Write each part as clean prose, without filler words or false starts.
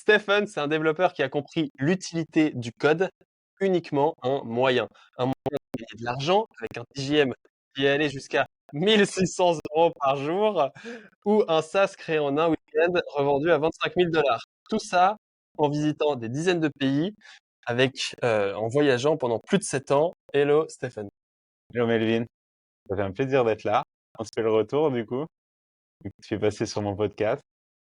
Stephen, c'est un développeur qui a compris l'utilité du code uniquement en moyen. Un moyen de gagner de l'argent avec un TJM qui est allé jusqu'à 1600 euros par jour ou un SaaS créé en un week-end revendu à 25 000 dollars. Tout ça en visitant des dizaines de pays en voyageant pendant plus de 7 ans. Hello, Stephen. Hello Melvin, ça fait un plaisir d'être là. On se fait le retour du coup. Tu es passé sur mon podcast.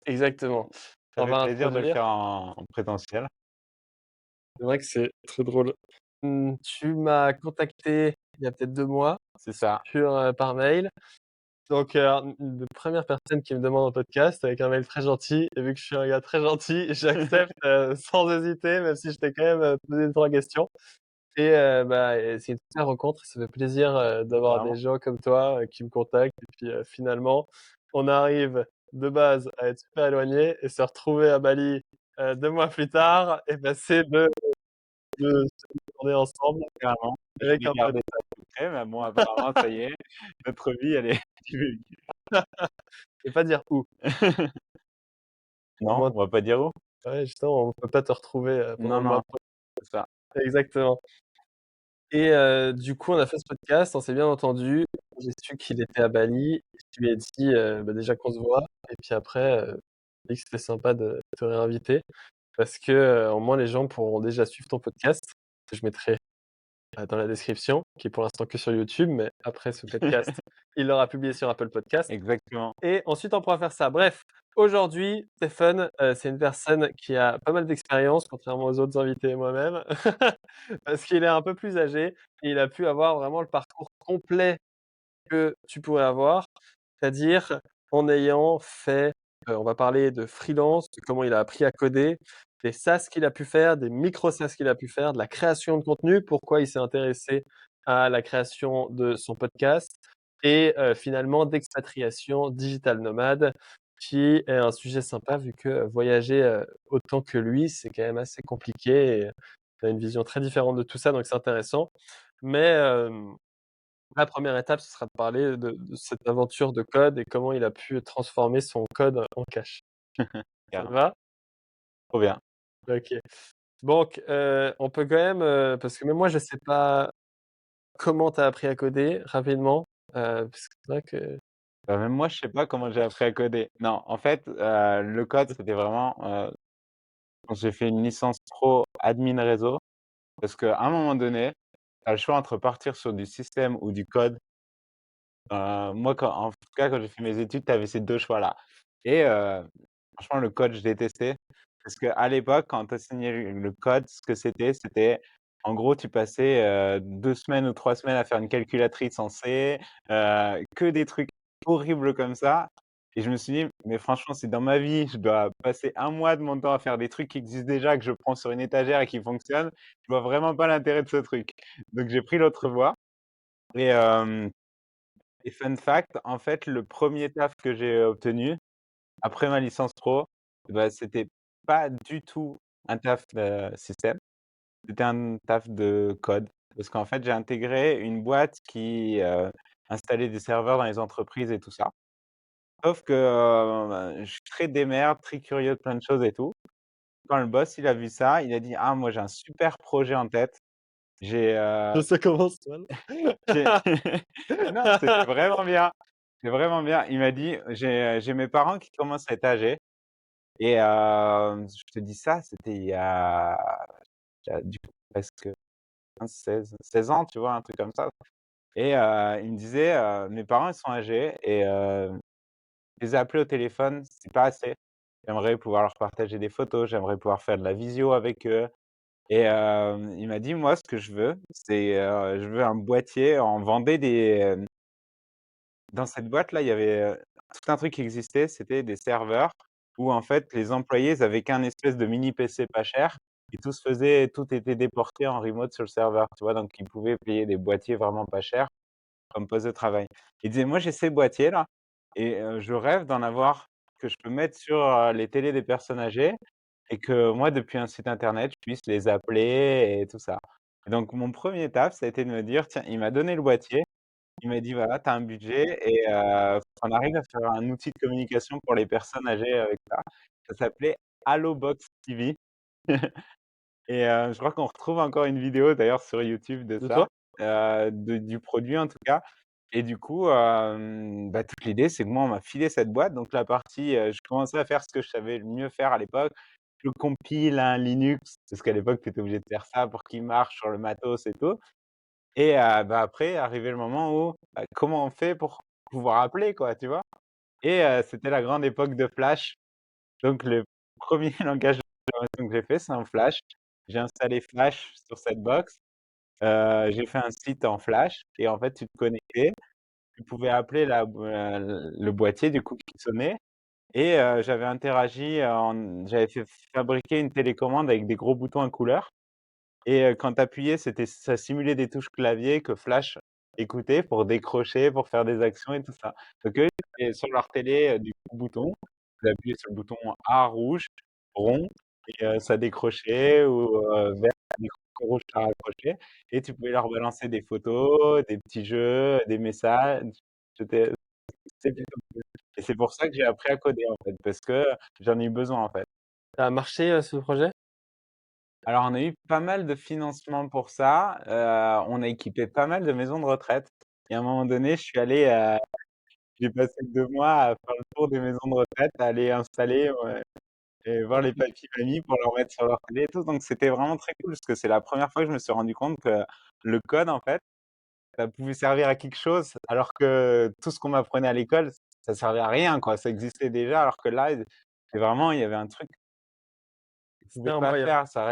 Exactement. Ça On fait va plaisir de le introduire. faire en présentiel. C'est vrai que c'est très drôle. Tu m'as contacté il y a peut-être 2 mois C'est ça. par mail. Donc, une première personne qui me demande un podcast avec un mail très gentil, et vu que je suis un gars très gentil, j'accepte sans hésiter, même si je t'ai quand même posé 3 questions. Et c'est une super rencontre. Ça fait plaisir d'avoir des Vraiment. gens comme toi qui me contactent. Et puis finalement, on arrive de base à être super éloignés et se retrouver à Bali 2 mois plus tard et passer de journées ensemble Carrément. Je avec un peu regardais ça de tout près, mais bon, apparemment, ça y est, notre vie, elle est divulguée. je vais pas dire où. Au Non, moins, on va pas dire où. ouais, justement, on peut pas te retrouver pendant Non, le mois non, prochain. c'est ça. Exactement. Et du coup, on a fait ce podcast, on s'est bien entendu. J'ai su qu'il était à Bali. Je lui ai dit déjà qu'on se voit. Et puis après, j'ai dit que c'était sympa de te réinviter parce que au moins les gens pourront déjà suivre ton podcast. Que je mettrai dans la description, qui est pour l'instant que sur YouTube, mais après ce podcast, il l'aura publié sur Apple Podcast. Exactement. Et ensuite, on pourra faire ça. Bref, aujourd'hui, Stephen, c'est une personne qui a pas mal d'expérience, contrairement aux autres invités et moi-même, parce qu'il est un peu plus âgé et il a pu avoir vraiment le parcours complet que tu pourrais avoir, c'est-à-dire en ayant fait, on va parler de freelance, de comment il a appris à coder, des SaaS qu'il a pu faire, des micro SaaS qu'il a pu faire, de la création de contenu, pourquoi il s'est intéressé à la création de son podcast et finalement d'expatriation digital nomade, qui est un sujet sympa vu que voyager autant que lui, c'est quand même assez compliqué et tu as une vision très différente de tout ça, donc c'est intéressant. Mais la première étape, ce sera de parler de cette aventure de code et comment il a pu transformer son code en cash. Ça te Carrément. va? Trop bien. OK. Donc, on peut quand même, parce que même moi je sais pas comment tu as appris à coder rapidement, parce que c'est vrai que Bah, même moi, je sais pas comment j'ai appris à coder. Non, en fait, le code, c'était vraiment quand j'ai fait une licence pro admin réseau, parce qu'à un moment donné, tu as le choix entre partir sur du système ou du code. Moi, en tout cas, quand j'ai fait mes études, tu avais ces 2 choix-là et franchement, le code, je détestais parce qu'à l'époque, quand tu enseignais le code, ce que c'était en gros, tu passais 2 semaines ou 3 semaines à faire une calculatrice en C, que des trucs horribles comme ça et je me suis dit: «Mais franchement, si dans ma vie, je dois passer un mois de mon temps à faire des trucs qui existent déjà, que je prends sur une étagère et qui fonctionnent, je vois vraiment pas l'intérêt de ce truc». Donc j'ai pris l'autre voie et fun fact, en fait, le premier taf que j'ai obtenu après ma licence pro, bah, c'était pas du tout un taf, système, c'était un taf de code. Parce qu'en fait, j'ai intégré une boîte qui, installait des serveurs dans les entreprises et tout ça. Sauf que, je suis très démerde, très curieux de plein de choses et tout. Quand le boss, il a vu ça, il a dit: «Ah moi j'ai un super projet en tête. J'ai, ça commence mal. j'ai» non, c'était vraiment bien. C'est vraiment bien. Il m'a dit: «J'ai mes parents qui commencent à être âgés et je te dis ça, c'était il y a du coup presque 15-16 ans, tu vois? Un truc comme ça et il me disait: «Mes parents, ils sont âgés et les appeler au téléphone, c'est pas assez. J'aimerais pouvoir leur partager des photos, j'aimerais pouvoir faire de la visio avec eux» et il m'a dit: «Moi, ce que je veux, c'est, je veux un boîtier». On vendait des, dans cette boîte-là, il y avait, tout un truc qui existait, c'était des serveurs où en fait les employés, ils avaient qu'un espèce de mini PC pas cher et tout était déporté en remote sur le serveur, tu vois? Donc ils pouvaient payer des boîtiers vraiment pas chers comme poste de travail. Il disait: «Moi j'ai ces boîtiers-là et je rêve d'en avoir que je peux mettre sur, les télés des personnes âgées et que moi depuis un site internet, je puisse les appeler et tout ça». Et donc mon premier taf, ça a été de me dire: «Tiens», il m'a donné le boîtier, il m'a dit: «Voilà, tu as un budget et faut qu'on arrive à faire un outil de communication pour les personnes âgées avec ça». Ça s'appelait Allobox TV. Et je crois qu'on retrouve encore une vidéo d'ailleurs sur YouTube de De ça, toi? du produit en tout cas. Et du coup, bah, toute l'idée, c'est que moi, on m'a filé cette boîte, donc la partie, je commençais à faire ce que je savais le mieux faire à l'époque. Je compile un Linux, parce qu'à l'époque, tu étais obligé de faire ça pour qu'il marche sur le matos et tout. Et bah, après, arrivé le moment où, bah, comment on fait pour pouvoir appeler quoi, tu vois? Et c'était la grande époque de Flash, donc le premier langage de programmation que j'ai fait, c'est en Flash. J'ai installé Flash sur cette box, j'ai fait un site en Flash et en fait, tu te connectais, tu pouvais appeler le boîtier du coup qui sonnait et j'avais fait fabriquer une télécommande avec des gros boutons à couleur et quand tu appuyais, ça simulait des touches clavier que Flash écoutait pour décrocher, pour faire des actions et tout ça. Donc eux, ils avaient sur leur télé, du coup bouton, ils appuyaient sur le bouton A rouge, rond et ça décrochait ou vert, ça décrochait, rouge, ça raccrochait et tu pouvais leur balancer des photos, des petits jeux, des messages. C'était c'était plutôt cool et c'est pour ça que j'ai appris à coder, en fait, parce que j'en ai eu besoin, en fait. Ça a marché, ce projet? Alors, on a eu pas mal de financement pour ça, on a équipé pas mal de maisons de retraite et à un moment donné, j'ai passé 2 mois à faire le tour des maisons de retraite, à aller installer, ouais et voir les papys-mamies pour leur mettre sur leur télé et tout, donc c'était vraiment très cool parce que c'est la première fois que je me suis rendu compte que le code, en fait, ça pouvait servir à quelque chose alors que tout ce qu'on m'apprenait à l'école, ça servait à rien, quoi. Ça existait déjà alors que là, c'est vraiment il y avait un truc que je C'était pouvais pas incroyable. faire. Ça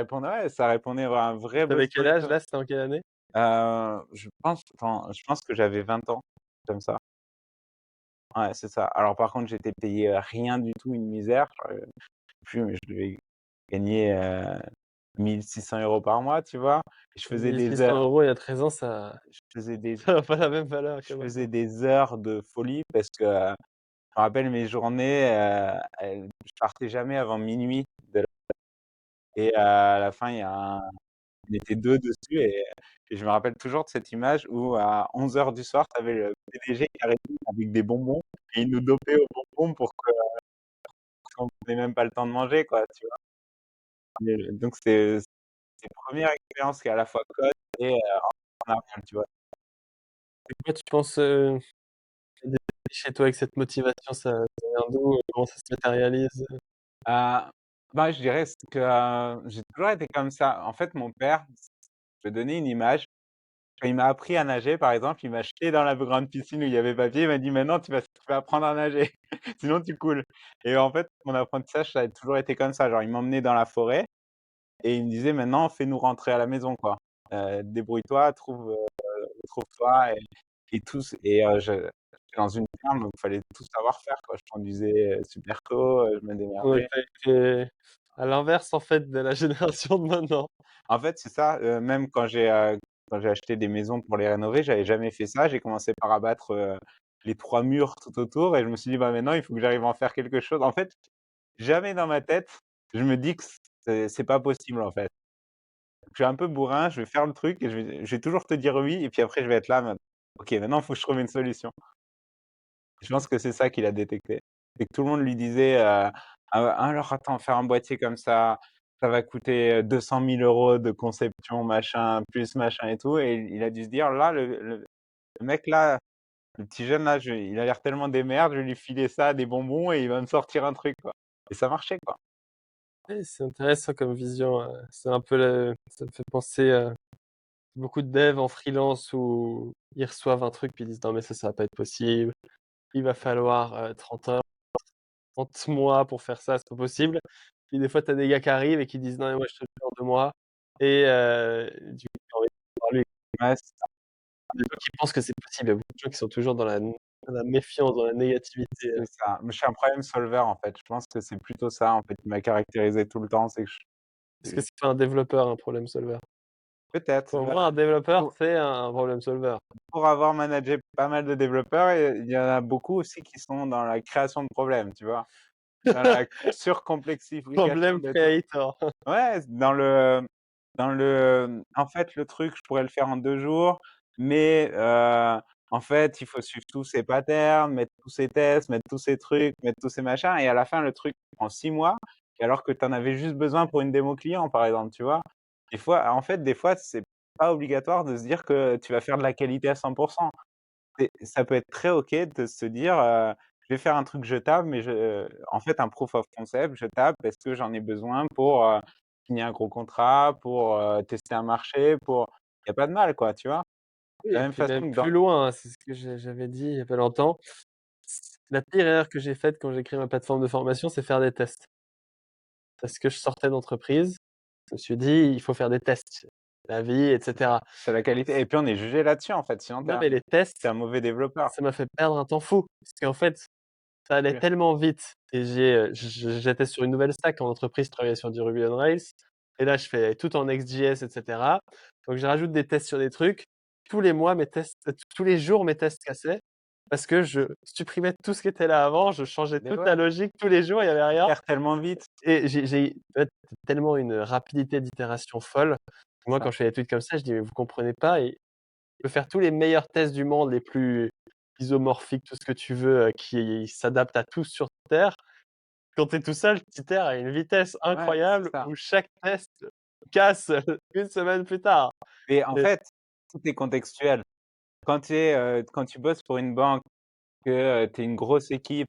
répondait à un vrai Tu avais besoin quel et âge tout. là? C'était en quelle année? Je pense que j'avais 20 ans, comme ça. Ouais, c'est ça. Alors par contre, j'étais payé, rien du tout, une misère, je sais plus, mais je devais gagner, 1 600 € par mois, tu vois? Et je faisais 1 des heures 600 € il y a 13 ans, ça je faisais des ça a pas la même valeur je que faisais maintenant. des heures de folie parce que, je me rappelle mes journées, je partais jamais avant minuit de là et à la fin, on était 2 dessus et je me rappelle toujours de cette image où à 11 heures du soir, tu avais le PDG qui arrivait avec des bonbons et il nous dopait aux bonbons pour qu'on ait même pas le temps de manger, quoi, tu vois? Et donc c'est une 1re expérience qui est à la fois code et entrepreneuriale, tu vois? Et toi, tu penses, chez toi avec cette motivation, ça vient d'où? Comment ça se matérialise? Heu, bah, je dirais que, j'ai toujours été comme ça. En fait, mon père, je vais donner une image. Quand il m'a appris à nager, par exemple, il m'a jeté dans la grande piscine où il y avait papier, il m'a dit: «Maintenant tu vas apprendre à nager, sinon tu coules» et en fait, mon apprentissage, ça a toujours été comme ça. Genre, il m'emmenait dans la forêt et il me disait: «Maintenant, fais-nous rentrer à la maison, quoi. Débrouille-toi, trouve-toi» et tous et j'étais dans une ferme, donc il fallait tout savoir faire, quoi. Je conduisais, super tôt, je me Ouais, démerdais. tu as été à l'inverse en fait de la génération de maintenant. En fait, c'est ça, même quand j'ai acheté des maisons pour les rénover, j'avais jamais fait ça. J'ai commencé par abattre, les 3 murs tout autour et je me suis dit: «Bah, maintenant, il faut que j'arrive à en faire quelque chose». En fait, jamais dans ma tête, je me dis que c'est pas possible, en fait. Je suis un peu bourrin, je vais faire le truc et je vais toujours te dire «oui» et puis après je vais être là en mode: «OK, maintenant, il faut que je trouve une solution». Je pense que c'est ça qu'il a détecté. C'est que tout le monde lui disait, «Ah alors attends, faire un boîtier comme ça va coûter, 200 000 € de conception, machin, plus machin et tout» et il a dû se dire: «Là, le mec là, le petit jeune là, il a l'air tellement démerde, je vais lui filer ça, des bonbons et il va me sortir un truc, quoi» et ça marchait, quoi. Ouais, c'est intéressant comme vision, c'est un peu le ça me fait penser, beaucoup de devs en freelance où ils reçoivent un truc puis ils disent: «Non mais ça va pas être possible, il va falloir, 30 heures, 30 mois pour faire ça, c'est pas possible». Puis des fois tu as des gars qui arrivent et qui disent: «Non mais moi je te le fais en 2 mois» et du coup tu as envie de parler. Ouais, c'est ça, Les gens qui pensent que c'est possible, il y a beaucoup de gens qui sont toujours dans la méfiance, dans la négativité, c'est ça. Mais je suis un problème solver, en fait. Je pense que c'est plutôt ça, en fait, qui m'a caractérisé tout le temps, c'est que Est-ce que je c'est pas un développeur, un problem solver? peut-être, Pour bah, moi, un développeur, pour c'est un problem solver. Pour avoir managé pas mal de développeurs, il y en a beaucoup aussi qui sont dans la création de problèmes, tu vois? Dans la surcomplexification Problem des trucs. creator. Ouais, en fait, le truc, je pourrais le faire en 2 jours, mais en fait, il faut suivre tous ces patterns, mettre tous ces tests, mettre tous ces trucs, mettre tous ces machins et à la fin, le truc prend 6 mois alors que tu en avais juste besoin pour une démo client, par exemple, tu vois? Des fois en fait, des fois, c'est pas obligatoire de se dire que tu vas faire de la qualité à 100. Et ça peut être très OK de se dire, «Je vais faire un truc jetable, mais en fait, un proof of concept jetable parce que j'en ai besoin pour, signer un gros contrat, pour, tester un marché, pour» il y a pas de mal, quoi, tu vois? Oui De et la même puis façon même que dans plus loin, hein, c'est ce que j'avais dit il y a pas longtemps. La pire erreur que j'ai faite quand j'ai créé ma plateforme de formation, c'est faire des tests. Parce que je sortais d'entreprise, je me suis dit: «Il faut faire des tests, la vie et cetera». c'est la qualité et puis on est jugé là-dessus, en fait, sinon Non mais les tests, tu es un mauvais développeur. ça m'a fait perdre un temps fou. Parce qu'en fait, ça allait Oui. tellement vite et j'étais sur une nouvelle stack en entreprise, je travaillais sur du Ruby on Rails et là, je fais tout en Next.js et cetera. Donc je rajoute des tests sur des trucs. Tous les mois, mes tests tous les jours, mes tests cassaient parce que je supprimais tout ce qui était là avant, je changeais Mais toute la ouais, logique tous les jours, il y avait tu rien perds tellement vite, et j'ai en fait, tellement une rapidité d'itération folle. Moi, ça. quand je fais des trucs comme ça, je dis: «Mais vous comprenez pas?» et je peux faire tous les meilleurs tests du monde, les plus isomorphiques, tout ce que tu veux, qui s'adaptent à tout sur terre. Quand tu es tout seul, tu itères à une vitesse Ouais, c'est incroyable ça. où chaque test casse, une semaine plus tard Et en et fait, tout est contextuel. Quand tu bosses pour une banque, que, tu es une grosse équipe.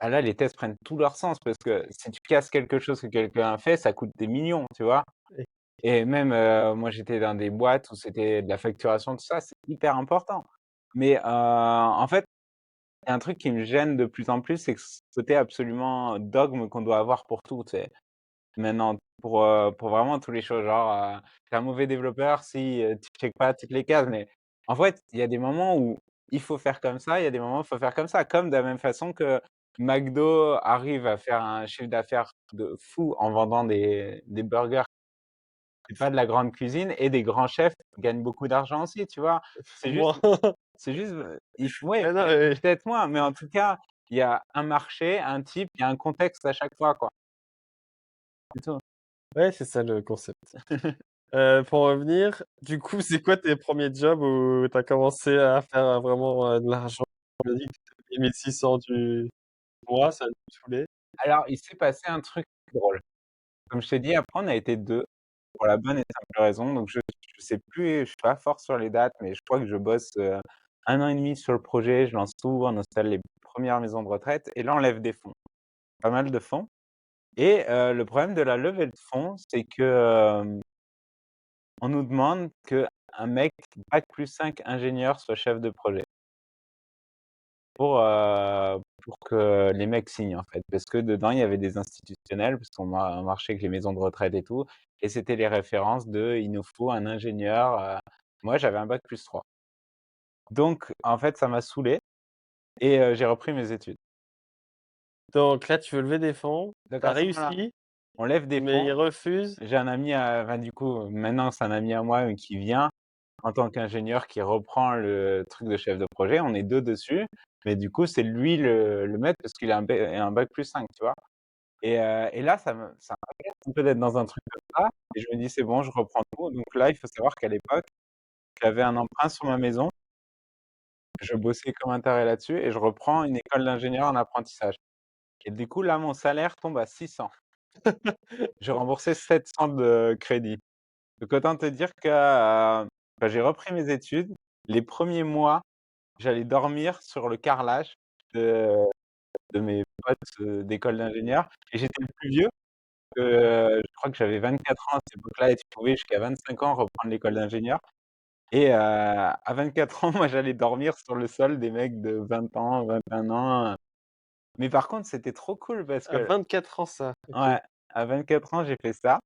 Ah là, les tests prennent tout leur sens parce que si tu casses quelque chose que quelqu'un a fait, ça coûte des millions, tu vois? et Et même, moi j'étais dans des boîtes où c'était de la facturation, tout ça, c'est hyper important. Mais, en fait, il y a un truc qui me gêne de plus en plus, c'est que ce côté absolument dogme qu'on doit avoir pour tout, tu sais? Maintenant, pour vraiment tous les choses, genre, tu es un mauvais développeur si, tu checkes pas toutes les cases, mais en fait, il y a des moments où il faut faire comme ça, il y a des moments où il faut faire comme ça. Comme de la même façon que McDo arrive à faire un chiffre d'affaires de fou en vendant des burgers, c'est pas de la grande cuisine et des grands chefs gagnent beaucoup d'argent aussi, tu vois? C'est juste moi c'est juste, ouais, mais non, peut-être moins, mais en tout cas, il y a un marché, un type, il y a un contexte à chaque fois, quoi, c'est tout. ouais, c'est ça le concept. Pour revenir, du coup, c'est quoi tes premiers jobs où tu as commencé à faire, vraiment, de l'argent? Tu m'as dit que tu payé 1 600 du mois, ça a dû te saouler. Alors, il s'est passé un truc drôle. Comme je t'ai dit, après on a été 2 pour la bonne et simple raison, donc je sais plus, je suis pas fort sur les dates, mais je crois que je bosse, 1 an et demi sur le projet, je lance tout, on installe les premières maisons de retraite et là on lève des fonds, pas mal de fonds et le problème de la levée de fonds, c'est que, on nous demande qu'un mec bac+5 ingénieur soit chef de projet. Pour que les mecs signent, en fait. Parce que dedans, il y avait des institutionnels, parce qu'on marchait avec les maisons de retraite et tout et c'était les références de: «Il nous faut un ingénieur», moi, j'avais un bac+3. Donc en fait, ça m'a saoulé et j'ai repris mes études. Donc là, tu veux lever des fonds, Donc tu as à ce moment-là, réussi, on lève des mais ils fonds. refusent. J'ai un ami enfin, du coup, maintenant, c'est un ami à moi, qui vient en tant qu'ingénieur, qui reprend le truc de chef de projet. On est 2 dessus, mais du coup, c'est lui le maître parce qu'il a un bac+5, tu vois? Et là, ça m'agace un peu d'être dans un truc comme ça et je me dis: «C'est bon, je reprends tout». Donc là, il faut savoir qu'à l'époque, j'avais un emprunt sur ma maison, je bossais comme un taré là-dessus et je reprends une école d'ingénieur en apprentissage et du coup, là, mon salaire tombe à 600. J'ai remboursé 700 de crédit. Donc autant te dire que, bah, j'ai repris mes études. Les premiers mois, j'allais dormir sur le carrelage de de mes potes, d'école d'ingénieur et j'étais le plus vieux. Je crois que j'avais 24 ans à cette époque-là et tu pouvais jusqu'à 25 ans reprendre l'école d'ingénieur et à 24 ans, moi, j'allais dormir sur le sol des mecs de 20 ans, 21 ans, mais par contre, c'était trop cool parce À que 24 ans ça, OK. ouais, à 24 ans, j'ai fait ça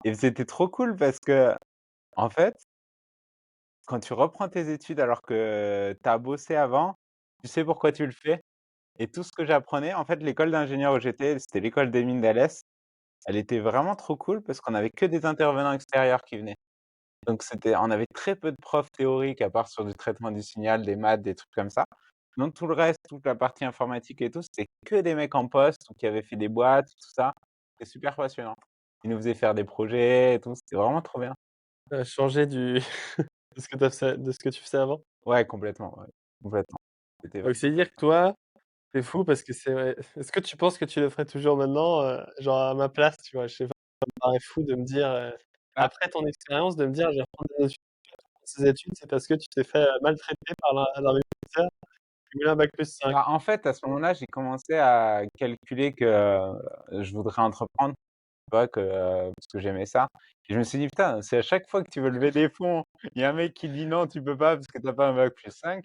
et c'était trop cool parce qu'en fait, quand tu reprends tes études alors que tu as bossé avant, tu sais pourquoi tu le fais et tout ce que j'apprenais en fait, l'école d'ingénieur où j'étais, c'était l'école des mines d'Alès. Elle était vraiment trop cool parce qu'on avait que des intervenants extérieurs qui venaient. Donc on avait très peu de profs théoriques à part sur du traitement du signal, des maths, des trucs comme ça. Donc tout le reste, toute la partie informatique et tout, c'était que des mecs en poste ou qui avaient fait des boîtes, tout ça. C'était super passionnant. Ils nous faisaient faire des projets et tout, c'était vraiment trop bien. Changer du de ce que tu faisais avant? Ouais, complètement, ouais, complètement. C'était Donc c'est dire que toi, C'est fou parce que c'est vrai. Est-ce que tu penses que tu le ferais toujours maintenant, genre à ma place, tu vois? Je sais pas, ça me paraît fou de me dire, Bah après ton expérience, de me dire: «Je vais reprendre des études». Ces études, c'est parce que tu t'es fait, maltraiter par l'investisseur, cumuler un bac+5. en fait, à ce moment-là, j'ai commencé à calculer que, je voudrais entreprendre, tu vois? Parce que j'aimais ça et je me suis dit: «Putain, c'est à chaque fois que tu veux lever des fonds, il y a un mec qui dit: "Non, tu peux pas parce que tu as pas un bac+5"».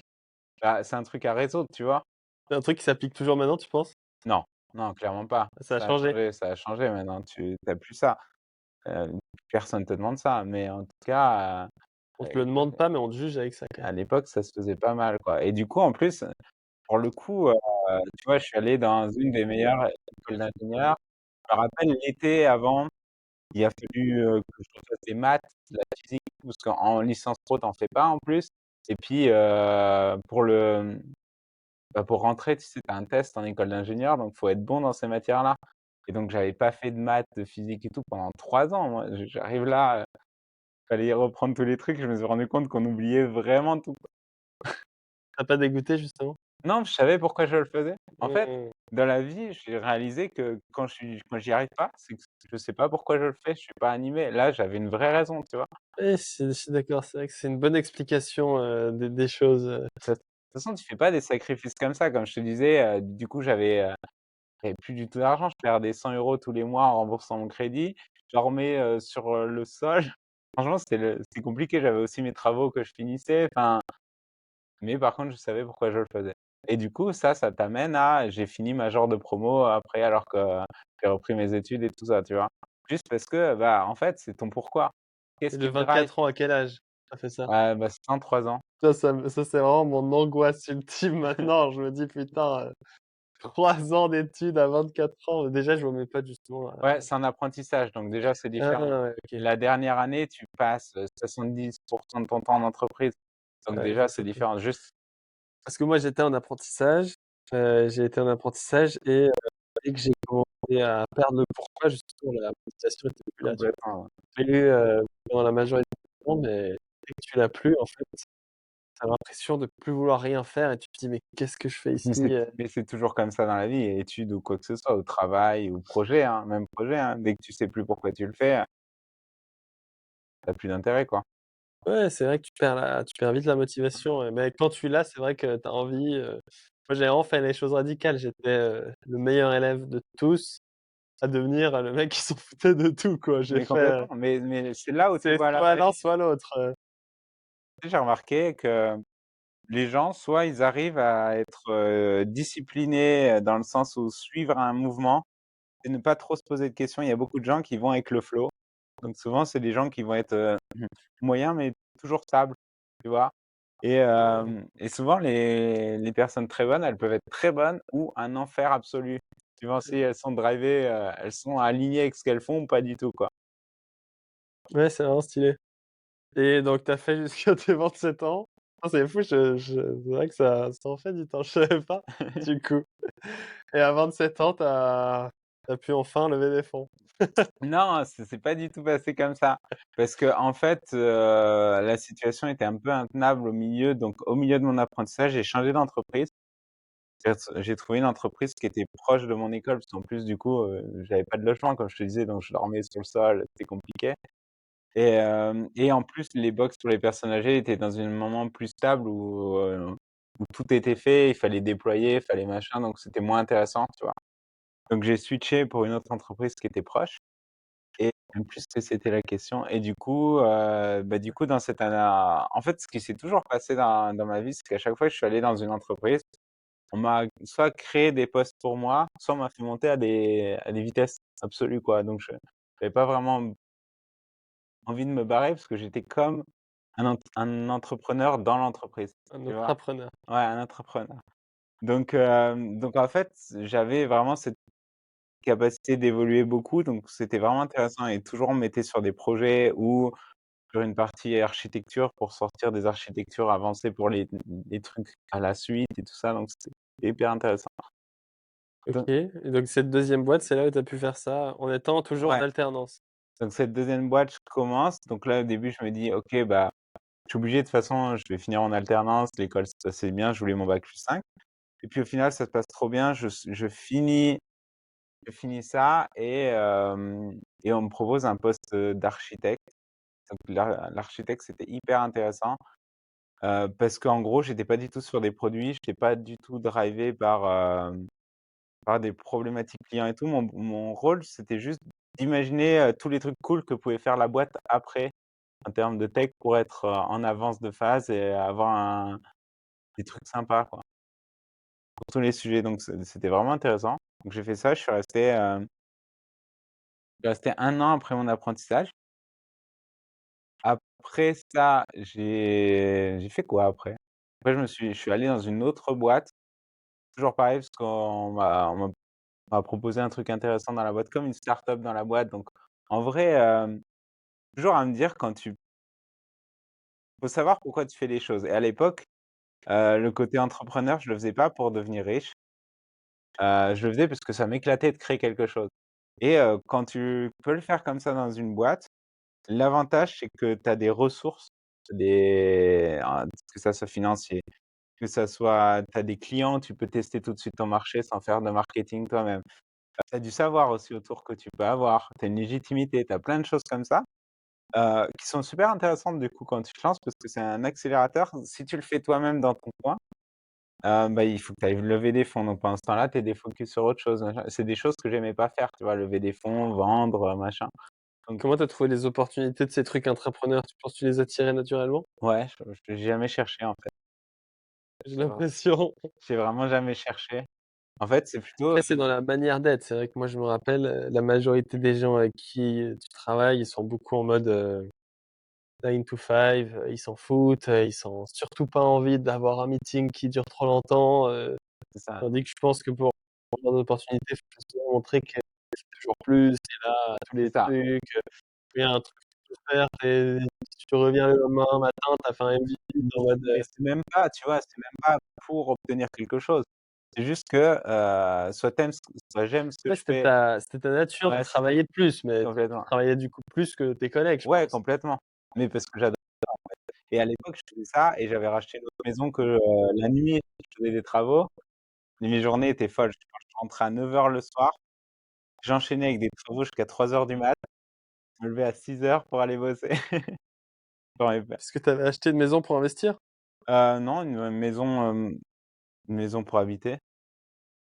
Bah, c'est un truc à résoudre, tu vois? C'est un truc qui s'applique toujours maintenant, tu penses? Non, non, clairement pas. Ça a changé? Ça a changé maintenant, tu as plus ça. Heu, Personne te demande ça, mais en tout cas, On te le heu, demande pas, mais on te juge avec ça quand même. à l'époque, ça se faisait pas mal, quoi et du coup, en plus, pour le coup, tu vois, je suis allé dans une des meilleures écoles d'ingénieurs. Je me rappelle l'été avant, il a fallu, que je fasse des maths, de la physique, parce qu'en licence pro, tu en fais pas en plus et puis, pour rentrer, tu sais, tu as un test en école d'ingénieur, donc faut être bon dans ces matières-là et donc j'avais pas fait de maths, de physique et tout pendant 3 ans, moi. J'arrive là, fallait reprendre tous les trucs, je me suis rendu compte qu'on oubliait vraiment tout. Ça t'a pas dégoûté justement? Non, je savais pourquoi je le faisais. En fait, Mmh. dans la vie, j'ai réalisé que quand j'y arrive pas, c'est que je sais pas pourquoi je le fais, je suis pas animé. Là, j'avais une vraie raison, tu vois? Ouais, je suis d'accord, c'est vrai que c'est une bonne explication, des choses, De toute façon, tu fais pas des sacrifices comme ça. Comme je te disais, du coup, j'avais plus du tout d'argent. Je perdais 100 € tous les mois en remboursant mon crédit. Je dormais, sur, le sol. Franchement, c'était compliqué. J'avais aussi mes travaux que je finissais, enfin, mais par contre, je savais pourquoi je le faisais et du coup, ça t'amène à j'ai fini ma major de promo après alors que j'ai repris mes études et tout ça, tu vois? Juste parce que, bah, en fait, c'est ton pourquoi. et Qu'est-ce de qui te drive? 24 ans à quel âge tu as fait ça? Ouais, bah, 3 ans. Ça c'est vraiment mon angoisse ultime maintenant. Je me dis: «Putain, 3 ans d'études à 24 ans». Déjà, je me mets pas justement à Ouais, c'est un apprentissage, donc déjà, c'est différent. ouais, OK. La dernière année, tu passes, 70 de ton temps en entreprise, donc Ouais, déjà, donc c'est ça fait différent. Juste parce que moi, j'étais en apprentissage, j'ai été en apprentissage et dès que j'ai commencé à perdre le pourquoi, justement, la motivation était plus là, tu vois? complètement, ouais. Je l'ai eu, pendant la majorité du temps, mais dès que tu l'as plus, en fait, tu as l'impression de plus vouloir rien faire et tu te dis: «Mais qu'est-ce que je fais ici?» Mais c'est toujours comme ça dans la vie, études ou quoi que ce soit, au travail ou projet, hein, même projet, hein. Dès que tu sais plus pourquoi tu le fais, tu plus d'intérêt, quoi. Ouais, c'est vrai que tu perds vite la motivation, ouais, mais quand tu l'as, c'est vrai que tu as envie, moi, j'ai vraiment fait les choses radicales. J'étais, le meilleur élève de tous à devenir, le mec qui s'en foutait de tout, quoi. J'ai Mais fait, complètement, mais c'est là où tu c'est vois la soit vraie l'un, vie. soit l'autre, Tu sais, j'ai remarqué que les gens, soit ils arrivent à être, disciplinés, dans le sens où suivre un mouvement et ne pas trop se poser de questions. Il y a beaucoup de gens qui vont avec le flow. Donc souvent, c'est des gens qui vont être, moyens mais toujours stables, tu vois? Et souvent les personnes très bonnes, elles peuvent être très bonnes ou un enfer absolu. Suivant si elles sont drivées, elles sont alignées avec ce qu'elles font ou pas du tout, quoi. ouais, c'est vraiment stylé et donc tu as fait jusqu'à tes 27 ans? Ah, c'est fou, je c'est vrai que ça en fait du temps, je savais pas, du coup et à 27 ans, tu as pu enfin lever des fonds? Non, ça s'est pas du tout passé comme ça. Parce qu'en fait, la situation était un peu intenable au milieu. Donc au milieu de mon apprentissage, j'ai changé d'entreprise. J'ai trouvé une entreprise qui était proche de mon école, parce qu'en plus du coup, j'avais pas de logement comme je te disais, donc je dormais sur le sol, c'était compliqué. Et en plus, les box pour les personnes âgées étaient dans un moment plus stable où tout était fait, il fallait déployer, il fallait machin, donc c'était moins intéressant, tu vois? Donc j'ai switché pour une autre entreprise qui était proche et en plus que c'était la question et du coup dans cette ana en fait, ce qui s'est toujours passé dans ma vie, c'est qu'à chaque fois que je suis allé dans une entreprise, on m'a soit créé des postes pour moi, soit on m'a fait monter à des vitesses absolues, quoi. Donc je j'avais pas vraiment envie de me barrer parce que j'étais comme un entrepreneur dans l'entreprise, Un tu vois? entrepreneur. Ouais, un entrepreneur. Donc en fait, j'avais vraiment cette capacité d'évoluer beaucoup, donc c'était vraiment intéressant et toujours on me mettait sur des projets ou sur une partie architecture pour sortir des architectures avancées pour les trucs à la suite et tout ça, donc c'était hyper intéressant. OK Donc et donc cette deuxième boîte, c'est là où tu as pu faire ça en étant toujours en ouais, alternance? donc cette deuxième boîte, je commence, donc là, au début, je me dis: «OK, bah, je suis obligé de toute façon, je vais finir en alternance, l'école, ça c'est bien, je voulais mon bac+5». et puis au final, ça se passe trop bien. Je finis ça et on me propose un poste, d'architecte. Donc l'architecte, c'était hyper intéressant, parce qu'en gros, j'étais pas du tout sur des produits, j'étais pas du tout drivé par des problématiques clients et tout. Mon rôle, c'était juste d'imaginer, tous les trucs cool que pouvait faire la boîte après, en termes de tech pour être, en avance de phase et avoir des trucs sympas, quoi, pour tous les sujets. Donc c'était vraiment intéressant. Donc j'ai fait ça, je suis resté 1 an après mon apprentissage. Après ça, j'ai fait quoi après? Après je suis allé dans une autre boîte, toujours pareil parce qu'on m'a proposé un truc intéressant dans la boîte, comme une start-up dans la boîte. Donc en vrai, toujours à me dire quand tu faut savoir pourquoi tu fais les choses et à l'époque, le côté entrepreneur, je le faisais pas pour devenir riche, je le faisais parce que ça m'éclatait de créer quelque chose et quand tu peux le faire comme ça dans une boîte, l'avantage, c'est que tu as des ressources, que ça soit financier, que ça soit tu as des clients, tu peux tester tout de suite ton marché sans faire de marketing toi-même. Tu as du savoir aussi autour que tu peux avoir, tu as une légitimité, tu as plein de choses comme ça, qui sont super intéressantes du coup quand tu te lances parce que c'est un accélérateur. Si tu le fais toi-même dans ton coin, bah, il faut que tu ailles lever des fonds. Donc pendant ce temps-là, tu es défocus sur autre chose, machin. C'est des choses que j'aimais pas faire, tu vois? Lever des fonds, vendre, machin. Donc Comment tu as trouvé les opportunités de ces trucs intrapreneurs? Tu penses que tu les as tirés naturellement? ouais, j'ai jamais cherché en fait. J'ai J'ai vra l'impression. j'ai vraiment jamais cherché. En fait, c'est plutôt, Après, c'est dans la manière d'être. C'est vrai que moi, je me rappelle, la majorité des gens avec qui, tu travailles, ils sont beaucoup en mode, 9 to 5, ils s'en foutent, ils ont surtout pas envie d'avoir un meeting qui dure trop longtemps, c'est ça, tandis que je pense que pour avoir des opportunités, il faut souvent montrer que c'est toujours plus, tu es là à tous c'est les ça, trucs, il y a un truc que tu peux faire, si tu reviens le lendemain matin, tu as fait un MVP, tu es en mode, et c'est même pas, tu vois, c'est même pas pour obtenir quelque chose. C'est juste que, soit j'aime ce que ouais, je fais. c'était ta nature de Ouais, c'est travailler plus, mais tu complètement. travaillais du coup plus que tes collègues, je Ouais, pense. complètement. Mais parce que j'adore et à l'époque, je faisais ça et j'avais racheté une autre maison que, la nuit, je faisais des travaux et mes journées étaient folles. Je rentrais à 9 heures le soir, j'enchaînais avec des travaux jusqu'à 3 heures du mat, je me levais à 6 heures pour aller bosser. J'en ai fait Puisque tu avais acheté une maison pour investir? non, une maison pour habiter.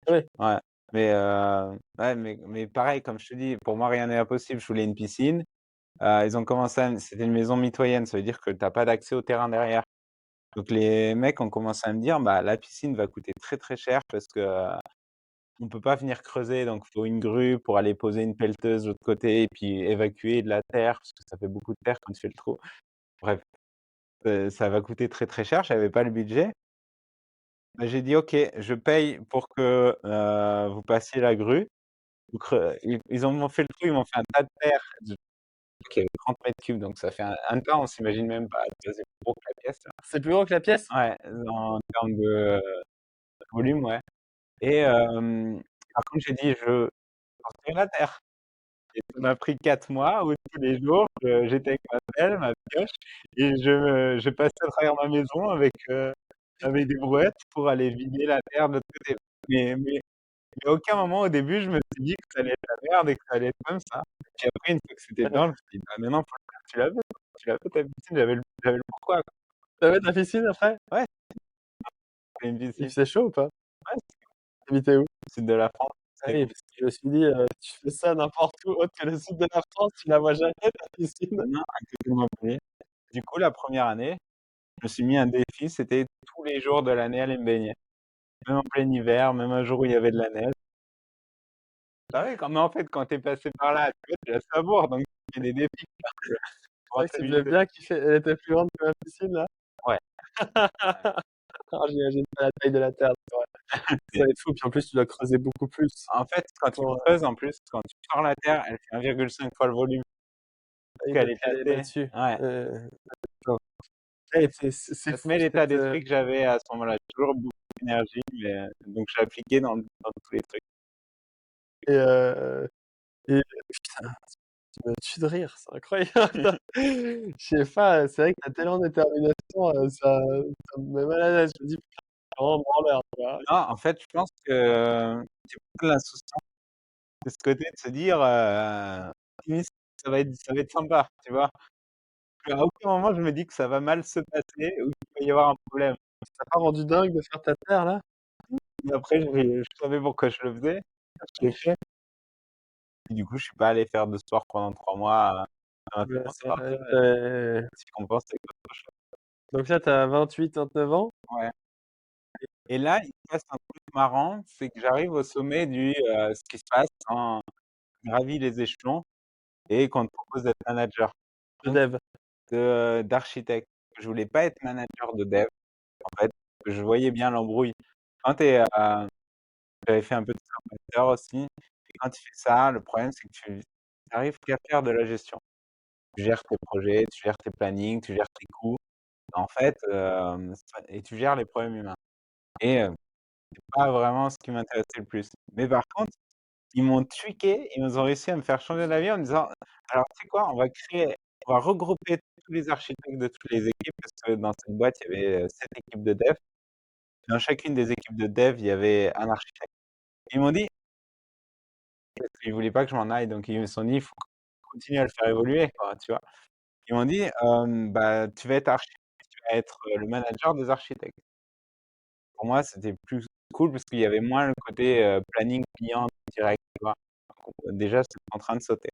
Ah ouais, Ouais, ouais, mais pareil, comme je te dis, pour moi, rien n'est impossible. Je voulais une piscine. Ils ont commencé à c'était une maison mitoyenne, ça veut dire que tu as pas d'accès au terrain derrière. Donc les mecs ont commencé à me dire: «Bah, la piscine va coûter très, très cher parce que, on peut pas venir creuser, donc il faut une grue pour aller poser une pelleteuse de l'autre côté et puis évacuer de la terre, parce que ça fait beaucoup de terre quand tu fais le trou». Bref, ça va coûter très, très cher, j'avais pas le budget. Bah, j'ai dit: «OK, je paye pour que, vous passiez la grue». Donc m'ont fait le trou, ils m'ont fait un tas de terre de qui avait 30 m3, donc ça fait un tas, on s'imagine même pas, tu vois? C'est plus gros que la pièce, c'est plus gros que la pièce? ouais, en termes de volume, ouais et par contre, j'ai dit: «Je sortirai la terre» et ça m'a pris 4 mois où tous les jours, j'étais avec ma pelle, ma pioche et je passais à travers ma maison avec des brouettes pour aller vider la terre de l'autre côté. Mais à aucun moment au début, je me suis dit que ça allait être la merde et que ça allait être comme ça. Puis après, une fois que c'était dedans, je me suis dit: «Bah, maintenant, faut le faire». Tu l'as fait ta piscine, j'avais le pourquoi, quoi. Tu avais ta piscine après? Ouais, j'avais une Il piscine. faisait chaud ou pas? Ouais, Tu habitais où? c'est le sud de la France, Ah très oui, cool. parce que je me suis dit, tu fais ça n'importe où autre que le sud de la France, tu la vois jamais ta piscine. Non, à côté de Montpellier. Du coup, la première année, je me suis mis un défi, c'était tous les jours de l'année aller me baigner. Même en plein hiver, même un jour où il y avait de la neige. Bah ouais, mais en fait, quand tu es passé par là, tu vois, tu la savoures, donc tu fais des défis C'est pour vrai que tu devais t'habituer. bien kiffer. Elle était plus grande que ma piscine là? Ouais, ouais, Ah, j'imagine pas la taille de la terre, ouais. Ça c'est va être fou, puis en plus tu dois creuser beaucoup plus en fait, quand tu pour, creuses, en plus, quand tu sors la terre, elle fait 1,5 fois le volume, parce oui, qu'elle est parce qu'elle est tassée. là-dessus. Ouais. D'accord. Ouais, c'est Ça te fou met l'état cette, d'esprit que j'avais à ce moment-là. J'ai toujours beaucoup d'énergie, mais donc je l'ai appliqué dans tous les trucs. et putain, tu me tues de rire, c'est incroyable. Je sais pas, c'est vrai que tu as tellement de détermination, ça me met mal à l'aise. Je me dis: vraiment branleur, tu vois? Non, en fait, je pense que c'est plutôt l'insouciance de ce côté de se dire, «Optimiste, ça va être sympa», tu vois? À aucun moment je me dis que ça va mal se passer ou qu'il va y avoir un problème. Ça t'a pas rendu dingue de faire ta terre là? Mais après je savais pourquoi je le faisais, je l'ai fait et du coup je suis pas allé faire de sport pendant 3 mois, Ouais, maintenant ça va, tu compenses avec autre chose. donc là, tu as 28-29 ans? Ouais et là, il se passe un truc marrant, c'est que j'arrive au sommet ce qui se passe quand tu gravis les échelons et qu'on te propose d'être manager, De donc dev? d'architecte. Je voulais pas être manager de dev, en fait, je voyais bien l'embrouille. Quand tu es, j'avais fait un peu de Scrum Master aussi et quand tu fais ça, le problème c'est que tu arrives qu'à faire de la gestion. Tu gères tes projets, tu gères tes plannings, tu gères tes coûts. En fait, ça et tu gères les problèmes humains et c'est pas vraiment ce qui m'intéressait le plus. Mais par contre, ils m'ont tweaké, ils ont réussi à me faire changer d'avis en me disant: «Alors tu sais quoi? On va regrouper tous les architectes de toutes les équipes», parce que dans cette boîte, il y avait, 7 équipes de dev. Dans chacune des équipes de dev, il y avait un architecte. Ils m'ont dit parce qu'ils voulaient pas que je m'en aille, donc ils me sont dit: «Il faut continuer à le faire évoluer, quoi», tu vois? Ils m'ont dit: «Bah, tu vas être architecte, tu vas être, le manager des architectes». Pour moi, c'était plus cool parce qu'il y avait moins le côté, planning client direct, tu vois? Donc déjà, c'était en train de sauter.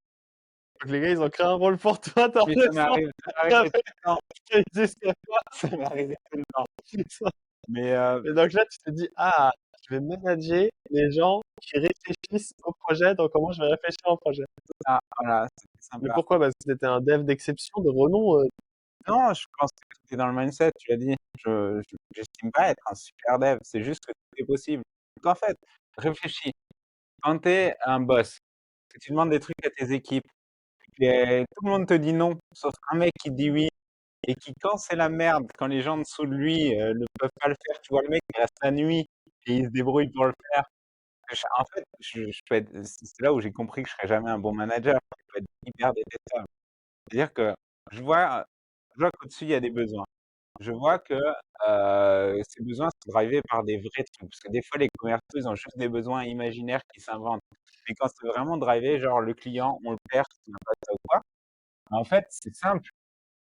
Donc les gars, ils ont créé un rôle pour toi, tu Mais ça m'est redescends arrivé ça m'est et arrivé après tout le temps, ils existent pas. ça m'est arrivé tout le temps. Mais Et donc là, tu te dis: «Ah, je vais manager les gens qui réfléchissent au projet, donc comment je vais réfléchir au projet». ça, voilà, c'était Mais sympa. pourquoi? Parce que tu un dev d'exception, de renom, Non, je pense que c'était dans le mindset, tu l'as dit. J'estime pas être un super dev, c'est juste que tout est possible. Donc en fait, réfléchis, quand tu es un boss, que tu demandes des trucs à tes équipes, et tout le monde te dit non, sauf un mec qui dit oui et qui, quand c'est la merde, quand les gens en dessous de lui, ne peuvent pas le faire, tu vois le mec, il reste la nuit et il se débrouille pour le faire. En fait, je peux être c'est là où j'ai compris que je serais jamais un bon manager. Je peux être hyper détestable. C'est-à-dire que je vois je vois qu'au-dessus, il y a des besoins. Je vois que, ces besoins sont drivés par des vrais trucs. Parce que des fois, les commerciaux, ils ont juste des besoins imaginaires qu'ils s'inventent. Mais quand c'est vraiment drivé, genre le client, on le perd s'il n'a pas ça ou quoi, en fait, c'est simple.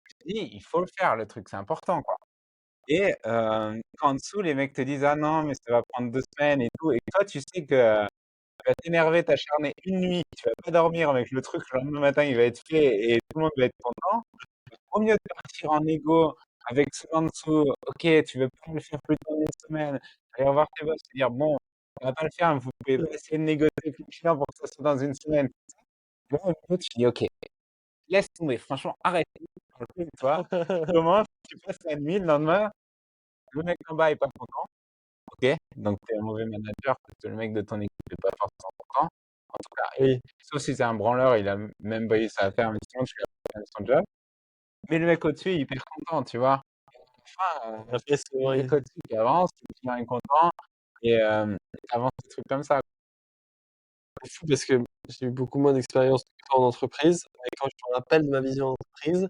Je dis: «Il faut le faire le truc, c'est important, quoi». Et quand en dessous, les mecs te disent: «Ah non, mais ça va prendre 2 semaines et tout» et toi, tu sais que tu vas t'énerver, t'acharner une nuit, tu vas pas dormir, mais que le truc, le lendemain matin, il va être fait et tout le monde va être content. Au mieux de partir en négo avec ceux en dessous, OK, tu veux pas le faire plus tard d'une semaine, aller revoir tes boss, te dire: «Bon, on va pas le faire, vous pouvez pas essayer de négocier avec le client pour que ça soit dans une semaine». Là, au bout, tu dis: «OK, laisse tomber, franchement, arrête, tu vois?» Tu commences, tu passes la nuit, le lendemain, le mec en bas est pas content, OK, donc tu es un mauvais manager parce que le mec de ton équipe est pas forcément content. En tout cas, et Oui, sauf si c'est un branleur, il a même pas eu ça à faire, mais sinon tu lui as fait son job. Mais le mec au-dessus, il est hyper content, tu vois? Enfin, après le souvent mec au-dessus qui avance, le client est content et tu avances des trucs comme ça. c'est fou parce que j'ai eu beaucoup moins d'expérience que toi en entreprise, mais quand je me rappelle de ma vision d'entreprise,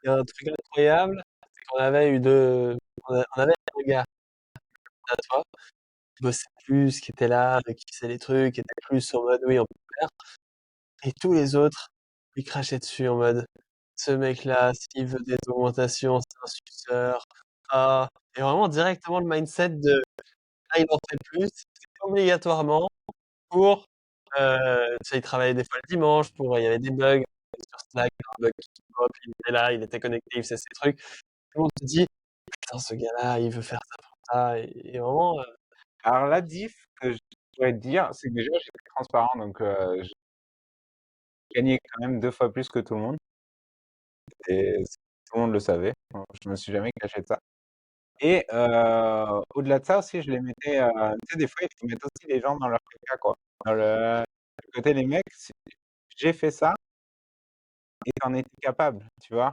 il y a un truc incroyable, c'est qu'on avait eu on avait un gars à toi, qui bossait plus, qui était là, qui faisait les trucs, qui était plus en mode: «Oui, on peut le faire» et tous les autres lui crachaient dessus en mode: «Ce mec-là, s'il veut des augmentations, c'est un suceur. Ah» et vraiment directement le mindset de: «Ah, il en fait plus, c'est obligatoirement pour» tu sais, il travaillait des fois le dimanche pour il y avait des bugs sur Slack, un bug qui pop, il était là, il était connecté, il faisait ses trucs. Tout le monde se dit: «Putain, ce gars-là, il veut faire ça pour ça» et vraiment, Alors la diff que je pourrais te dire, c'est que déjà j'étais transparent donc je gagnais quand même 2 fois plus que tout le monde et tout le monde le savait. Je me suis jamais caché de ça et au-delà de ça aussi, je les mettais, tu sais des fois, il faut mettre aussi les gens dans leur caca quoi. Dans le côté les mecs, j'ai fait ça et tu en étais capable, tu vois?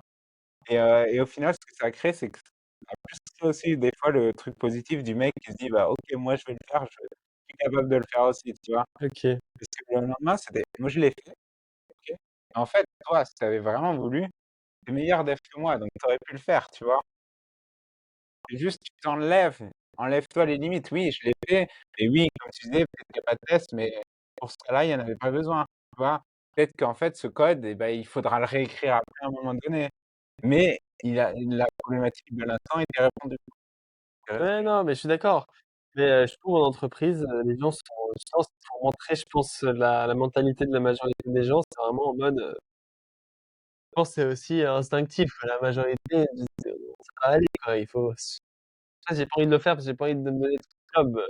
Et au final, ce que ça crée, c'est que ça a plus créé aussi des fois le truc positif du mec qui se dit: «Bah, OK, moi je vais le faire, je suis capable de le faire aussi», tu vois? OK. Parce que le lendemain, c'était moi je l'ai fait, OK. Et en fait, toi, si tu avais vraiment voulu, tu es meilleur dev que moi, donc tu aurais pu le faire, tu vois? C'est juste tu t'enlèves enlève-toi les limites. Oui, je l'ai fait et oui, comme tu disais, peut-être qu'il y a pas de test, mais pour ce cas-là, il y en avait pas besoin, tu vois? Peut-être qu'en fait, ce code et bah, il faudra le réécrire après à un moment donné. Mais la problématique de l'instant était répondue. Ouais, non, mais je suis d'accord. Mais je trouve en entreprise, les gens sont je pense pour montrer, je pense, la mentalité de la majorité des gens, c'est vraiment en mode, je pense que c'est aussi instinctif. La majorité, ils disent: «Ça va aller, quoi, il faut s j'ai pas envie de le faire parce que j'ai pas envie de me donner trop de job»,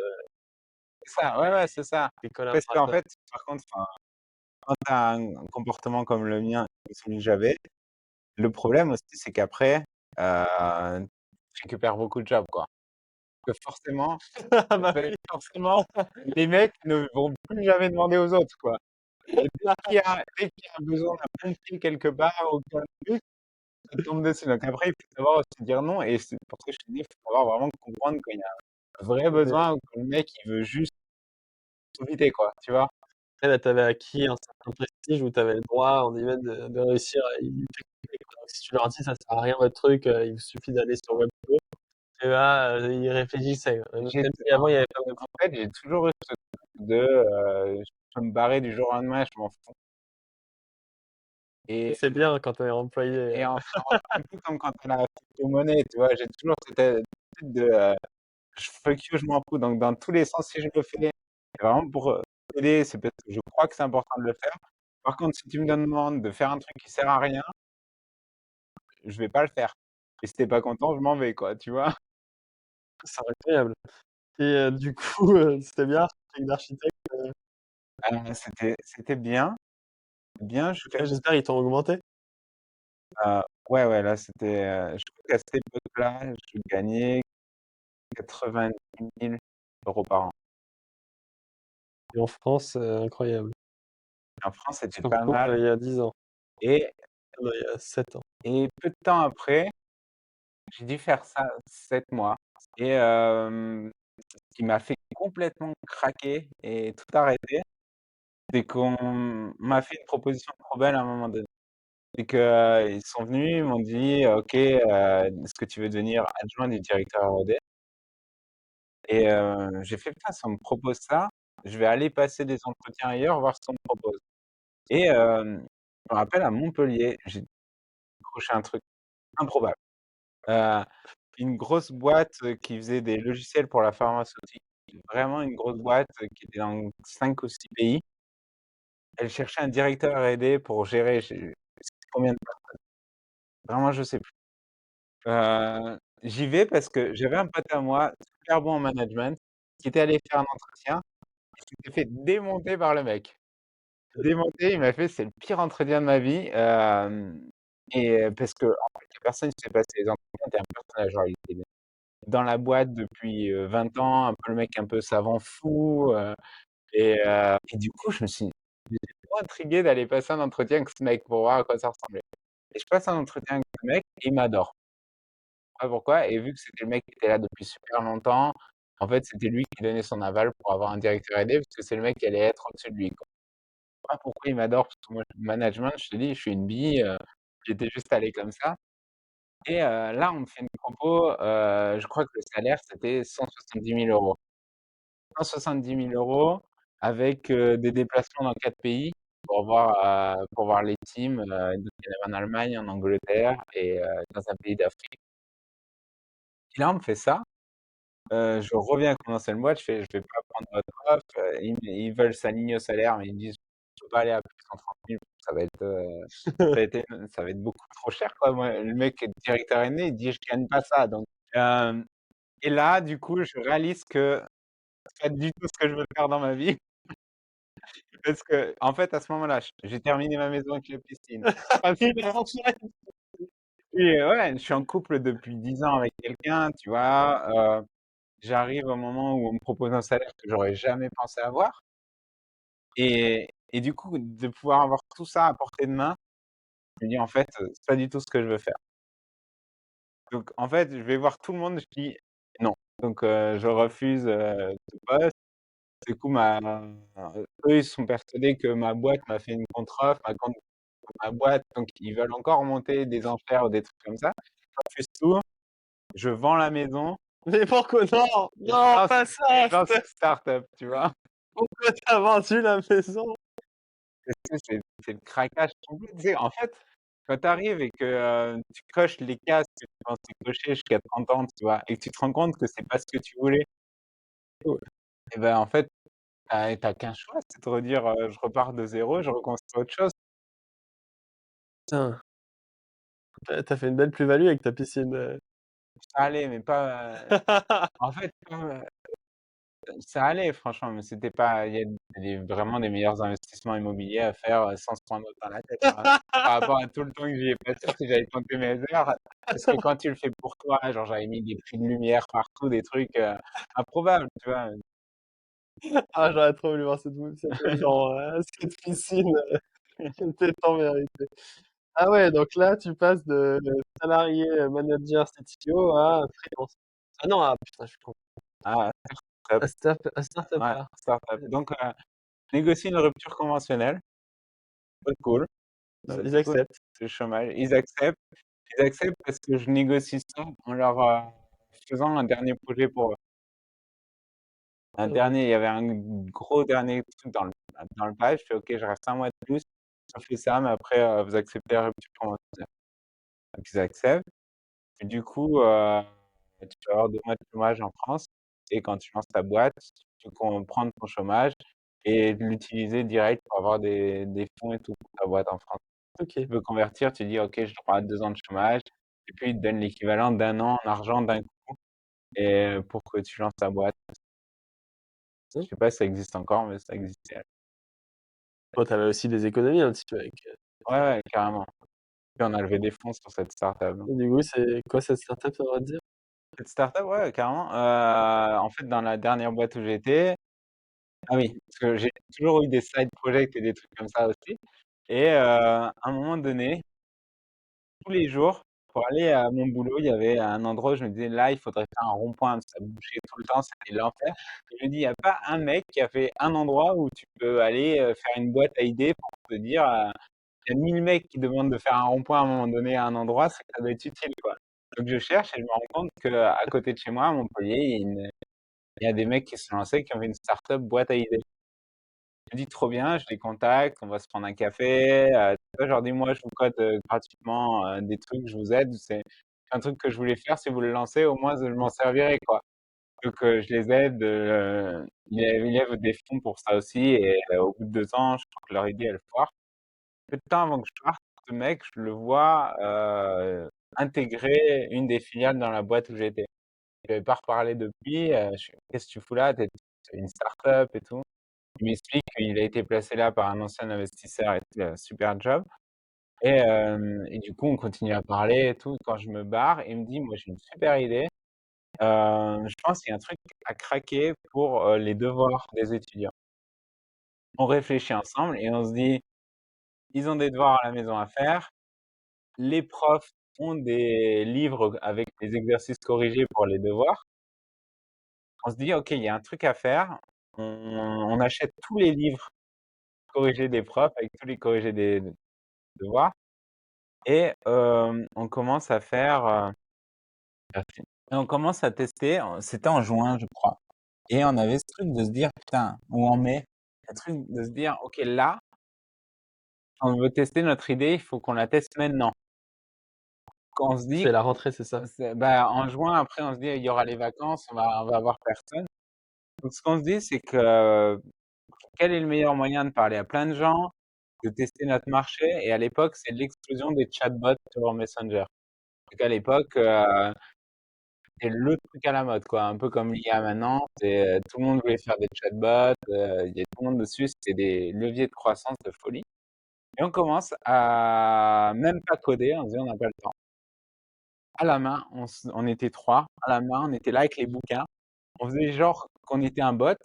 C'est ça, ouais, ouais, c'est ça. les Parce qu'en collaborateurs. fait, par contre, enfin, quand tu as un comportement comme le mien et celui que j'avais, le problème aussi, c'est qu'après, tu récupères beaucoup de jobs, quoi. Que forcément Ah bah beh, oui. forcément, les mecs ne vont plus jamais demander aux autres, quoi. Et dès qu'il y a besoin d'un pompier quelque part ou d'un truc, ça tombe dessus. Donc après, il faut savoir aussi dire non et c'est pour ça que je te dis, il faut savoir vraiment comprendre quand il y a un vrai Mais besoin ou que le mec, il veut juste tout vider, quoi, tu vois? après là, tu avais acquis un certain prestige où tu avais le droit, en guillemets, de réussir à imiter quelqu'un, quoi. Donc si tu leur dis: «Ça sert à rien votre truc, il vous suffit d'aller sur Webflow», et là, ils réfléchissaient, J'ai même si avant il y avait pas en Webflow. fait, j'ai toujours eu ce truc de, je peux me barrer du jour au lendemain, je m'en fous et C'est bien quand tu es employé, c'est un peu comme quand tu as la crypto-monnaie, tu vois? J'ai toujours cette attitude de, je fuck you, je m'en fous. Donc dans tous les sens, si je le fais, c'est vraiment pour, t'aider, c'est parce que je crois que c'est important de le faire. Par contre, si tu me demandes de faire un truc qui sert à rien, je vais pas le faire et si tu es pas content, je m'en vais, quoi, tu vois? c'est incroyable. Et du coup, c'était bien architecte d'architecte, C'était bien jusqu'à j'espère ils t'ont augmenté? ouais, ouais, là, c'était, je crois qu'à cette époque-là, je gagnais 90 000 € par an. Et en France, incroyable. En France, Parce c'était qu'en pas France, mal il y a 10 ans. et Non, il y a 7 ans. peu de temps après, j'ai dû faire ça 7 mois et ce qui m'a fait complètement craquer et tout arrêter, c'est qu'on m'a fait une proposition trop belle à un moment donné. C'est que, ils sont venus, ils m'ont dit: «OK, est-ce que tu veux devenir adjoint du directeur R&D?» Et j'ai fait: «Putain, si on me propose ça, je vais aller passer des entretiens ailleurs, voir ce qu'on me propose» et je me rappelle à Montpellier, j'ai décroché un truc improbable. Heu, une grosse boîte, qui faisait des logiciels pour la pharmaceutique, vraiment une grosse boîte, qui était dans 5 ou 6 pays. Elle cherchait un directeur R&D pour gérer, je sais combien de personnes, vraiment je sais plus. J'y vais parce que j'avais un pote à moi, super bon en management, qui était allé faire un entretien, il s'était fait démonter par le mec. Démonté, il m'a fait: «C'est le pire entretien de ma vie», et parce qu'en fait, la personne qui s'est passé les entretiens était un personnage, genre il était dans la boîte depuis, 20 ans, un peu le mec un peu savant fou, et du coup, j'étais trop intrigué d'aller passer un entretien avec ce mec pour voir à quoi ça ressemblait et je passe un entretien avec ce mec et il m'adore. Je sais pas pourquoi et vu que c'était le mec qui était là depuis super longtemps, en fait, c'était lui qui donnait son aval pour avoir un directeur aidé parce que c'est le mec qui allait être au-dessus de lui, quoi. Pas pourquoi il m'adore, parce que moi, management, je te dis, je suis une bille, j'étais juste allé comme ça et là, on me fait une propo, je crois que le salaire, c'était 170 000 €. 170 000 € avec, des déplacements dans 4 pays pour voir les teams, donc il y en avait en Allemagne, en Angleterre et dans un pays d'Afrique et là, on me fait ça, je reviens avec mon ancienne boîte, je fais: «Je vais pas prendre votre offre», ils veulent s'aligner au salaire, mais ils me disent: «Je peux pas aller à plus de 130 000, ça va être, ça va être beaucoup trop cher, quoi». Moi, le mec est directeur aîné, il dit: «Je gagne pas ça», donc hem et là, du coup, je réalise que c'est pas du tout ce que je veux faire dans ma vie parce qu'en fait, à ce moment-là, j'ai terminé ma maison avec la piscine. Enfin, si, ouais, je suis en couple depuis 10 ans avec quelqu'un, tu vois? J'arrive au moment où on me propose un salaire que j'aurais jamais pensé avoir et du coup, de pouvoir avoir tout ça à portée de main, je me dis: «En fait, c'est pas du tout ce que je veux faire». Donc en fait, je vais voir tout le monde, je dis: «Non». Donc je refuse, ce poste. Du coup, eux, ils sont persuadés que ma boîte m'a fait une contre-offre, ma boîte, donc ils veulent encore monter des enchères ou des trucs comme ça. Je refuse tout, je vends la maison Mais pourquoi non? Je Non, lance pas ça! je lance une start-up, tu vois? Pourquoi tu as vendu la maison? Parce que c'est le craquage complet, tu sais, en fait, quand tu arrives et que, tu coches les cases que tu pensais cocher jusqu'à 30 ans, tu vois? Et que tu te rends compte que c'est pas ce que tu voulais Ouais, et ben, en fait, tu as qu'un choix, c'est de redire, «Je repars de zéro, je reconstruis autre chose». putain, tu as fait une belle plus-value avec ta piscine, Ça allait, mais pas, en fait, pas, ça allait franchement, mais c'était pas il y a vraiment des meilleurs investissements immobiliers à faire, sans se prendre autant la tête, hein. Par rapport à tout le temps que j'y ai passé, si j'avais compté mes heures, parce que quand tu le fais pour toi, genre j'avais mis des puits de lumière partout, des trucs, improbables, tu vois? Ah, j'aurais trop voulu voir cette maison, cette piscine, qui était tant méritée. Ah ouais, donc là, tu passes de salarié, manager, CTO à freelance. Ah non, ah putain, je suis con. Ah, start-up, À ouais, start-upper. start-up. Donc, négocier une rupture conventionnelle, c'est cool, ça Ils c'est cool, acceptent. c'est le chômage. Ils acceptent parce que je négocie ça en leur, faisant un dernier projet pour eux. Un OK. dernier, il y avait un gros dernier truc dans le pipe, je fais: «OK, je reste un mois de plus, je fais ça, mais après, vous acceptez la rupture conventionnelle». Donc ils acceptent et du coup, tu vas avoir 2 mois de chômage en France et quand tu lances ta boîte, tu peux prendre ton chômage et l'utiliser direct pour avoir des fonds et tout pour ta boîte en France. OK. Tu peux convertir, tu dis: «OK, je droit à 2 ans de chômage» et puis ils te donnent l'équivalent d'1 an en argent d'un coup et pour que tu lances ta boîte. Je Mmh. sais pas si ça existe encore, mais ça existait. Toi, tu avais aussi des économies un petit peu avec, Ouais, ouais, carrément. Puis on a levé des fonds sur cette start-up. et du coup, c'est quoi cette startup, ça va te dire? Cette start-up, ouais, carrément, en fait, dans la dernière boîte où j'étais, ah oui, parce que j'ai toujours eu des side projects et des trucs comme ça aussi et à un moment donné, tous les jours, pour aller à mon boulot, il y avait un endroit où je me disais: «Là, il faudrait faire un rond-point», parce que ça bouchait tout le temps, c'était l'enfer et je me dis: «Il y a pas un mec qui a fait un endroit où tu peux aller, faire une boîte à idées pour te dire, il y a 1000 mecs qui demandent de faire un rond-point à un moment donné à un endroit, c'est que ça doit être utile, quoi». Donc je cherche et je me rends compte qu'à côté de chez moi, à Montpellier, il y a des mecs qui se sont lancés, qui ont fait une start-up boîte à idées. Je me dis: «Trop bien», je les contacte, on va se prendre un café, tu vois? Je leur dis: «Moi, je vous code, gratuitement, des trucs, je vous aide, c'est un truc que je voulais faire, si vous le lancez, au moins je m'en servirai, quoi». Donc je les aide, ils lèvent des fonds pour ça aussi et au bout de 2 ans, je trouve que leur idée, elle foire. Peu de temps avant que je parte, ce mec, je le vois, intégrer une des filiales dans la boîte où j'étais. Il avait pas reparlé depuis, je fais: «Qu'est-ce que tu fous là? Tu une start-up et tout». Il m'explique qu'il a été placé là par un ancien investisseur et tout, super job et du coup, on continue à parler et tout. Quand je me barre, il me dit: «Moi, j'ai une super idée, je pense qu'il y a un truc à craquer pour, les devoirs des étudiants». On réfléchit ensemble et on se dit: «Ils ont des devoirs à la maison à faire, les profs ont des livres avec des exercices corrigés pour les devoirs». On se dit: «OK, il y a un truc à faire, on achète tous les livres corrigés des profs avec tous les corrigés des devoirs et on commence à faire, merci et on commence à tester, c'était en juin, je crois et on avait ce truc de se dire: «Putain» ou en mai, un truc de se dire: «OK, là, on veut tester notre idée, il faut qu'on la teste maintenant». Quand on se dit C'est la rentrée, c'est ça? bah, en juin, après, on se dit: «Il y aura les vacances, on va avoir personne». Donc ce qu'on se dit, c'est que quel est le meilleur moyen de parler à plein de gens, de tester notre marché? Et à l'époque, c'est l'explosion des chatbots sur Messenger. Donc à l'époque, c'était le truc à la mode, quoi, un peu comme l'IA maintenant, tout le monde voulait faire des chatbots, il y a tout le monde dessus, c'était des leviers de croissance de folie et on commence à même pas coder, on se dit: «On n'a pas le temps». À la main, on était 3 à la main, on était là avec les bouquins. On faisait genre qu'on était un bot.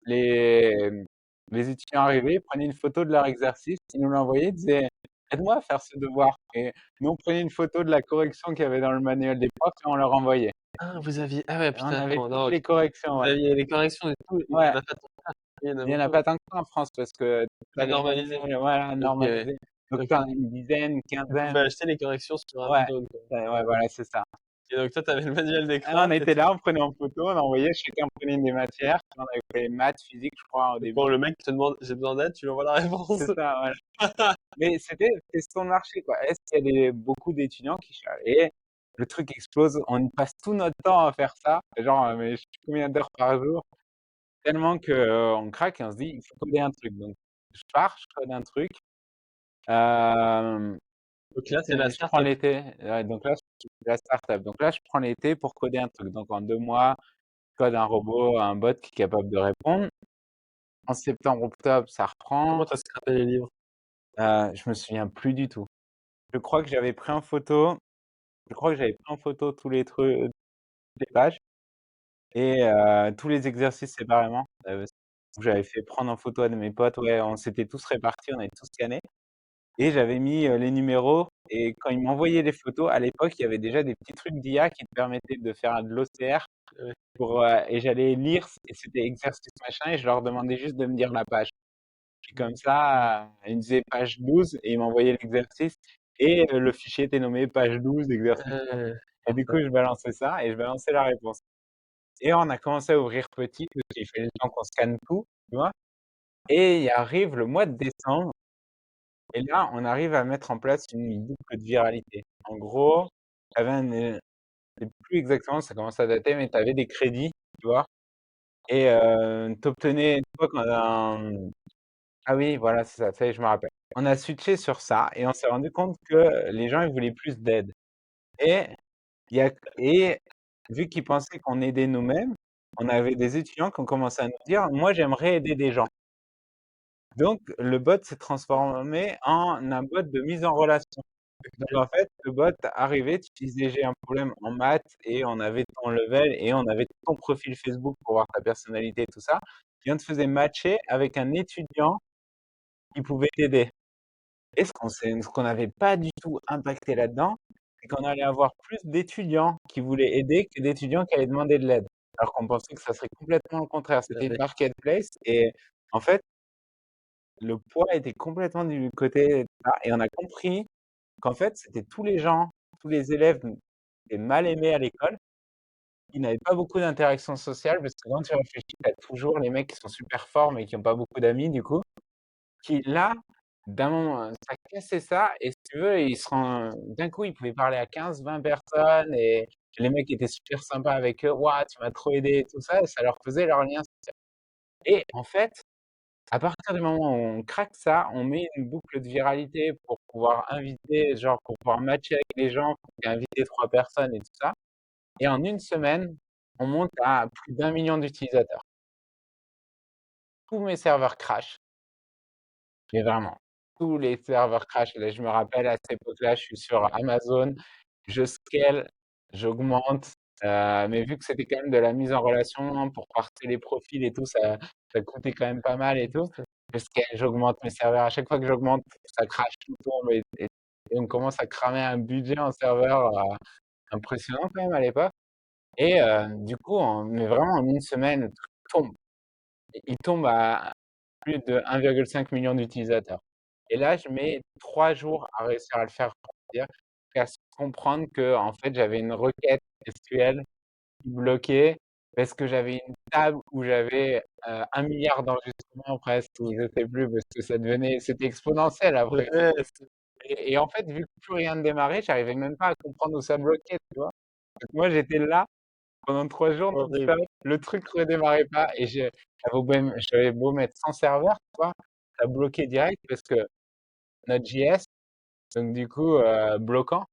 Les les étudiants arrivaient, prenaient une photo de leur exercice, ils nous l'envoyaient, ils disaient: «Aide-moi à faire ce devoir» et nous, on prenait une photo de la correction qu'il y avait dans le manuel des profs et on leur envoyait. Ah, vous aviez ah ouais, Et on putain, avait attends, toutes non, OK. les corrections, Vous ouais. aviez les corrections et tout, il y Ouais, en a pas tant que ça. Il y en a il y en a beaucoup. pas tant que ça en France parce que toute C'est la grande normalisé. voilà, OK, ouais. normalisé. Donc OK. tu en as une dizaine, Vous pouvez quinzaine. acheter les corrections sur Ouais, Amazon, quoi. ouais, voilà, c'est ça. Et donc toi, tu avais le manuel Ah, on d'écran, tu était étais là, on prenait en photo, on envoyait, chacun prenait une des matières. On avait fait maths, physique, je crois, au et début. pour le mec qui te demande: «J'ai besoin d'aide», tu lui envoies la réponse. C'est ça, ouais. Mais c'était question de marché, quoi. Est-ce qu'il y a beaucoup d'étudiants qui cherchent? Et le truc explose, on passe tout notre temps à faire ça, genre, mais je sais plus combien d'heures par jour, tellement que, on craque et on se dit: «Il faut coder un truc». Donc je pars, je code un truc, hem, Donc là, c'est la je prends start-up. l'été, ouais, donc là, c'est la start-up. Donc là, je prends l'été pour coder un truc. Donc en 2 mois, je code un robot, un bot qui est capable de répondre. En septembre, octobre, ça Comment reprend. tu as scrappé les livres? Je me souviens plus du tout. Je crois que j'avais pris en photo Je crois que j'avais pris en photo tous les trucs, toutes les pages et tous les exercices séparément. J'avais fait prendre en photo à de mes potes, ouais, on s'était tous répartis, on avait tous scanné et j'avais mis, les numéros et quand ils m'envoyaient les photos, à l'époque, il y avait déjà des petits trucs d'IA qui te permettaient de faire de l'OCR Ouais. et j'allais lire et c'était exercice machin et je leur demandais juste de me dire la page. Puis comme ça, ils me disaient page 12 et ils m'envoyaient l'exercice et le fichier était nommé page 12 exercice et du coup, Parfait. je balançais ça et je balançais la réponse. Et on a commencé à ouvrir petit, parce qu'il fallait le temps qu'on scanne tout, tu vois? Et il arrive le mois de décembre, et là, on arrive à mettre en place une boucle de viralité. En gros, tu avais je sais plus exactement, ça commence à dater, mais tu avais des crédits, tu vois? Et tu obtenais, tu vois, quand ah oui, voilà, c'est ça y est, je me rappelle. On a switché sur ça et on s'est rendu compte que les gens, ils voulaient plus d'aide. Et il y a et vu qu'ils pensaient qu'on aidait nous-mêmes, on avait des étudiants qui ont commencé à nous dire: «Moi, j'aimerais aider des gens». Donc le bot s'est transformé en un bot de mise en relation. Donc en fait, le bot arrivait, tu disais: «J'ai un problème en maths» et on avait ton level et on avait ton profil Facebook pour voir ta personnalité et tout ça et on te faisait matcher avec un étudiant qui pouvait t'aider. Et ce qu'on n'avait pas du tout impacté là-dedans, c'est qu'on allait avoir plus d'étudiants qui voulaient aider que d'étudiants qui allaient demander de l'aide. Alors qu'on pensait que ça serait complètement le contraire. C'était une Ouais. marketplace et en fait, le poids était complètement du côté de ça et on a compris qu'en fait, c'était tous les gens, tous les élèves qui étaient mal aimés à l'école, qui n'avaient pas beaucoup d'interaction sociale parce que quand tu réfléchis, tu as toujours les mecs qui sont super forts mais qui ont pas beaucoup d'amis du coup. Qui là, d'un moment, ça cassait ça et si tu veux, d'un coup, ils pouvaient parler à 15-20 personnes et les mecs étaient super sympas avec eux: «Waouh, tu m'as trop aidé» et tout ça et ça leur faisait leur lien social et en fait, à partir du moment où on craque ça, on met une boucle de viralité pour pouvoir inviter, genre pour pouvoir matcher avec les gens, pour inviter 3 personnes et tout ça et en une semaine, on monte à plus d'1 million d'utilisateurs. Tous mes serveurs crashent. Mais vraiment, tous les serveurs crash. Là, je me rappelle à cette époque-là, je suis sur Amazon, je scale, j'augmente, mais vu que c'était quand même de la mise en relation pour parser les profils et tout, ça coûtait quand même pas mal et tout. Je scale, j'augmente mes serveurs. À chaque fois que j'augmente, ça crache, tout tombe et on commence à cramer un budget en serveur, impressionnant quand même à l'époque et du coup, mais vraiment en une semaine, le truc tombe. Il tombe à plus de 1,5 million d'utilisateurs. Et là, je mets 3 jours à réussir à le faire partir, jusqu'à comprendre que en fait, j'avais une requête SQL qui bloquait parce que j'avais une table où j'avais, 1 000 000 d'enregistrements presque ou je sais plus parce que c'était exponentiel après. Ouais, c'est Et en fait, vu que plus rien ne démarrait, j'arrivais même pas à comprendre où ça bloquait, tu vois? Donc moi, j'étais là pendant 3 jours horrible. non-stop, le truc redémarrait pas et j'avais beau mettre 100 serveurs, tu vois? Ça bloquait direct parce que Node.js, donc du coup, bloquant,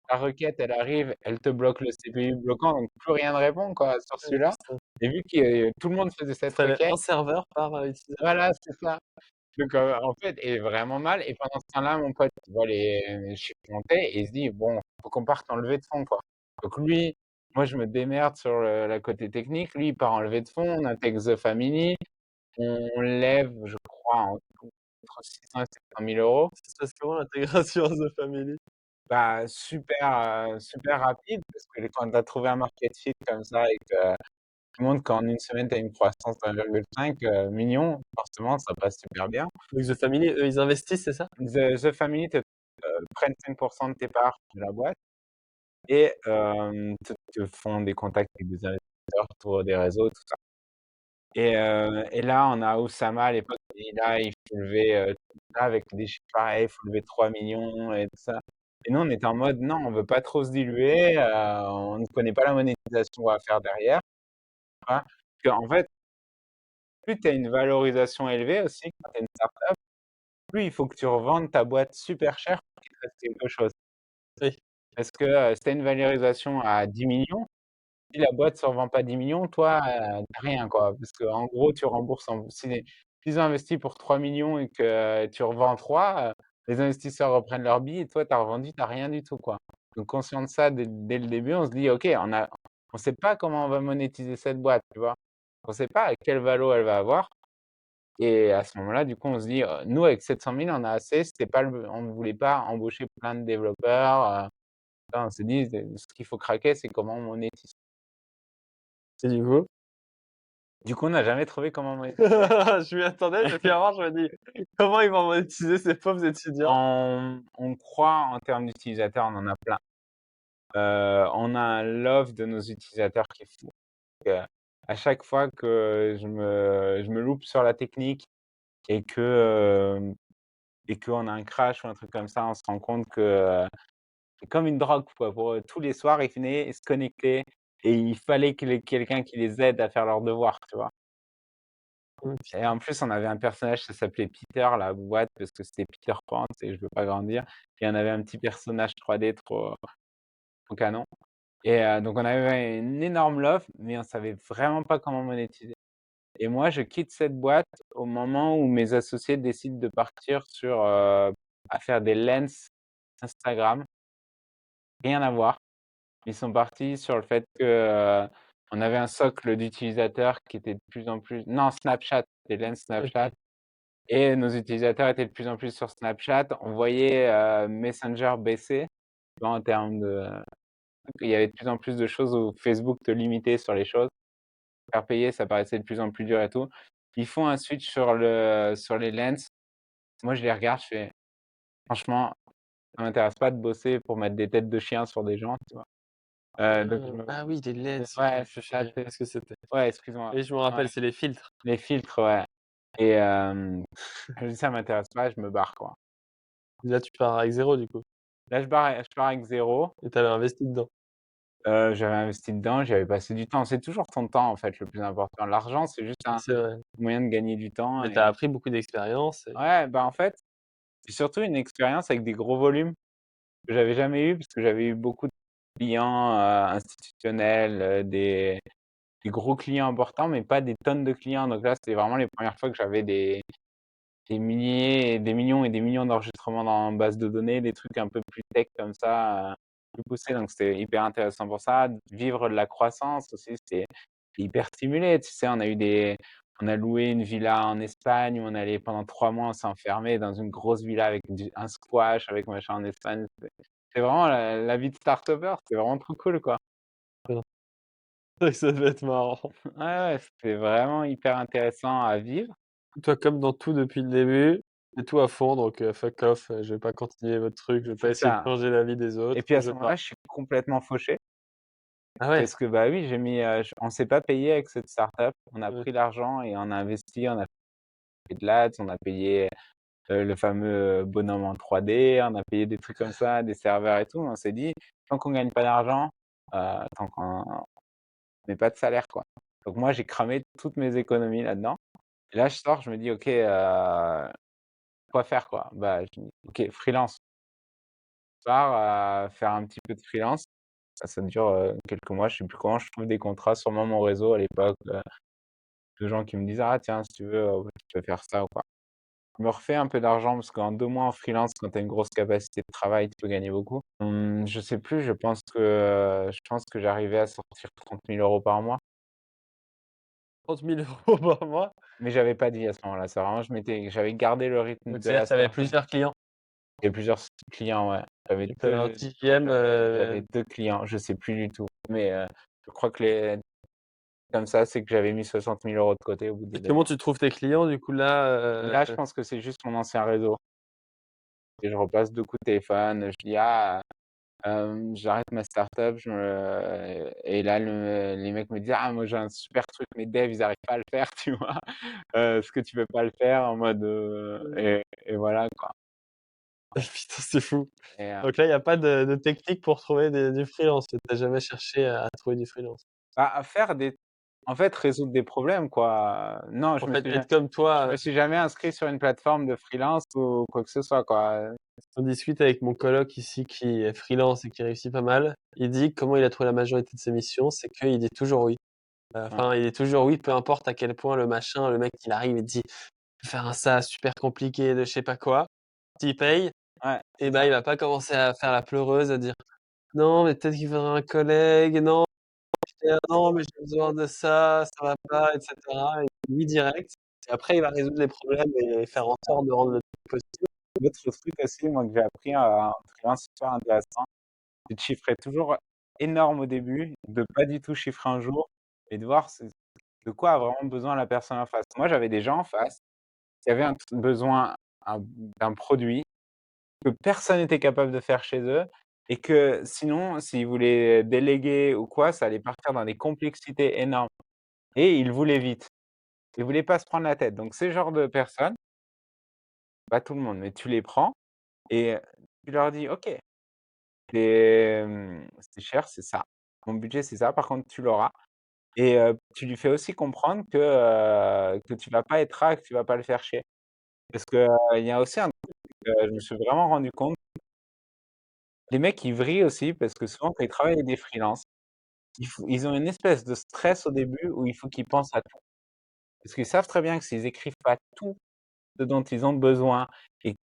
la requête, elle arrive, elle te bloque le CPU bloquant, donc plus rien ne répond, quoi, sur Ouais, celui-là c'est ça. et vu que tout le monde faisait Il cette fallait requête un serveur par, utilisateur. voilà, c'est ça. Donc en fait et vraiment mal et pendant ce temps-là, mon pote, il voit les chiffres monter et il se dit: «Bon, faut qu'on parte en levée de fonds, quoi». Donc lui, moi je me démerde sur la côté technique, lui il part en levée de fonds, on intègre The Family, on lève, je crois, en tout entre 600 et 700 000 €. Ça se passe comment l'intégration The Family? Bah, super rapide parce que quand tu as trouvé un market fit comme ça et que tu montres qu'en une semaine, tu as une croissance d'1,5 million, forcément ça passe super bien. Donc The Family, eux, ils investissent, c'est ça? The Family te prennent 5 de tes parts de la boîte et te font des contacts avec des investisseurs pour des réseaux, tout ça. Et là, on a Oussama à l'époque, et là, il faut lever, là, avec des chiffres pareils, il faut lever 3 millions et tout ça. Et nous, on était en mode: «Non, on veut pas trop se diluer, on ne connaît pas la monétisation qu'on va faire derrière», tu vois? Parce qu'en fait, plus tu as une valorisation élevée aussi quand tu es une start-up, plus il faut que tu revendes ta boîte super cher pour qu'il te reste quelque chose. Oui, Parce que, si tu as une valorisation à 10 millions, si la boîte se revend pas 10 millions, toi, tu rien, quoi. Parce qu'en gros, tu rembourses en si ils ont investi pour 3 millions et que tu revends 3, les investisseurs reprennent leurs billes et toi, tu as revendu, tu as rien du tout, quoi. Donc conscient de ça, dès le début, on se dit: «OK, on sait pas comment on va monétiser cette boîte», tu vois? On sait pas à quelle valo elle va avoir, et à ce moment-là, du coup, on se dit: Nous, avec 700 000, on a assez». C'était pas le On ne voulait pas embaucher plein de développeurs, là, on s'est dit: «Ce qu'il faut craquer, c'est comment on monétise». et du coup? Du coup, on n'a jamais trouvé comment monétiser. Je m'y attendais parce qu'avant je me dis: «Comment ils vont monétiser ces pauvres étudiants?» On croit en termes d'utilisateurs, on en a plein. On a un love de nos utilisateurs qui est fou. Heu, à chaque fois que je me loupe sur la technique et qu'on a un crash ou un truc comme ça, on se rend compte que, c'est comme une drogue, quoi. Pour eux, tous les soirs, ils venaient se connecter et il fallait qu'il y ait quelqu'un qui les aide à faire leurs devoirs, tu vois? Et en plus, on avait un personnage, ça s'appelait Peter, la boîte, parce que c'était Peter Pan, tu sais, je veux pas grandir, et on avait un petit personnage 3D trop canon, et donc on avait une énorme love, mais on savait vraiment pas comment monétiser. Et moi, je quitte cette boîte au moment où mes associés décident de partir sur, à faire des lens Instagram, rien à voir. Ils sont partis sur le fait que, on avait un socle d'utilisateurs qui était de plus en plus, non, Snapchat, des lens Snapchat. OK. Et nos utilisateurs étaient de plus en plus sur Snapchat. On voyait, Messenger baisser, tu vois, en termes de, il y avait de plus en plus de choses où Facebook te limitait sur les choses. Faire payer, ça paraissait de plus en plus dur et tout. Ils font un switch sur les lens. Moi, je les regarde, je fais: «Franchement, ça m'intéresse pas de bosser pour mettre des têtes de chiens sur des gens», tu vois? Donc je me Ah oui, des lens, OK, Ouais, je c'est ça, savais tu pas ce que c'était. ouais, excuse-moi. Oui, je me Ouais, rappelle, c'est les filtres. les filtres, ouais, et je dis: «Ça m'intéresse pas», je me barre, quoi. Là, tu pars avec zéro du coup Là, je pars avec zéro. et tu avais investi dedans? J'avais investi dedans, j'y avais passé du temps. C'est toujours ton temps, en fait, le plus important. L'argent, c'est juste un C'est vrai, moyen de gagner du temps, mais tu as et appris beaucoup d'expérience et ouais, bah, en fait, c'est surtout une expérience avec des gros volumes que j'avais jamais eu, parce que j'avais eu beaucoup de clients, institutionnels, des gros clients importants, mais pas des tonnes de clients. Donc là, c'était vraiment les premières fois que j'avais des milliers, des millions et des millions d'enregistrements dans base de données, des trucs un peu plus tech comme ça, plus poussés, donc c'était hyper intéressant pour ça. Vivre de la croissance aussi, c'était hyper stimulé, tu sais? On a loué une villa en Espagne où on allait pendant 3 mois, on s'est enfermé dans une grosse villa avec un squash, avec machin en Espagne. C'est vraiment la vie de start-upper, c'était vraiment trop cool, quoi. c'est vrai que ça devait être marrant. Ouais, ouais, c'était vraiment hyper intéressant à vivre. Toi, comme dans tout depuis le début, c'est tout à fond donc fuck off, je vais pas continuer votre truc, je vais pas C'est essayer de ça, changer la vie des et autres, puis à je ce pars. moment-là, je suis complètement fauché. Ah ouais? Parce que, bah, oui, j'ai mis, on s'est pas payé avec cette start-up. On a Ouais. pris l'argent et on a investi, on a fait de l'Ads, on a payé, le fameux bonhomme en 3D, on a payé des trucs comme ça, des serveurs et tout. On s'est dit: «Tant qu'on gagne pas d'argent, tant qu'on met pas de salaire, quoi». Donc moi, j'ai cramé toutes mes économies là-dedans, et là, je sors, je me dis: «OK, quoi faire, quoi?» Bah, je me dis: «OK, freelance». Je pars, faire un petit peu de freelance. Ça dure, quelques mois, je sais plus comment. Je trouve des contrats, sûrement mon réseau à l'époque, de gens qui me disent: «Ah tiens, si tu veux, tu peux faire ça ou quoi». Je me refais un peu d'argent parce qu'en 2 mois en freelance, quand tu as une grosse capacité de travail, tu peux gagner beaucoup. Je sais plus, je pense que j'arrivais à sortir 30 000 € par mois, 30 000 € par mois, mais j'avais pas de vie à ce moment-là. C'est vraiment, j'avais gardé le rythme donc de c'est-à-dire la que tu avais start-up. plusieurs clients Il y a plusieurs clients, ouais. J'avais et que tu avais un 2 TGM, j'avais 2 clients, je sais plus du tout, mais je crois que les comme ça, c'est que j'avais mis 60 000 € de côté au bout et des 2 comment mois. tu trouves tes clients du coup là, Là, je pense que c'est juste mon ancien réseau, et je repasse 2 coups de téléphone, je dis: «Ah». J'arrête ma start-up, et là les mecs me disent: «Ah moi j'ai un super truc, mes devs ils arrivent pas à le faire», tu vois? «Est-ce que tu veux pas le faire?» en mode, Mmh. et voilà quoi. Putain, c'est fou. Et Donc là, il y a pas de technique pour trouver du freelance? Tu as jamais cherché à trouver du freelance? bah, à faire des en fait, résoudre des problèmes quoi. Non, En fait, être comme je toi, me suis jamais inscrit sur une plateforme de freelance ou quoi que ce soit quoi. on discute avec mon coloc ici qui est freelance et qui réussit pas mal. Il dit que comment il a trouvé la majorité de ses missions, c'est qu'il dit toujours oui. Ouais, Enfin, il dit toujours oui, peu importe à quel point le mec, il arrive et dit: «Je vais faire un ça super compliqué de je sais pas quoi». Tu payes ouais, et c'est bah, il ça. va pas commencer à faire la pleureuse, à dire: «Non, mais peut-être qu'il faudrait un collègue, non, non, mais j'ai besoin de ça, ça va pas» et cetera. Et oui direct et après il va résoudre les problèmes et faire en sorte de rendre le truc possible. L'autre truc aussi, moi, que j'ai appris en freelance super intéressant, c'est de chiffrer toujours énorme au début, de pas du tout chiffrer un jour et de voir de quoi a vraiment besoin la personne en face. Moi, j'avais des gens en face qui avaient besoin un d'un produit que personne n'était capable de faire chez eux et que sinon, s'ils voulaient déléguer ou quoi, ça allait partir dans des complexités énormes et ils voulaient vite. Ils voulaient pas se prendre la tête. Donc ces genres de personnes, pas tout le monde, mais tu les prends et tu leur dis: «OK, c'est cher, c'est ça. Mon budget, c'est ça. Par contre, tu l'auras» et tu lui fais aussi comprendre que tu vas pas être là, que tu vas pas le faire chier. Parce que, il y a aussi un truc, je me suis vraiment rendu compte, les mecs, ils vrillent aussi parce que souvent quand ils travaillent avec des freelances, ils ont une espèce de stress au début où il faut qu'ils pensent à tout. Parce qu'ils savent très bien que s'ils écrivent pas tout ce dont ils ont besoin et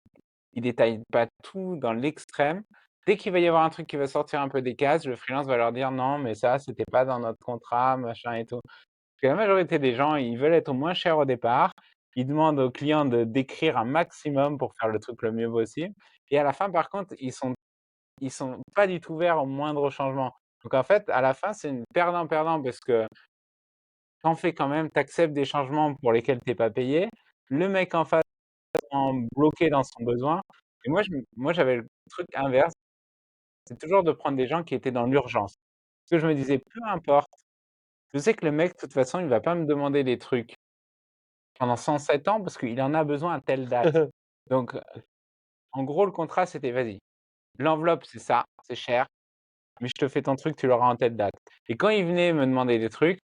qu'ils détaillent pas tout dans l'extrême, dès qu'il va y avoir un truc qui va sortir un peu des cases, le freelance va leur dire: «Non, mais ça, c'était pas dans notre contrat, machin et tout». Parce que la majorité des gens, ils veulent être au moins cher au départ. Ils demandent aux clients d'écrire un maximum pour faire le truc le mieux possible et à la fin, par contre, ils sont pas du tout ouverts au moindre changement. Donc en fait, à la fin, c'est une perdant-perdant parce que tu en fais quand même, tu acceptes des changements pour lesquels tu es pas payé. Le mec en face bloqué dans son besoin et moi j'avais le truc inverse, c'est toujours de prendre des gens qui étaient dans l'urgence. Parce que je me disais: «Peu importe, je sais que le mec de toute façon il va pas me demander des trucs pendant 107 ans parce qu'il en a besoin à telle date». Donc en gros le contrat c'était: «Vas-y, l'enveloppe c'est ça, c'est cher, mais je te fais ton truc, tu l'auras en telle date». Et quand il venait me demander des trucs,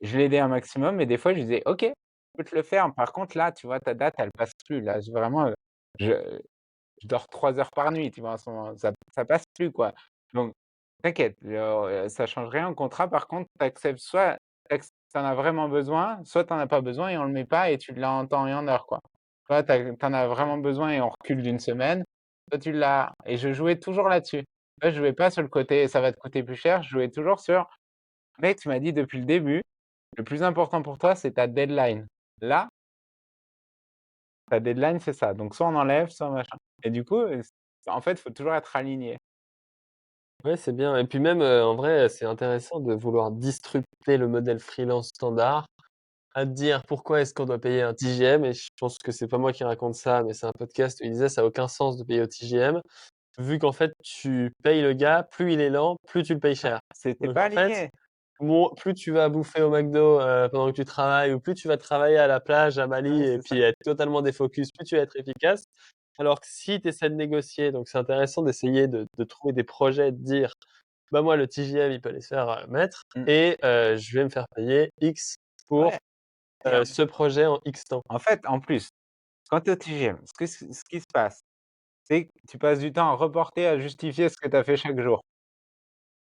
je l'aidais un maximum et des fois je lui disais: «OK, je peux te le faire, par contre là, tu vois ta date elle passe plus là, vraiment, je je dors 3 heures par nuit, tu vois, en ce moment, ça passe plus, quoi. Donc t'inquiète, ça change rien au contrat. Par contre, tu acceptes soit tu en as vraiment besoin, soit tu en as pas besoin et on le met pas et tu l'as en temps et en heure, quoi. Soit tu en as vraiment besoin et on recule d'une semaine, soit tu l'as et je jouais toujours là-dessus. Là, je jouais pas sur le côté: «Ça va te coûter plus cher», je jouais toujours sur: «Mec, tu m'as dit depuis le début, le plus important pour toi, c'est ta deadline. Là, ta deadline, c'est ça. Donc soit on enlève, soit machin» et du coup, en fait, il faut toujours être aligné. Ouais, c'est bien et puis même, en vrai, c'est intéressant de vouloir disrupter le modèle freelance standard, à te dire: «Pourquoi est-ce qu'on doit payer un TGM?» et je pense que c'est pas moi qui raconte ça, mais c'est un podcast où il disait: «Ça a aucun sens de payer au TGM, vu qu'en fait tu payes le gars, plus il est lent, plus tu le payes cher». C'était Donc pas en fait, aligné. plus tu vas bouffer au McDo, pendant que tu travailles ou plus tu vas travailler à la plage à Bali Ouais, et c'est ça. puis être totalement défocus, plus tu vas être efficace. Alors que si tu essaies de négocier, donc c'est intéressant d'essayer de trouver des projets, de dire: «Bah, moi le TJM il peut les faire, mettre Mmh. et je vais me faire payer X pour, Ouais et ce projet en X temps». en fait, en plus, quand tu es au TGM, ce qui se passe, c'est que tu passes du temps à reporter, à justifier ce que tu as fait chaque jour.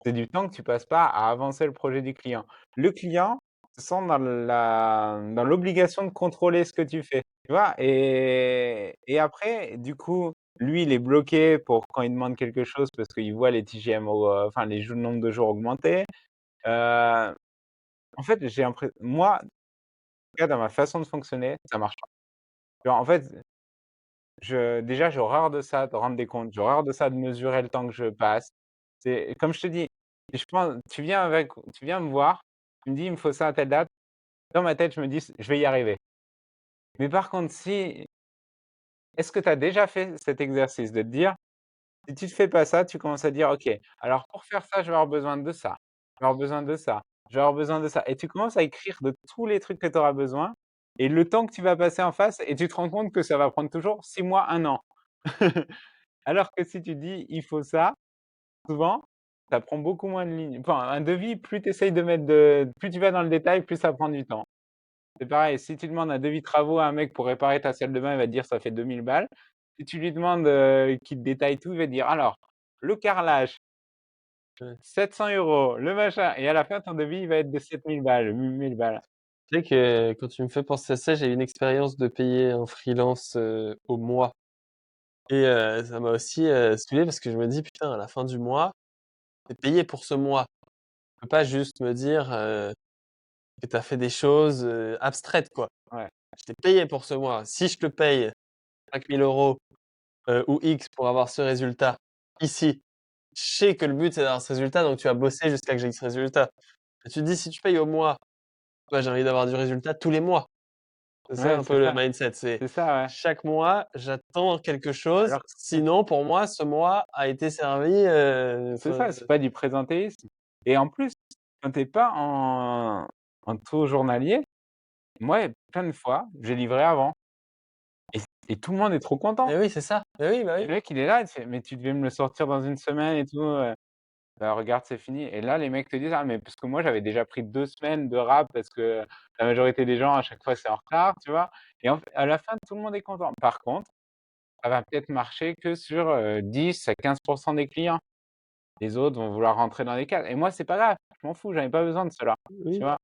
C'est du temps que tu passes pas à avancer le projet du client. Le client se sent dans l'obligation de contrôler ce que tu fais, tu vois? Et après, du coup, lui, il est bloqué pour quand il demande quelque chose parce qu'il voit les TGM enfin les jours le nombre de jours augmenter. Heu, En fait, j'ai moi, en tout cas dans ma façon de fonctionner, ça marche pas. Genre en fait, déjà j'ai horreur de ça, de rendre des comptes, j'ai horreur de ça, de mesurer le temps que je passe. C'est comme je te dis, je pense tu viens me voir, tu me dis: «Il me faut ça à telle date». Dans ma tête, je me dis: «Je vais y arriver». Mais par contre, si est-ce que tu as déjà fait cet exercice de te dire: Si tu te fais pas ça, tu commences à dire: «OK, alors pour faire ça, je vais avoir besoin de ça, je vais avoir besoin de ça, je vais avoir besoin de ça» et tu commences à écrire de tous les trucs que tu auras besoin et le temps que tu vas passer en face et tu te rends compte que ça va prendre toujours 6 mois, 1 an. Alors que si tu dis: «Il faut ça», souvent, ça prend beaucoup moins de lignes. Enfin, un devis, plus tu essayes de mettre de plus tu vas dans le détail, plus ça prend du temps. C'est pareil, si tu demandes un devis travaux à un mec pour réparer ta salle de bain, il va te dire: «Ça fait 2 000 balles». Si tu lui demandes, qu'il te détaille tout, il va te dire: «Alors, le carrelage, Ouais. 700 €, le machin» et à la fin, ton devis, il va être de 7 000 balles, 8 000 balles. Tu sais que quand tu me fais penser à ça, j'ai eu une expérience de payer un freelance, au mois et ça m'a aussi, saoulé parce que je me dis: «Putain, à la fin du mois, tu es payé pour ce mois». Tu peux pas juste me dire, que tu as fait des choses, abstraites, quoi. Ouais, Je t'ai payé pour ce mois. Si je te paye 5 000 € ou X pour avoir ce résultat ici, je sais que le but c'est d'avoir ce résultat, donc tu vas bosser jusqu'à que j'ai ce résultat. Et tu te dis: «Si tu payes au mois, moi j'ai envie d'avoir du résultat tous les mois». C'est ça ouais, un peu le mindset, c'est c'est ça, ouais. chaque mois, j'attends quelque chose, Alors sinon pour moi ce mois a été servi, c'est enfin, ça, c'est pas du présentéisme et en plus, quand tu es pas en taux journalier, moi, plein de fois, j'ai livré avant et tout le monde est trop content. et oui, c'est ça. Et oui, bah Et oui. le mec, il est là, il te fait: «Mais tu devais me le sortir dans une semaine et tout, bah, regarde, c'est fini» et là, les mecs te disent: «Ah mais parce que moi, j'avais déjà pris 2 semaines de rab parce que la majorité des gens, à chaque fois, c'est en retard», tu vois? Et à la fin, tout le monde est content. Par contre, ça va peut-être marcher que sur, 10 à 15 des clients. Les autres vont vouloir rentrer dans les cases et moi, c'est pas grave, je m'en fous, j'en ai pas besoin de cela, tu Oui. vois?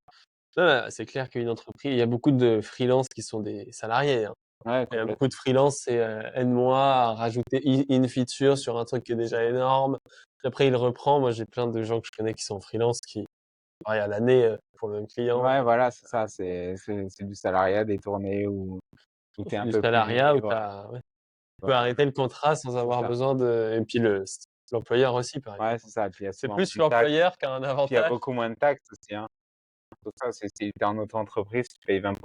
Ouais, c'est clair qu'une entreprise il y a beaucoup de freelance qui sont des salariés, hein. Ouais, Il y a beaucoup complètement. de freelance, c'est, aide-moi à rajouter une feature sur un truc qui est déjà énorme. Puis après il reprend. Moi, j'ai plein de gens que je connais qui sont freelance qui travaillent à l'année, pour le même client Ouais, et voilà, c'est ça, c'est du salariat détourné où tu es c'est un du peu plus salariat où libre, tu as ouais, tu peux voilà, arrêter le contrat sans c'est avoir ça. besoin de et puis l'employeur aussi, par Ouais, exemple, c'est hein. ça et puis il y a C'est souvent plus moins de taxes, l'employeur qui a un puis il y a avantage. beaucoup moins de taxes aussi, hein. Tout ça, c'est si tu es en auto-entreprise, tu payes 20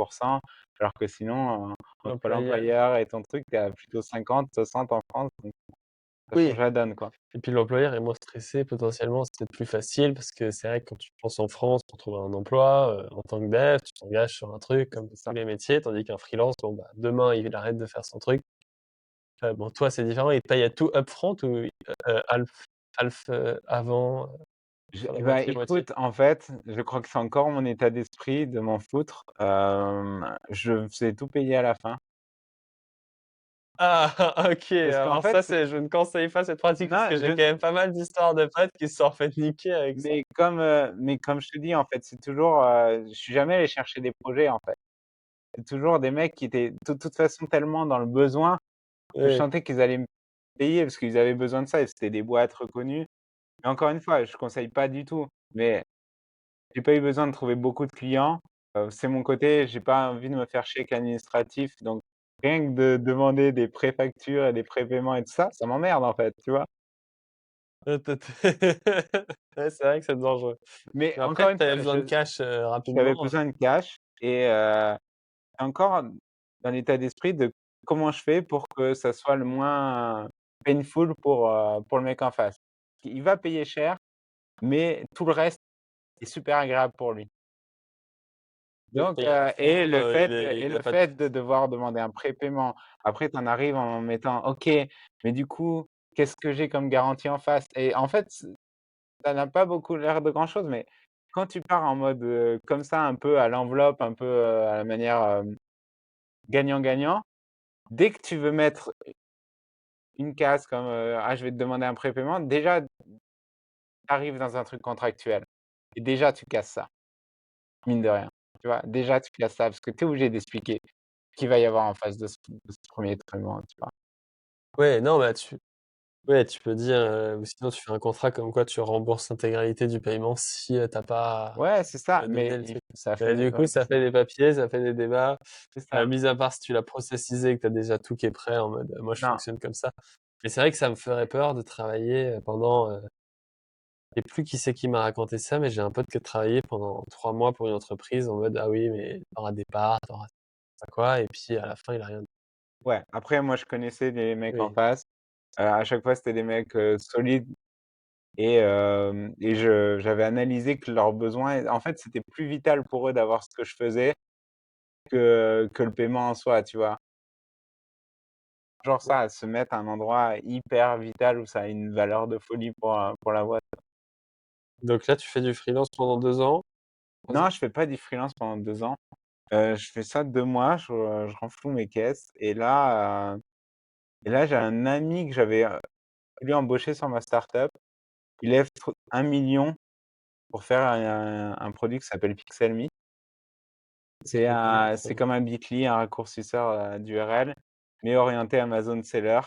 alors que sinon, entre L'employeur l'employeur et ton truc, tu es à plutôt 50-60 en France, donc ça oui change la donne, quoi. et puis l'employeur est moins stressé potentiellement, c'est peut-être plus facile parce que c'est vrai que quand tu penses en France pour trouver un emploi, en tant que dev, tu t'engages sur un truc comme C'est tous ça. les métiers, tandis qu'un freelance, bon, bah, demain, il arrête de faire son truc. Bon, toi, c'est différent, ils te payent à tout upfront ou avant, sur la Eh bah, moitié-moitié? écoute, en fait, je crois que c'est encore mon état d'esprit de m'en foutre. Je faisais tout payer à la fin. Ah! OK, Parce qu'en alors fait, ça, c'est je ne conseille pas cette pratique parce que non, j'ai quand même pas mal d'histoires de potes qui se sont fait niquer avec ça. mais comme je te dis, en fait, c'est toujours, je suis jamais allé chercher des projets, en fait. C'est toujours des mecs qui étaient de toute façon tellement dans le besoin que je Oui, sentais qu'ils allaient me payer parce qu'ils avaient besoin de ça et c'était des boîtes reconnues. Mais encore une fois, je conseille pas du tout, mais j'ai pas eu besoin de trouver beaucoup de clients. C'est mon côté, j'ai pas envie de me faire chier avec l'administratif, donc rien que de demander des préfactures et des prépaiements et tout ça, ça m'emmerde en fait, tu vois? tu ouais, c'est vrai que c'est dangereux. Mais Mais après, encore tu une avais fois, besoin de cash, j'avais rapidement. besoin de cash et encore dans l'état d'esprit de comment je fais pour que ça soit le moins painful pour le mec en face. Il va payer cher, mais tout le reste est super agréable pour lui. Oui, Donc et à la et fin, il le a pas de fait de devoir demander un prépaiement, après tu en arrives en mettant: «OK, mais du coup, qu'est-ce que j'ai comme garantie en face?» et en fait, ça n'a pas beaucoup l'air de grand chose, mais quand tu pars en mode, comme ça, un peu à l'enveloppe, un peu, à la manière, gagnant-gagnant, dès que tu veux mettre une case comme, «Ah, je vais te demander un prépaiement», déjà, tu arrives dans un truc contractuel et déjà tu casses ça, mine de rien, tu vois? Déjà tu casses ça parce que tu es obligé d'expliquer qu'il va y avoir en face de ce 1er paiement, tu vois? ouais, non, bah, ouais, tu peux dire, ou sinon tu fais un contrat comme quoi tu rembourses l'intégralité du paiement si, tu pas, Ouais, c'est ça, donné mais le il truc. ça Et fait du coup, ouais, ça fait des papiers, ça fait des débats, c'est ça. mis à part si tu l'as processisé et que tu as déjà tout qui est prêt en mode, moi je Non, fonctionne comme ça. Mais c'est vrai que ça me ferait peur de travailler, pendant, je sais plus qui c'est qui m'a raconté ça, mais j'ai un pote qui a travaillé pendant 3 mois pour une entreprise en mode: «Ah oui, mais tu auras des parts, tu auras je sais pas quoi» et puis à la fin il a rien ouais, après moi je connaissais des mecs en oui. face, À chaque fois, c'était des mecs, solides et j'avais analysé que leurs besoins en fait, c'était plus vital pour eux d'avoir ce que je faisais que le paiement en soi, tu vois? Genre Ouais. ça, se mettre à un endroit hyper vital où ça a une valeur de folie pour la boîte. Donc là, tu fais du freelance pendant 2 ans, 3 ans? Non, je fais pas du freelance pendant 2 ans. Je fais ça 2 mois, je renfloue mes caisses et là, j'ai un ami que j'avais, voulu embaucher sur ma start-up. Il lève tr 1 000 000 pour faire un produit qui s'appelle Pixelme. C'est comme un Bitly, un raccourcisseur, d'URL, mais orienté Amazon Seller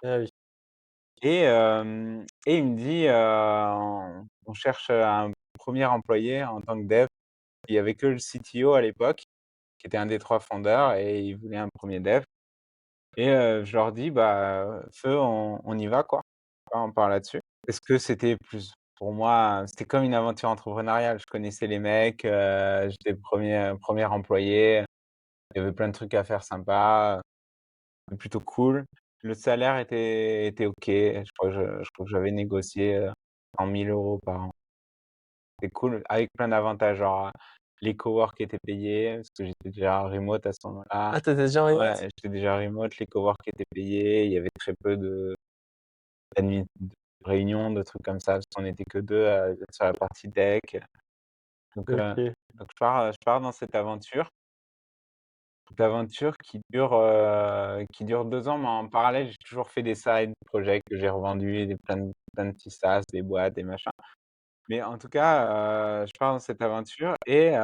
Ah oui, et il me dit, «On cherche, un premier employé en tant que dev». Il y avait que le CTO à l'époque, qui était un des 3 fondeurs et il voulait un premier dev et je leur dis: «Bah, feu, on y va quoi». On part là-dessus. Parce que c'était plus pour moi, c'était comme une aventure entrepreneuriale. Je connaissais les mecs, j'étais le premier employé, il y avait plein de trucs à faire sympas, plutôt cool. Le salaire était OK, je crois que j'avais négocié, 100 000 € par an. C'était cool, avec plein d'avantages, genre, les cowork étaient payés, parce que j'étais déjà en remote à ce moment-là. ah, tu étais déjà en remote? Ouais, j'étais déjà en remote, les cowork étaient payés, il y avait très peu de réunions, de trucs comme ça, parce qu'on était que 2 sur la partie tech. Donc heu, OK. donc je pars dans cette aventure qui dure 2 ans, mais en parallèle, j'ai toujours fait des side projects que j'ai revendus, plein de petits SaaS, des boîtes, des machins. Mais en tout cas, je pars dans cette aventure et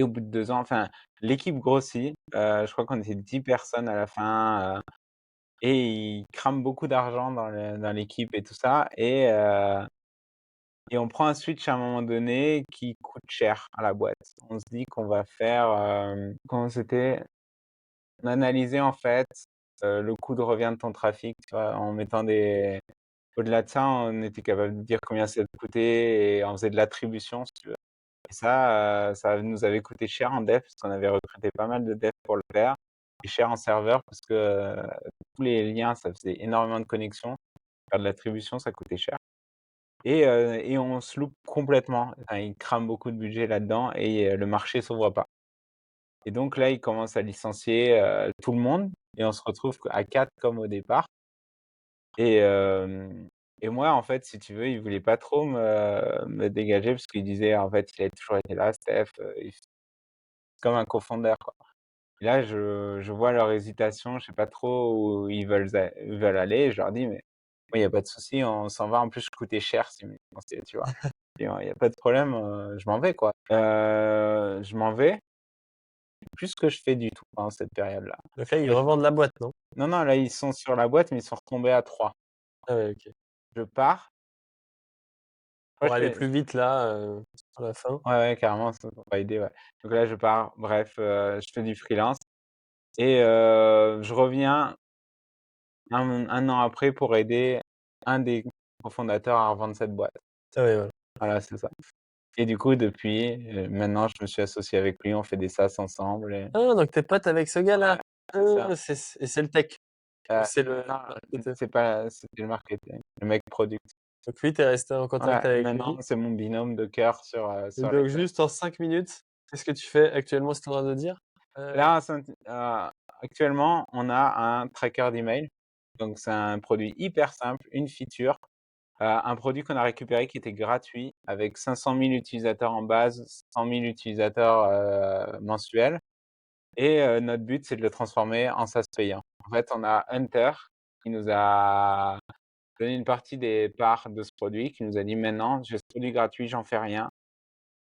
au bout de 2 ans, enfin, l'équipe grossit, je crois qu'on était 10 personnes à la fin, et ils crament beaucoup d'argent dans l'équipe et tout ça et on prend un switch à un moment donné qui coûte cher à la boîte. On se dit qu'on va faire, comment c'était? On analysait en fait, le coût de revient de ton trafic, tu vois? En mettant des au-delà de ça, on était capable de dire combien ça te coûtait et on faisait de l'attribution, si tu veux. Et ça nous avait coûté cher en dev, parce qu'on avait recruté pas mal de devs pour le faire et cher en serveur parce que, tous les liens, ça faisait énormément de connexions. Faire de l'attribution, ça coûtait cher et on se loupe complètement. Enfin, ils crament beaucoup de budget là-dedans et le marché s'ouvre pas. Et donc là, ils commencent à licencier, tout le monde et on se retrouve à 4 comme au départ et hem et moi, en fait, si tu veux, ils voulaient pas trop me dégager parce qu'ils disaient: «En fait, il a toujours été là Steph, il f comme un cofondateur, quoi». Et là, je vois leur hésitation, je sais pas trop où ils veulent aller et je leur dis: «Mais moi, il y a pas de souci, on s'en va. En plus, je coûtais cher si vous pensez», tu vois? Et «Il y a pas de problème, je m'en vais, quoi». Je m'en vais, plus ce que je fais du tout pendant cette période-là. Donc là, ils Et je revendent la boîte, non? Non, non, là, ils sont sur la boîte, mais ils sont retombés à 3. Ah ouais, OK. Je pars, moi, Pour je aller fais plus vite là, sur la fin. ouais, ouais, carrément, ça va aider, ouais. Donc là, je pars, bref, je fais du freelance et je reviens un an après pour aider un des cofondateurs à revendre cette boîte. Ah ouais, voilà. Voilà, c'est ça. Et du coup, depuis, maintenant, je me suis associé avec lui, on fait des SaaS ensemble et Ah donc tu es pote avec ce gars-là? ouais, c'est ça. C'est le tech? Ou c'est le Non, marketeur? c'est pas c'était le marketing, le mec product. Donc lui, tu es resté en contact Ouais, avec maintenant, lui c'est mon binôme de cœur et sur les donc juste en 5 minutes, qu'est-ce que tu fais actuellement, si tu as le droit de dire? là, actuellement, on a un tracker d'email. Donc c'est un produit hyper simple, une feature, un produit qu'on a récupéré qui était gratuit avec 500 000 utilisateurs en base, 100 000 utilisateurs, mensuels et notre but, c'est de le transformer en SaaS payant. En fait, on a Hunter qui nous a donné une partie des parts de ce produit, qui nous a dit: «Maintenant, j'ai ce produit gratuit, j'en fais rien,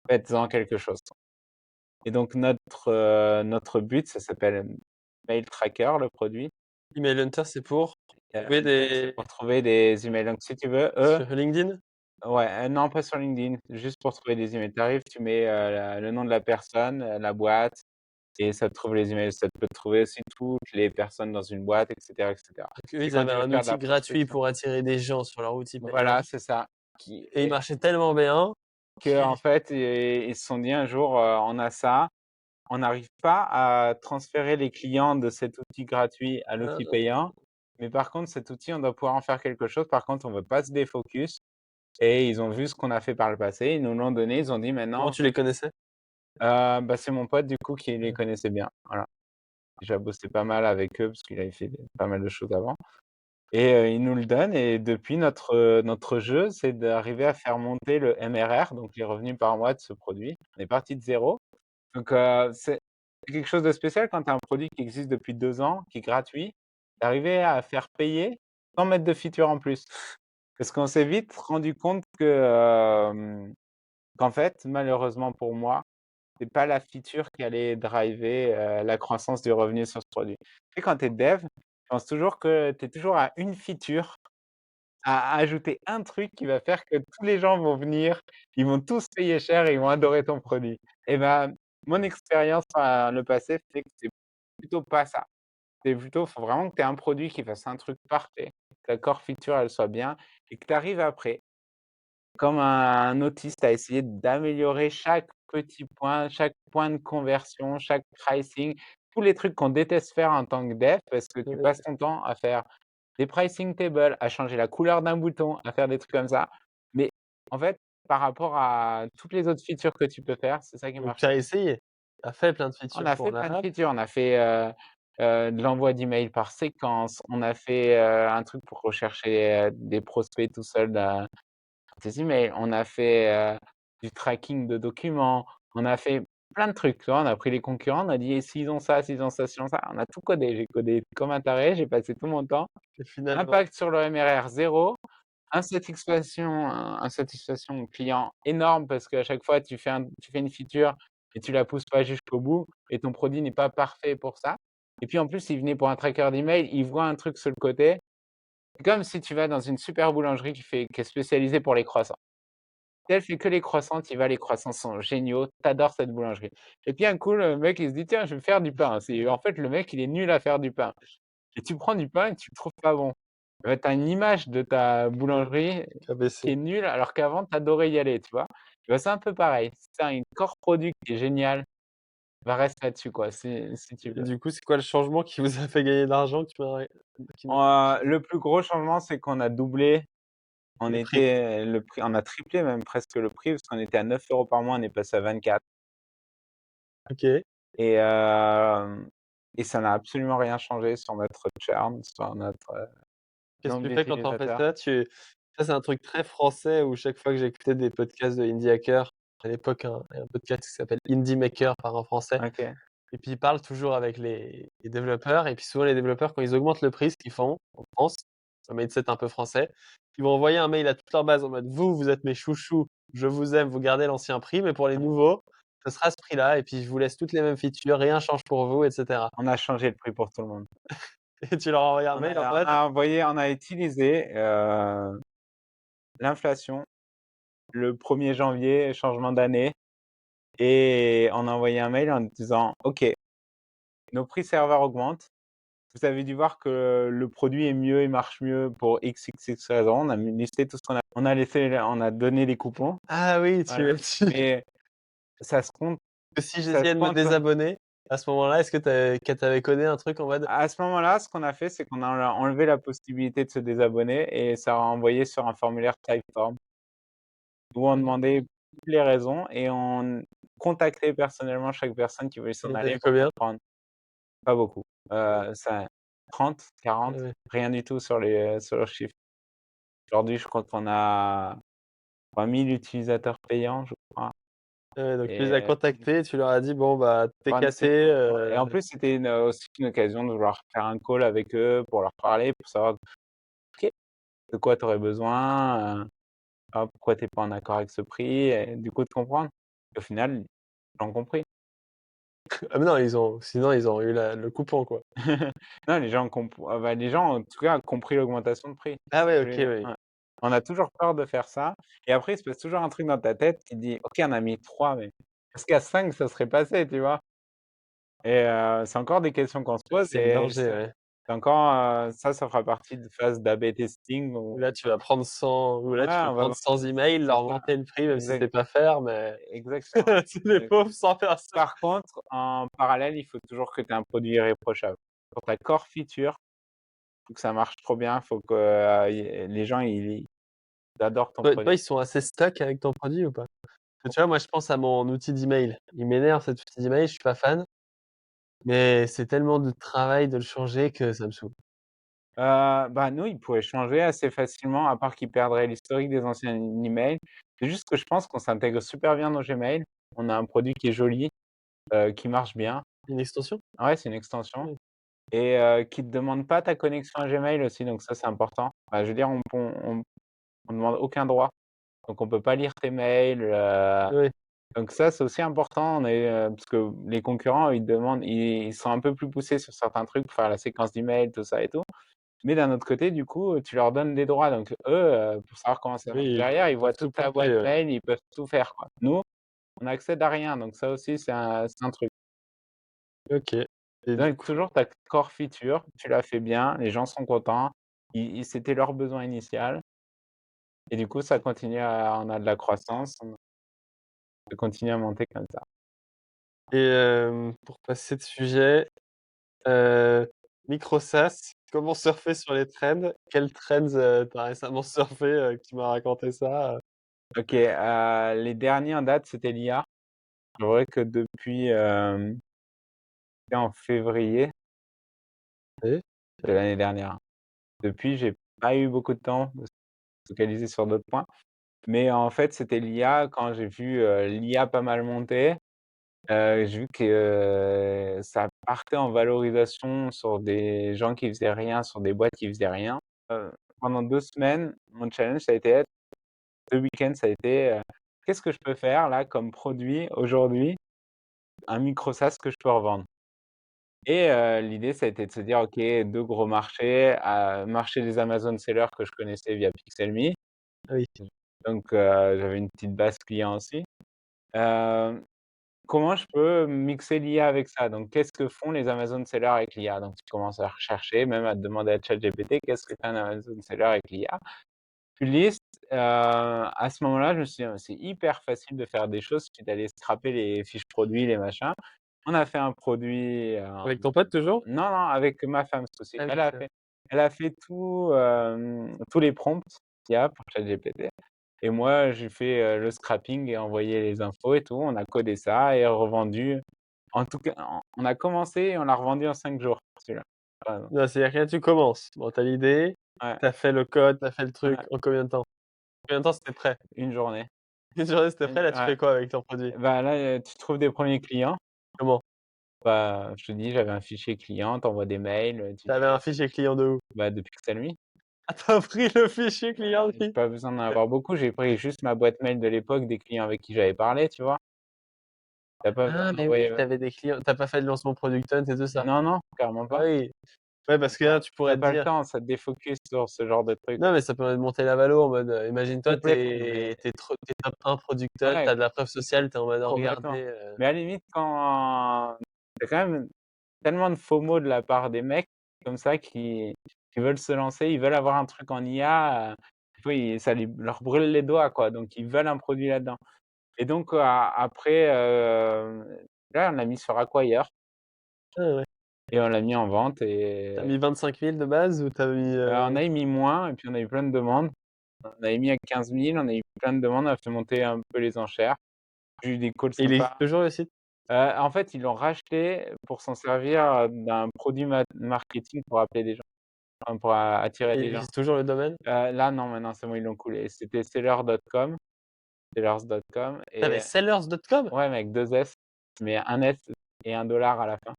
faites-en quelque chose». Et donc notre but, ça s'appelle Mail Tracker, le produit. Email Hunter, c'est pour trouver Hunter, c'est des pour trouver des emails. Donc si tu veux, eux sur LinkedIn? ouais, non, pas sur LinkedIn, juste pour trouver des emails. Tu arrives, tu mets, le nom de la personne, la boîte et ça te trouve les emails. Ça peut te trouver aussi toutes les personnes dans une boîte et cetera et cetera. Donc eux, Et ils quand avaient tu veux un faire de outil la gratuit prospection pour attirer des gens sur leur outil voilà, payant c'est ça, qui et il marchait tellement bien qu'en qu'ils fait, ils se sont dit un jour, «On a ça, on n'arrive pas à transférer les clients de cet outil gratuit à l'outil ah, payant. mais par contre cet outil, on doit pouvoir en faire quelque chose. Par contre, on veut pas se défocus et ils ont vu ce qu'on a fait par le passé, ils nous l'ont donné, ils ont dit: Comment «Maintenant». tu les connaissais? Bah, c'est mon pote du coup qui les Ouais. connaissait bien, voilà. Déjà bossé pas mal avec eux parce qu'il avait fait pas mal de choses avant et ils nous le donnent et depuis notre jeu, c'est d'arriver à faire monter le MRR, donc les revenus par mois de ce produit. On est parti de zéro, donc c'est quelque chose de spécial quand tu as un produit qui existe depuis 2 ans, qui est gratuit, d'arriver à faire payer sans mettre de features en plus. Parce qu'on s'est vite rendu compte qu'en fait, malheureusement pour moi, c'est pas la feature qui allait driver, la croissance du revenu sur ce produit. Tu sais, quand tu es dev, tu penses toujours que tu es toujours à une feature, à ajouter un truc qui va faire que tous les gens vont venir, ils vont tous payer cher et ils vont adorer ton produit. Et ben, mon expérience par le passé fait que c'est plutôt pas ça. C'est plutôt, faut vraiment que tu aies un produit qui fasse un truc parfait, que la core feature, elle soit bien et que tu arrives après comme un autiste à essayer d'améliorer chaque petit point, chaque point de conversion, chaque pricing, tous les trucs qu'on déteste faire en tant que dev parce que tu passes ton temps à faire des pricing tables, à changer la couleur d'un bouton, à faire des trucs comme ça. Mais en fait, par rapport à toutes les autres features que tu peux faire, c'est ça qui Donc marche tu as le mieux. essayé? Tu as fait plein de On features a pour fait plein de l'app, features, on a fait, de l'envoi d'emails par séquence, on a fait, un truc pour rechercher, des prospects tout seul tes emails, on a fait, du tracking de documents, on a fait plein de trucs, tu vois? On a pris les concurrents, on a dit: «Et s'ils ont ça, s'ils ont ça, s'ils ont ça», on a tout codé. J'ai codé comme un taré, j'ai passé tout mon temps. et finalement Impact sur le MRR 0, insatisfaction client énorme parce qu'à chaque fois tu fais une feature et tu la pousses pas jusqu'au bout et ton produit n'est pas parfait pour ça. Et puis en plus, il venait pour un tracker d'email, il voit un truc sur le côté. C'est comme si tu vas dans une super boulangerie qui est spécialisée pour les croissants. Si elle fait que les croissants, tu y vas, les croissants sont géniaux, tu adores cette boulangerie. Et puis un coup, le mec, il se dit: «Tiens, je vais faire du pain». C'est en fait, le mec, il est nul à faire du pain. Et tu prends du pain et tu le trouves pas bon. Tu as une image de ta boulangerie qui a qui baissé. est nulle, alors qu'avant, tu adorais y aller, tu vois? Et bah, c'est un peu pareil. Si tu as une core produit qui est géniale, bah, reste là-dessus, quoi, si tu Et veux. du coup, c'est quoi le changement qui vous a fait gagner de l'argent que tu m'as qui m'a Le plus gros changement, c'est qu'on a doublé. le prix? Le prix, on a triplé même presque le prix parce qu'on était à 9 € par mois, on est passé à 24 OK. et hem et ça n'a absolument rien changé sur notre churn, sur notre, Qu'est-ce que nombre tu fais quand tu en fais d'utilisateurs. ça? Ça, c'est un truc très français où chaque fois que j'écoutais des podcasts de indie hackers, à l'époque, un podcast qui s'appelle Indie Maker par un Français OK. et puis ils parlent toujours avec les développeurs et puis souvent les développeurs quand ils augmentent le prix, ce qu'ils font en France, c'est un mindset un peu français, ils vont envoyer un mail à toute leur base en mode: «Vous êtes mes chouchous, je vous aime, vous gardez l'ancien prix, mais pour les nouveaux, ce sera ce prix-là et puis je vous laisse toutes les mêmes features, rien change pour vous» et cetera. On a changé le prix pour tout le monde. Et tu leur envoies un mail en mode On a utilisé, l'inflation, le 1er janvier, changement d'année et on a envoyé un mail en disant: «OK, nos prix serveurs augmentent. Vous avez dû voir que le produit est mieux, il marche mieux pour XXX raisons». On a listé tout ce on a donné des coupons, «Ah oui, voilà, mais ça se compte que si ça se j'essayais de me compte désabonner, à ce moment-là, est-ce que tu avais codé un truc en mode: à ce moment-là, ce qu'on a fait, c'est qu'on a enlevé la possibilité de se désabonner et ça a envoyé sur un formulaire Typeform où on demandait toutes les raisons et on contactait personnellement chaque personne qui voulait s'en et tu aller eu pour combien?» comprendre. Pas beaucoup, ça 30, Ah 40, ouais. rien du tout sur le chiffre. Aujourd'hui, je crois qu'on a 3000 utilisateurs payants, je crois Ah ouais, donc tu les as et contactés, tu leur as dit: «Bon, bah, TKT, c'est et en plus, c'était aussi une occasion de vouloir faire un call avec eux pour leur parler, pour savoir, OK, de quoi tu aurais besoin, pourquoi tu es pas en accord avec ce prix et du coup de comprendre. Au final, ils ont compris. ah mais non, sinon ils ont eu le coupon, quoi. Non, les gens, en tout cas, ont compris l'augmentation de prix. Ah ouais, Je OK, voulais dire, oui. ouais. On a toujours peur de faire ça et après, il se passe toujours un truc dans ta tête qui dit: «OK, on a mis 3, mais est-ce qu'à 5 ça serait passé?» Tu vois? Et c'est encore des questions qu'on se pose C'est le et danger, ouais. c'est encore, ça fera partie de phase d'A/B testing Où où là, tu vas prendre 100 ou là, tu voilà, vas on va prendre voir 100 emails, c'est leur ça, monter le prix, même si exact c'est pas faire, mais exactement. c'est les pauvres 100 personnes. Par contre, en parallèle, il faut toujours que tu aies un produit irréprochable. Pour ta core feature, faut que ça marche trop bien, faut que, les gens ils adorent ton Toi, produit. ils sont assez stuck avec ton produit ou pas? Parce que tu vois, moi, je pense à mon outil d'email. Il m'énerve cet outil d'email, je suis pas fan, mais c'est tellement de travail de le changer que ça me saoule. Bah, nous, ils pourraient changer assez facilement, à part qu'ils perdraient l'historique des anciens emails. C'est juste que je pense qu'on s'intègre super bien dans Gmail. On a un produit qui est joli, qui marche bien. Une extension? Ouais, c'est une extension Oui. et qui te demande pas ta connexion à Gmail aussi, donc ça, c'est important. Bah, je veux dire, on demande aucun droit, donc on peut pas lire tes mails, Oui, donc ça, c'est aussi important. On est, parce que les concurrents, ils demandent ils sont un peu plus poussés sur certains trucs pour faire la séquence d'emails, tout ça et tout. Mais d'un autre côté, du coup, tu leur donnes des droits, donc eux, pour savoir comment ça marche oui, derrière, ils ils peuvent voient tout toute ta boîte pomper, ouais. mail, ils peuvent tout faire, quoi. Nous, on accède à rien, donc ça aussi, c'est un truc. OK et du Donc coup toujours ta core feature, tu l'as fait bien, les gens sont contents, c'était leur besoin initial et du coup, ça continue à on a de la croissance, on continue à monter comme ça. et pour passer de sujet, heu, micro-SaaS, comment surfer sur les trends? Quels trends, tu as récemment surfé, que tu m'as raconté ça? OK, les derniers en date, c'était l'IA. C'est vrai que depuis, c'était en février Oui, de l'année dernière. Depuis, j'ai pas eu beaucoup de temps de se focaliser sur d'autres points. Mais en fait, c'était l'IA quand j'ai vu, l'IA pas mal monter, j'ai vu que, ça partait en valorisation sur des gens qui faisaient rien, sur des boîtes qui faisaient rien. Pendant 2 semaines, mon challenge, ça a été ce week-end, ça a été, qu'est-ce que je peux faire là comme produit aujourd'hui, un micro SaaS que je peux revendre? Et l'idée, ça a été de se dire: «OK, 2 gros marchés, marché des Amazon sellers que je connaissais via Pixelme». ah oui, Donc j'avais une petite base client aussi. Heu, Comment je peux mixer l'IA avec ça? Donc qu'est-ce que font les Amazon sellers avec l'IA? Donc tu commences à rechercher, même à demander à ChatGPT: «Qu'est-ce que fait un Amazon seller avec l'IA?» Tu listes, à ce moment-là, je me suis dit: «C'est hyper facile de faire des choses», suffit d'aller scraper les fiches produits, les machins. On a fait un produit, avec ton pote toujours? non, non, avec ma femme ce coup-ci. Ah oui, Elle a fait tout, tous les prompts qu'il y a pour ChatGPT et moi j'ai fait, le scrapping et envoyé les infos et tout. On a codé ça et revendu. En tout cas, on a commencé et on l'a revendu en 5 jours, celui-là. Voilà, non, c'est-à-dire que là, tu commences. Bon, tu as l'idée, ouais, tu as fait le code, tu as fait le truc, ouais, en combien de temps? Combien de temps c'était prêt? une journée. Une journée, c'était prêt, là, tu Ouais, fais quoi avec ton produit? bah, là, tu trouves des premiers clients. Comment? Bah, je te dis, j'avais un fichier client, tu envoies des mails, tu Tu avais un fichier client de où? bah, de Pixelme. Ah, tu as pris le fichier client J'ai lui? pas besoin d'en avoir beaucoup, j'ai pris juste ma boîte mail de l'époque des clients avec qui j'avais parlé, tu vois? Tu as pas besoin Ah, mais oui, d'envoyer, tu avais des clients, tu as pas fait de lancement product hunt et tout ça? non, non, carrément Ah pas. oui. Ouais, parce que là, tu Tu pourrais as te pas le dire temps, ça te défocus sur ce genre de truc. non, mais ça permet de monter la valo en mode, imagine-toi, tu Complètement, es mais tu es top 1 product hunt, tu ouais, as de la preuve sociale, tu es en mode: complètement. «Regardez, Mais à la limite, quand tu as quand même tellement de FOMO de la part des mecs comme ça qui veulent se lancer, ils veulent avoir un truc en IA, des fois ça leur brûle les doigts, quoi, donc ils veulent un produit là-dedans. Et donc, après, là, on l'a mis sur Acquire ah ouais». et on l'a mis en vente Tu as et mis 25 000 de base ou tu as mis, on a mis moins et puis on a eu plein de demandes. On avait mis à 15 000, on a eu plein de demandes, on a fait monter un peu les enchères. J'ai eu des calls il existe sympas. toujours le site? En fait, ils l'ont racheté pour s'en servir, d'un produit marketing pour appeler des gens, enfin pour attirer Il des gens. existe toujours le domaine? Là, non, maintenant, c'est bon, ils l'ont coulé. C'était sellers.com Tu et avais sellers.com? ouais, mais avec 2 S, mais un S et un dollar à la fin.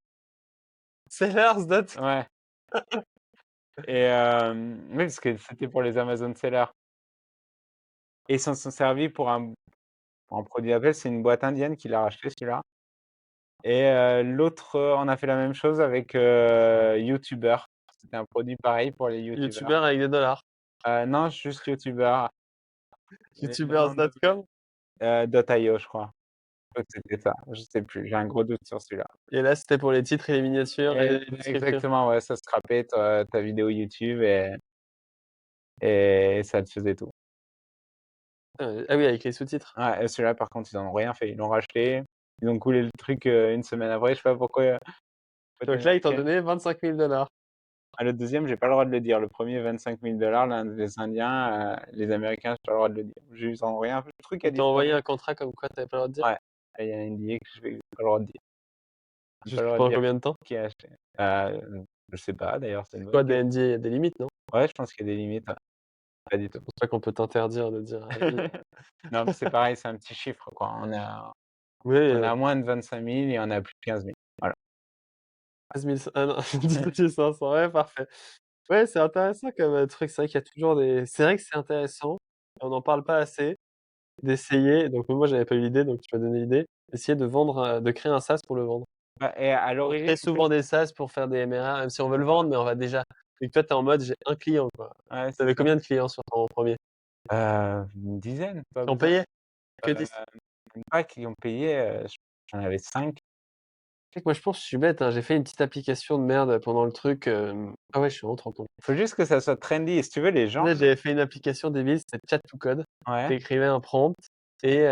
Sellers.com? Ouais. Et oui, parce que c'était pour les Amazon sellers et ils s'en sont servis pour un produit Apple, c'est une boîte indienne qui l'a racheté celui-là et l'autre, on a fait la même chose avec, YouTuber. C'était un produit pareil pour les youtubeurs. Youtubeur avec des dollars. Non, juste YouTuber, mais le nom de domaine, Youtubers.com? .io je crois. Je crois que c'était ça, je sais plus, j'ai un gros doute sur celui-là Et là, c'était pour les titres et les miniatures et et les descriptions? exactement, ouais, ça scrapait ta vidéo YouTube et ça te faisait tout. Ah oui, avec les sous-titres. Ouais et celui-là par contre, ils en ont rien fait. Ils l'ont racheté, ils ont coulé le truc, une semaine après, je sais pas pourquoi, Donc tellement là, ils t'ont cher. donné 25 000 $. Ah, le deuxième, j'ai pas le droit de le dire. Le premier, 25 000 $, les Indiens, les Américains, j'ai pas le droit de le dire. J'ai envoyé un truc à Ils t'ont envoyé distance. un contrat comme quoi tu avais pas le droit de dire? Ouais, il y a un NDA que j'ai pas le droit de dire. J'ai pas Juste le droit de pendant dire combien de temps? qui a acheté. Je sais pas d'ailleurs, c'est une C'est bonne quoi des question. NDA? Il y a des limites, non? Ouais, je pense qu'il y a des limites, ouais. Pas du tout. C'est pour ça qu'on peut t'interdire de dire avis. Non, mais c'est pareil, c'est un petit chiffre, quoi. Oui, On a moins de 25 000 et on a plus de 15 000. Voilà. 13 500 ah non, 18 500, ouais, parfait. Ouais, c'est intéressant comme, truc. C'est vrai qu'il y a toujours des c'est vrai que c'est intéressant, on n'en parle pas assez, d'essayer donc moi j'avais pas eu l'idée, donc tu m'as donné l'idée, essayer de vendre, de créer un SaaS pour le vendre. Bah et à On l'origine, crée en plus souvent des SaaS pour faire des MRR, même si on veut le vendre, mais on va déjà et que toi, tu es en mode: «J'ai un client», quoi. ouais, Tu c'est avais ça. combien de clients sur ton premier Une dizaine, pas qui ont besoin. payé? Que Heu, 10? Même pas qui ont payé, j'en avais 5. Tu sais que moi, je pense que je suis bête, hein, j'ai fait une petite application de merde pendant le truc, ah ouais, je suis vraiment trop con. Il faut juste que ça soit trendy et si tu veux les gens Ouais, j'avais fait une application débile, c'était Chat to Code. Tu ouais, écrivais un prompt et il y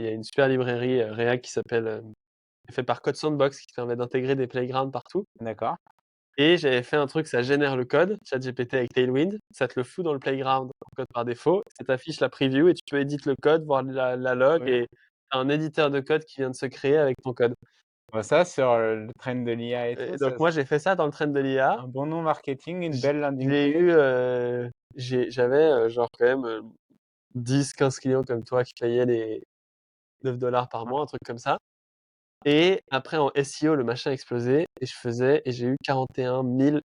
a une super librairie, React qui s'appelle, fait par Code Sandbox qui permet d'intégrer des playgrounds partout d'accord. et j'avais fait un truc, ça génère le code, ChatGPT avec Tailwind, ça te le fout dans le playground en code par défaut, ça t'affiche la preview et tu peux éditer le code, voir la log Oui. et tu as un éditeur de code qui vient de se créer avec ton code Bah, ça sur, le trend de l'IA et tout, et ça donc moi, j'ai fait ça dans le trend de l'IA. un bon nom marketing, une J belle landing j'ai eu, page. j'avais, genre quand même, 10-15 clients comme toi qui payaient les 9 $ par Ouais. mois, un truc comme ça et après en SEO, le machin a explosé et j'ai eu 41 000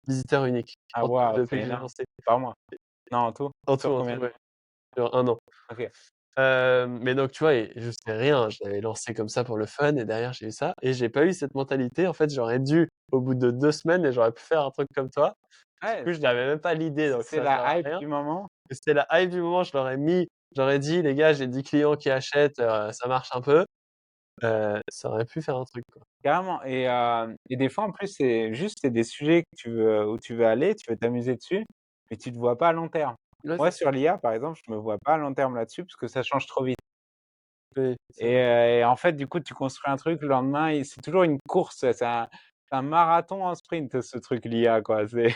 visiteurs uniques Ah waouh, depuis c'est que j'ai énorme. lancé. Par mois? Non, en tout? Sur En tout, combien de ouais, temps? sur 1 an. OK. Mais donc tu vois et je sais rien, je l'avais lancé comme ça pour le fun et derrière j'ai eu ça et j'ai pas eu cette mentalité. En fait, j'aurais dû au bout de 2 semaines et j'aurais pu faire un truc comme toi. Du Ouais, coup, je n'avais même pas l'idée donc c'est ça sert à la hype rien. du moment. Et c'était la hype du moment, je leur ai mis j'aurais dit: «Les gars, j'ai 10 clients qui achètent, ça marche un peu». Ça aurait pu faire un truc, quoi. Carrément et des fois, en plus, c'est des sujets que tu veux où tu veux aller, tu veux t'amuser dessus, mais tu te vois pas à long terme. Ouais, Moi, c'est ça. sur l'IA, par exemple, je me vois pas à long terme là-dessus parce que ça change trop vite Oui, c'est vrai. et en fait, du coup, tu construis un truc, le lendemain, et c'est toujours une course, c'est un marathon en sprint, ce truc l'IA, quoi. C'est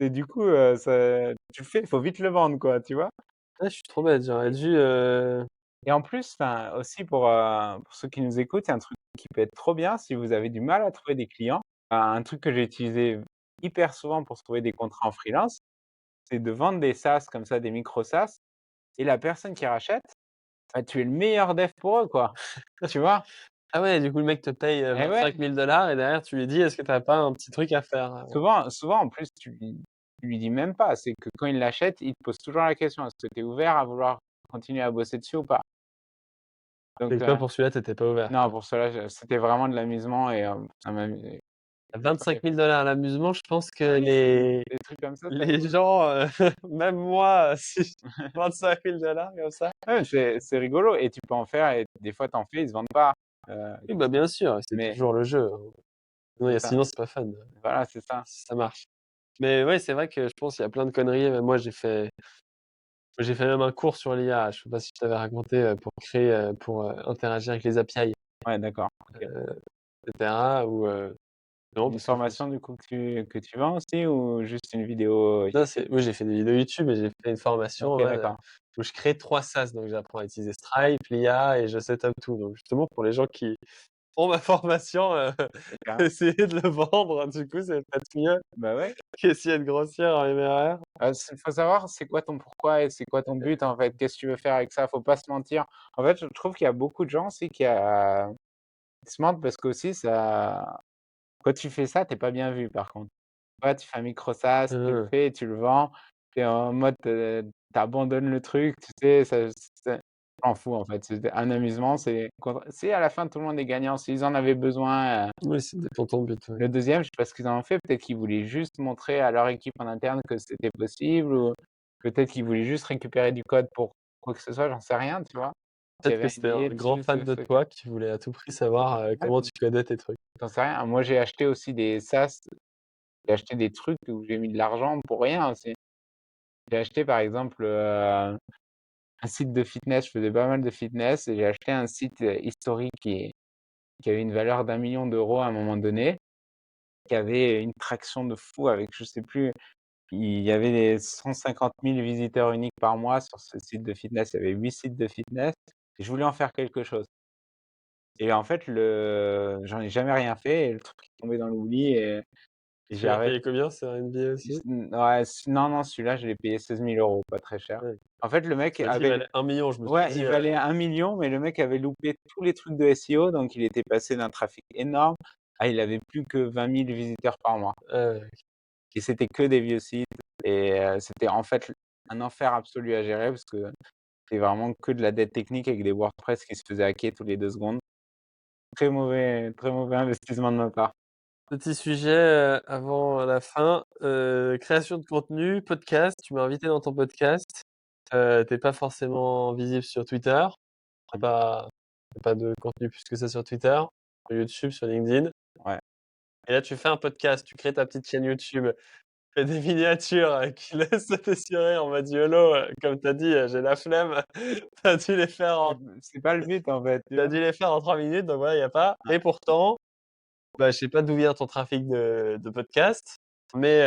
et du coup, ça tu le fais, il faut vite le vendre, quoi, tu vois? Ouais, je suis trop bête, j'aurais dû, Et en plus, enfin, aussi pour ceux qui nous écoutent, il y a un truc qui peut être trop bien si vous avez du mal à trouver des clients. Un truc que j'ai utilisé hyper souvent pour trouver des contrats en freelance, c'est de vendre des SaaS comme ça, des micro SaaS et la personne qui rachète, bah, tu es le meilleur dev pour eux, quoi. Tu vois? ah ouais, du coup, le mec te paye, Eh ouais, 25 000 $ et derrière tu lui dis: «Est-ce que tu as pas un petit truc à faire?» souvent en plus tu lui dis même pas, c'est que quand il l'achète, il te pose toujours la question: «Est-ce que tu es ouvert à vouloir continuer à bosser dessus ou pas?» Donc Et toi, pour celui-là, tu étais pas ouvert, non, quoi. pour cela, c'était vraiment de l'amusement et ça m'amusait. 25 000 $ l'amusement, je pense que Ah oui, les des trucs comme ça les rigole. gens, même moi, si je 25 000 $ comme ça Ouais, mais c'est rigolo et tu peux en faire et des fois tu en fais, ils se vendent pas, oui, bah, bien sûr, c'est mais toujours le jeu, hein. c'est ça. Sinon c'est pas fun, Voilà, c'est ça. si ça marche. Mais ouais, c'est vrai que je pense qu'il y a plein de conneries, moi j'ai fait même un cours sur l'IA, je sais pas si je t'avais raconté, pour créer, pour, interagir avec les API, Ouais, d'accord, OK. et cetera ou, non Une parce que je me formation suis du coup que tu vends aussi ou juste une vidéo non, YouTube? oui, j'ai fait des vidéos YouTube et j'ai fait une formation, OK, ouais, d'accord. où je crée 3 SaaS, donc j'apprends à utiliser Stripe, l'IA et je setup tout. Donc justement pour les gens qui font ma formation, Et carrément. essayer de le vendre, du coup, c'est peut-être mieux Bah, ouais. qu'essayer de grossir en MRR. Faut savoir c'est quoi ton pourquoi et c'est quoi ton but en fait? Qu'est-ce que tu veux faire avec ça? Faut pas se mentir. En fait, je trouve qu'il y a beaucoup de gens aussi qui se mentent parce qu'aussi ça quand tu fais ça, tu es pas bien vu par contre. Ouais, tu fais un micro SaaS, tu le Mmh. fais, tu le vends, tu es en mode, tu abandonnes le truc, tu sais, ça je m'en fous en fait, c'est un amusement, c'est à la fin tout le monde est gagnant. S'ils en avaient besoin, Oui, ça dépend de ton but, ouais. le deuxième, je sais pas ce qu'ils en ont fait, peut-être qu'ils voulaient juste montrer à leur équipe en interne que c'était possible ou peut-être qu'ils voulaient juste récupérer du code pour quoi que ce soit, j'en sais rien, tu vois? S'il y Peut-être avait que un c'était un billet grand dessus, fan de ce toi qui voulait à tout prix savoir, ouais, comment tu codais tes trucs. j'en sais rien. Moi, j'ai acheté aussi des SaaS, j'ai acheté des trucs où j'ai mis de l'argent pour rien aussi. J'ai acheté par exemple, un site de fitness, je faisais pas mal de fitness et j'ai acheté un site, historique qui avait une valeur d'1 million d'euros à un moment donné qui avait une traction de fou avec je sais plus, il y avait des 150 000 visiteurs uniques par mois sur ce site de fitness. Il y avait 8 sites de fitness et je voulais en faire quelque chose et en fait, j'en ai jamais rien fait et le truc est tombé dans l'oubli et Tu j'ai l'as arrêté. payé combien sur Airbnb aussi? Ouais, non, non, celui-là, je l'ai payé 16 000 €, pas très cher. Ouais. En fait, le mec Tu m'as dit il avait valait 1 million, je me suis ouais, dit, il valait 1 million, mais le mec avait loupé tous les trucs de SEO, donc il était passé d'un trafic énorme à il avait plus que 20 000 visiteurs par mois ouais. et c'était que des vieux sites et c'était en fait un enfer absolu à gérer parce que c'était vraiment que de la dette technique avec des WordPress qui se faisaient hacker tous les 2 secondes. Très mauvais investissement de ma part. Petit sujet, avant la fin, création de contenu, podcast, tu m'as invité dans ton podcast, tu pas forcément visible sur Twitter, tu pas de contenu plus que ça sur Twitter, sur YouTube, sur LinkedIn Ouais, et là tu fais un podcast, tu crées ta petite chaîne YouTube, tu fais des miniatures, qui laissent tes yeux en mode YOLO, comme tu as dit, «J'ai la flemme». Tu as dû les faire en c'est pas le but en fait, tu tu vois? dû les faire en 3 minutes donc voilà, il y a pas et pourtant, bah, je sais pas d'où vient ton trafic de podcast mais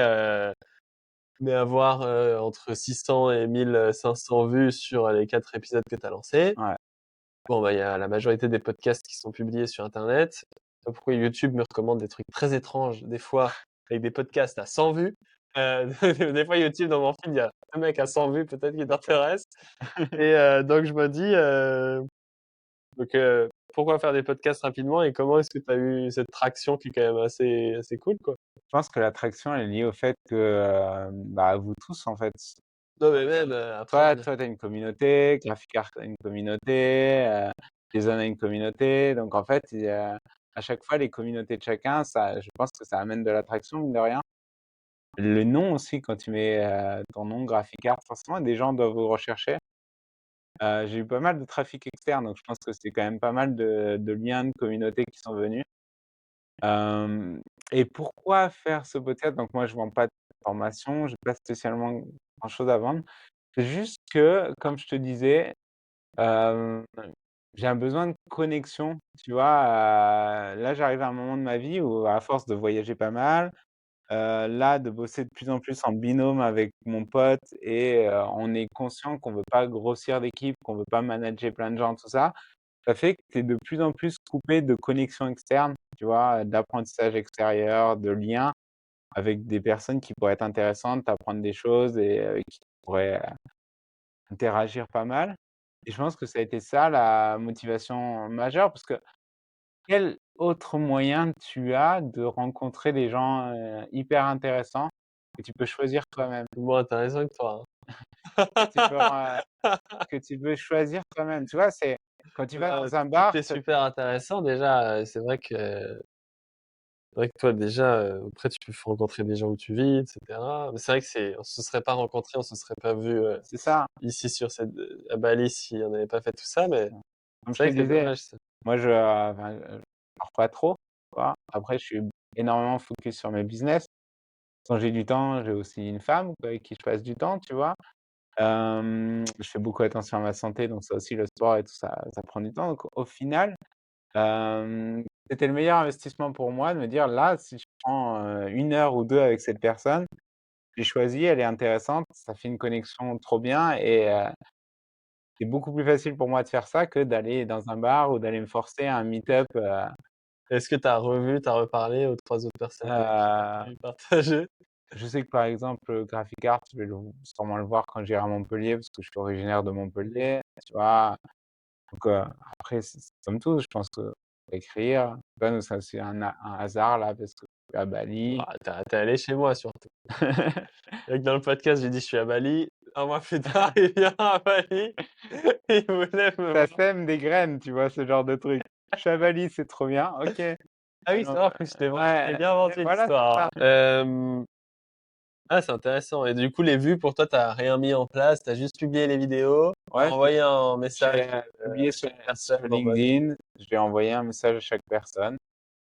avoir, entre 600 et 1 500 vues sur les 4 épisodes que tu as lancés. Ouais. Bon, bah, il y a la majorité des podcasts qui sont publiés sur internet. Je sais pas pourquoi YouTube me recommande des trucs très étranges, des fois, avec des podcasts à 100 vues. Des fois YouTube dans mon feed, il y a un mec à 100 vues peut-être qui t'intéresse et donc je me dis, pourquoi faire des podcasts rapidement et comment est-ce que tu as eu cette traction qui est quand même assez cool, quoi? Je pense que l'attraction, elle est liée au fait que, bah, vous tous, en fait, Non, mais même, toi après toi, tu as une communauté, Graphic Art a une communauté, Jason a une communauté, donc en fait, il y a à chaque fois, les communautés de chacun, ça je pense que ça amène de l'attraction, mine de rien. Le nom aussi, quand tu mets, ton nom Graphic Art, forcément, des gens doivent vous rechercher. J'ai eu pas mal de trafic externe, donc je pense que c'est quand même pas mal de liens de communauté qui sont venus. Hem et pourquoi faire ce podcast? Donc moi, je vends pas de formation, j'ai pas spécialement grand-chose à vendre. C'est juste que, comme je te disais, hem, j'ai un besoin de connexion, tu vois? Là, j'arrive à un moment de ma vie où à force de voyager pas mal, là, de bosser de plus en plus en binôme avec mon pote et on est conscient qu'on veut pas grossir d'équipe, qu'on veut pas manager plein de gens, tout ça. Ça fait que tu es de plus en plus coupé de connexions externes, tu vois? D'apprentissage extérieur, de liens avec des personnes qui pourraient être intéressantes, t'apprendre des choses et qui pourraient, interagir pas mal et je pense que ça a été ça la motivation majeure parce que quel autre moyen tu as de rencontrer des gens, hyper intéressants que tu peux choisir toi-même? moins intéressant que toi, Que tu peux hein. ren que tu peux choisir toi-même, tu vois? C'est quand tu vas dans un Tout bar, est super intéressant déjà, c'est vrai que toi déjà, après tu peux rencontrer des gens où tu vis et cetera. Mais c'est vrai que on se serait pas rencontrés, on se serait pas vus, c'est ça. ici à Bali si on n'avait pas fait tout ça, mais Comme je c'est te vrai que c'est disais, dommage ça. moi enfin, je sors pas trop, tu vois? Après je suis énormément focus sur mes business. Quand j'ai du temps, j'ai aussi une femme avec qui je passe du temps, tu vois? Je fais beaucoup attention à ma santé, donc ça aussi le sport et tout ça, ça prend du temps. Donc au final, c'était le meilleur investissement pour moi de me dire: «Là, si je prends, 1 heure ou 2 avec cette personne, j'ai choisi, elle est intéressante, ça fait une connexion trop bien» et c'est beaucoup plus facile pour moi de faire ça que d'aller dans un bar ou d'aller me forcer à un meet-up, Est-ce que tu as reparlé aux 3 autres personnes avec qui tu as heu pu partager? Je sais que par exemple, Graphic Art, je vais sûrement le voir quand j'irai à Montpellier parce que je suis originaire de Montpellier, tu vois? Donc, après c'est comme tout, je pense que écrire, tu nous ça c'est un hasard là parce que je suis à Bali. Ah, tu allé chez moi surtout. C'est vrai que dans le podcast, j'ai dit: «Je suis à Bali». Un mois plus tard, il vient à Bali, il voulait me Ça voir. sème des graines, tu vois? Ce genre de truc. Je suis à Bali, c'est trop bien, OK. Ah oui, c'est Alors, vrai, en plus, je l'ai ouais, bien vendu voilà, c'est l'histoire, ça. hein. Ah, c'est intéressant et du coup, les vues pour toi, tu as rien mis en place, tu as juste publié les vidéos, tu as Ouais, c'est envoyé un message, j'ai, à publié sur chaque personne sur en mode LinkedIn, j'ai envoyé un message à chaque personne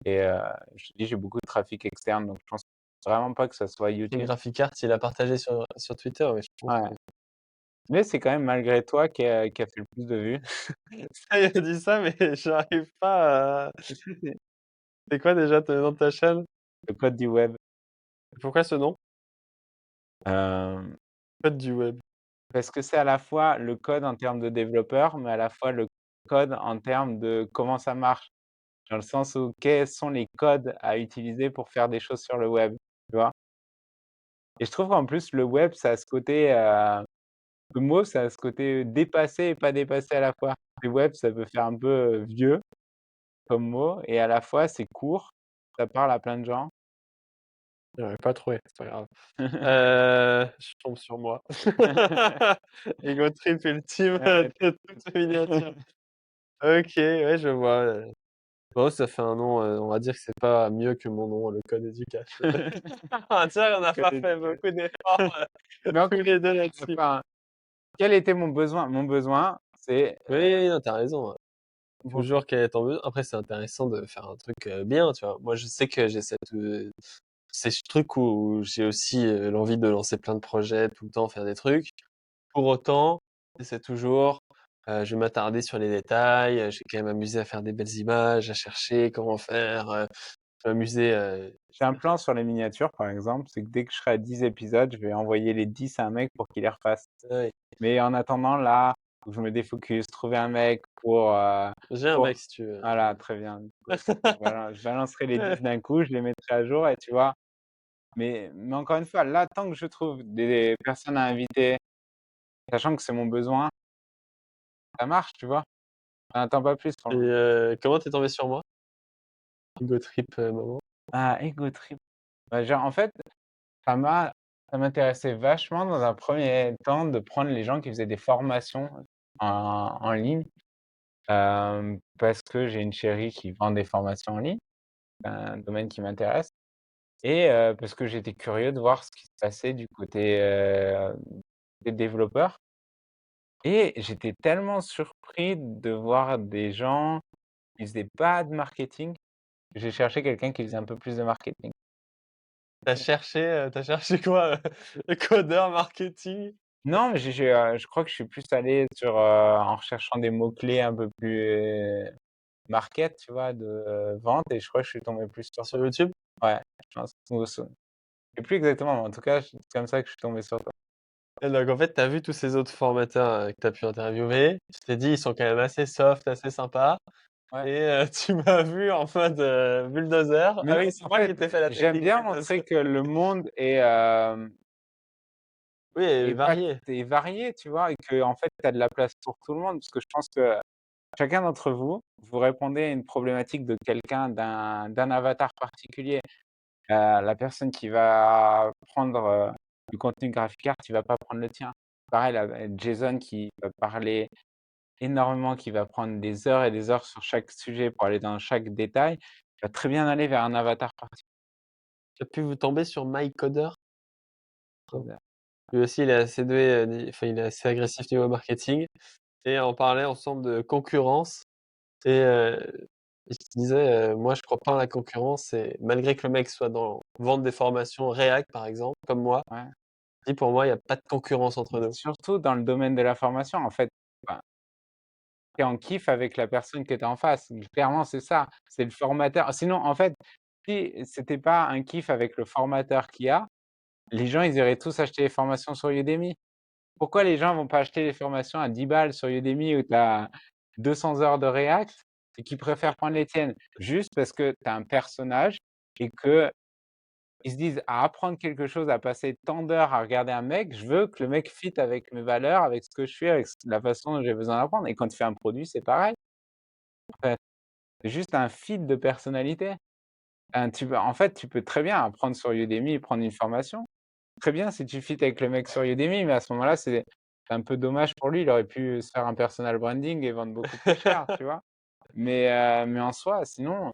et je te dis, j'ai beaucoup de trafic externe, donc je pense vraiment pas que ça soit et YouTube. Graphic Art, il a partagé sur Twitter, mais je pense Ouais, que mais c'est quand même malgré toi qui a fait le plus de vues. ça, il a dit ça, mais j'arrive pas à c'est quoi déjà ton nom de ta chaîne? le code du web. Pourquoi ce nom? Hem, Code du web. Parce que c'est à la fois le code en termes de développeur, mais à la fois le code en termes de comment ça marche. Dans le sens où quels sont les codes à utiliser pour faire des choses sur le web, tu vois? Et je trouve qu'en plus le web, ça a ce côté, le mot, ça a ce côté dépassé et pas dépassé à la fois. Le web, ça peut faire un peu, vieux comme mot et à la fois c'est court, ça parle à plein de gens. J'aurais pas trouvé, c'est pas grave. Je tombe sur moi. Ego trip ultime, Ouais, toute miniature. OK, ouais, je vois, bon, ça fait un nom, on va dire que c'est pas mieux que mon nom, le code éducace. On va dire qu'on n'a code pas fait éducatif. beaucoup d'efforts, Mais tous les 2 là-dessus. enfin, quel était mon besoin? Mon besoin, c'est, Oui, oui, non, tu as raison, ouais. pour Toujours quel est ton besoin. Après, c'est intéressant de faire un truc, bien, tu vois? Moi, je sais que j'ai ce truc où j'ai aussi, l'envie de lancer plein de projets, tout le temps faire des trucs. Pour autant, c'est toujours, je vais m'attarder sur les détails, je vais quand même m'amuser à faire des belles images, à chercher comment faire, je vais m'amuser, j'ai un plan sur les miniatures, par exemple, c'est que dès que je serai à 10 épisodes, je vais envoyer les 10 à un mec pour qu'il les refasse. ouais. Mais en attendant, là, faut que je me défocus, trouver un mec J'ai un pour mec si tu veux. voilà, très bien. Du coup, je balancerai les 10 d'un coup, je les mettrai à jour et tu vois? Mais encore une fois, là, tant que je trouve des personnes à inviter, sachant que c'est mon besoin, ça marche, tu vois? J'en attends pas plus pour Et le moment. comment tu es tombé sur moi? Ego trip, moment? Ah, ego trip. Bah, genre, en fait, ça m'a ça m'intéressait vachement dans un premier temps de prendre les gens qui faisaient des formations en ligne, parce que j'ai une chérie qui vend des formations en ligne. C'est un domaine qui m'intéresse et parce que j'étais curieux de voir ce qui se passait du côté, des développeurs et j'étais tellement surpris de voir des gens qui faisaient pas de marketing. J'ai cherché quelqu'un qui faisait un peu plus de marketing. Tu cherché quoi? Codeur, marketing? Non, mais je crois que je suis plus allé sur, en recherchant des mots clés un peu plus, market, tu vois? De, vente et je crois que je suis tombé plus sur toi. Sur YouTube? Ouais, je pense ou ce je sais plus exactement, mais en tout cas, c'est comme ça que je suis tombé sur toi. Et donc en fait, tu as vu tous ces autres formateurs, que tu as pu interviewer, tu t'es dit: «Ils sont quand même assez soft, assez sympas» Ouais. et tu m'as vu en mode, bulldozer. Mais Ah non, oui, c'est en moi fait, qui t'ai fait la j'aime technique bien bulldozer. montrer que le monde est, Oui, et est pas varié. est varié, tu vois? Et qu'en fait, tu as de la place pour tout le monde. Parce que je pense que chacun d'entre vous, vous répondez à une problématique de quelqu'un, d'un avatar particulier. La personne qui va prendre, le contenu graphic art, il va pas prendre le tien. Pareil, là, Jason qui va parler énormément, qui va prendre des heures et des heures sur chaque sujet pour aller dans chaque détail, il va très bien aller vers un avatar Tu as pu vous tomber sur MyCoder? Non? particulier. Lui aussi, il est assez doué, enfin, il est assez agressif niveau marketing et on parlait ensemble de concurrence et je te disais, moi, je crois pas en la concurrence et malgré que le mec soit dans vendre des formations React, par exemple, comme moi, Ouais. je dis: «Pour moi, il y a pas de concurrence entre nous». Surtout dans le domaine de la formation, en fait, enfin, tu es en kiff avec la personne que tu as en face. Clairement, c'est ça, c'est le formateur. Sinon, en fait, si c'était pas un kiff avec le formateur qu'il y a, les gens, ils iraient tous acheter les formations sur Udemy. Pourquoi les gens vont pas acheter les formations à 10 balles sur Udemy où tu as 200 heures de React et qui préfèrent prendre les tiennes? Juste parce que tu as un personnage et qu'ils se disent: «À apprendre quelque chose, à passer tant d'heures à regarder un mec, je veux que le mec fit avec mes valeurs, avec ce que je suis, avec la façon dont j'ai besoin d'apprendre» et quand tu fais un produit, c'est pareil. En fait, c'est juste un fit de personnalité. En fait, tu peux très bien apprendre sur Udemy et prendre une formation. Très bien si tu fites avec le mec sur Udemy, mais à ce moment-là, c'est un peu dommage pour lui. Il aurait pu se faire un personal branding et vendre beaucoup plus cher, tu vois? Mais en soi, sinon,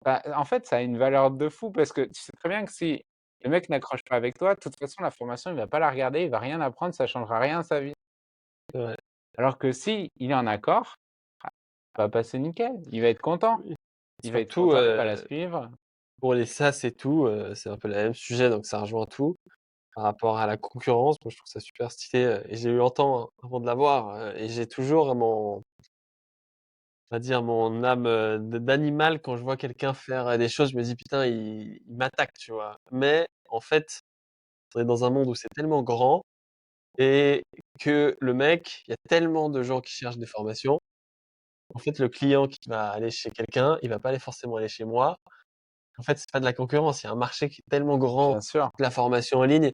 bah, en fait, ça a une valeur de fou parce que tu sais très bien que si le mec n'accroche pas avec toi, de toute façon, la formation, il va pas la regarder, il va rien apprendre, ça changera rien à sa vie. C'est vrai. Alors que si il est en accord, ah, ça va passer nickel. Il va être content. Oui. Il va être Surtout, content, il va la suivre. pour les SaaS et tout, c'est un peu le même sujet, donc ça rejoint tout. Par rapport à la concurrence, moi, je trouve ça super stylé, et j'ai eu longtemps, hein, avant de l'avoir, et j'ai toujours mon on va dire mon âme, d'animal quand je vois quelqu'un faire, des choses, je me dis: «Putain, il m'attaque», tu vois? Mais en fait, on est dans un monde où c'est tellement grand et que le mec, il y a tellement de gens qui cherchent des formations. En fait, le client qui va aller chez quelqu'un, il va pas aller forcément aller chez moi. En fait, c'est pas de la concurrence, il y a un marché qui est tellement grand Bien sûr, que la formation en ligne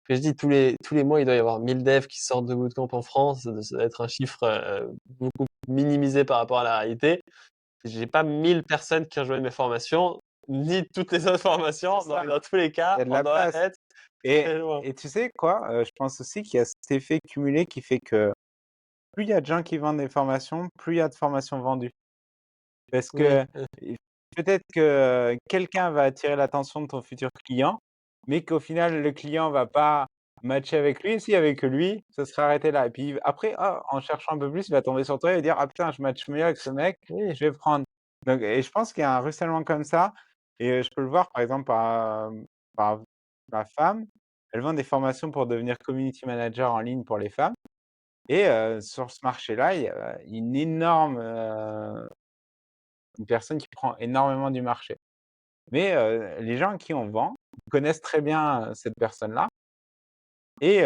que je dis tous les mois, il doit y avoir 1000 devs qui sortent de bootcamp en France. Ça doit être un chiffre, beaucoup minimisé par rapport à la réalité. J'ai pas 1000 personnes qui rejoignent mes formations, ni toutes les autres c'est formations. ça, Dans tous les il y cas, a de on la doit place être et très loin. et tu sais quoi? Je pense aussi qu'il y a cet effet cumulé qui fait que plus il y a de gens qui vendent des formations, plus il y a de formations vendues. Parce Oui, que et peut-être que quelqu'un va attirer l'attention de ton futur client, mais qu'au final, le client va pas matcher avec lui. Si avec lui, ça serait arrêté là et puis après, ah, en cherchant un peu plus, il va tomber sur toi et va dire: «Ah putain, je matche mieux avec ce mec, oui, je vais prendre». Donc et je pense qu'il y a un ruissellement comme ça et je peux le voir par exemple par ma femme, elle vend des formations pour devenir community manager en ligne pour les femmes et sur ce marché-là, il y a une personne qui prend énormément du marché. Mais les gens à qui on vend connaissent très bien, cette personne-là et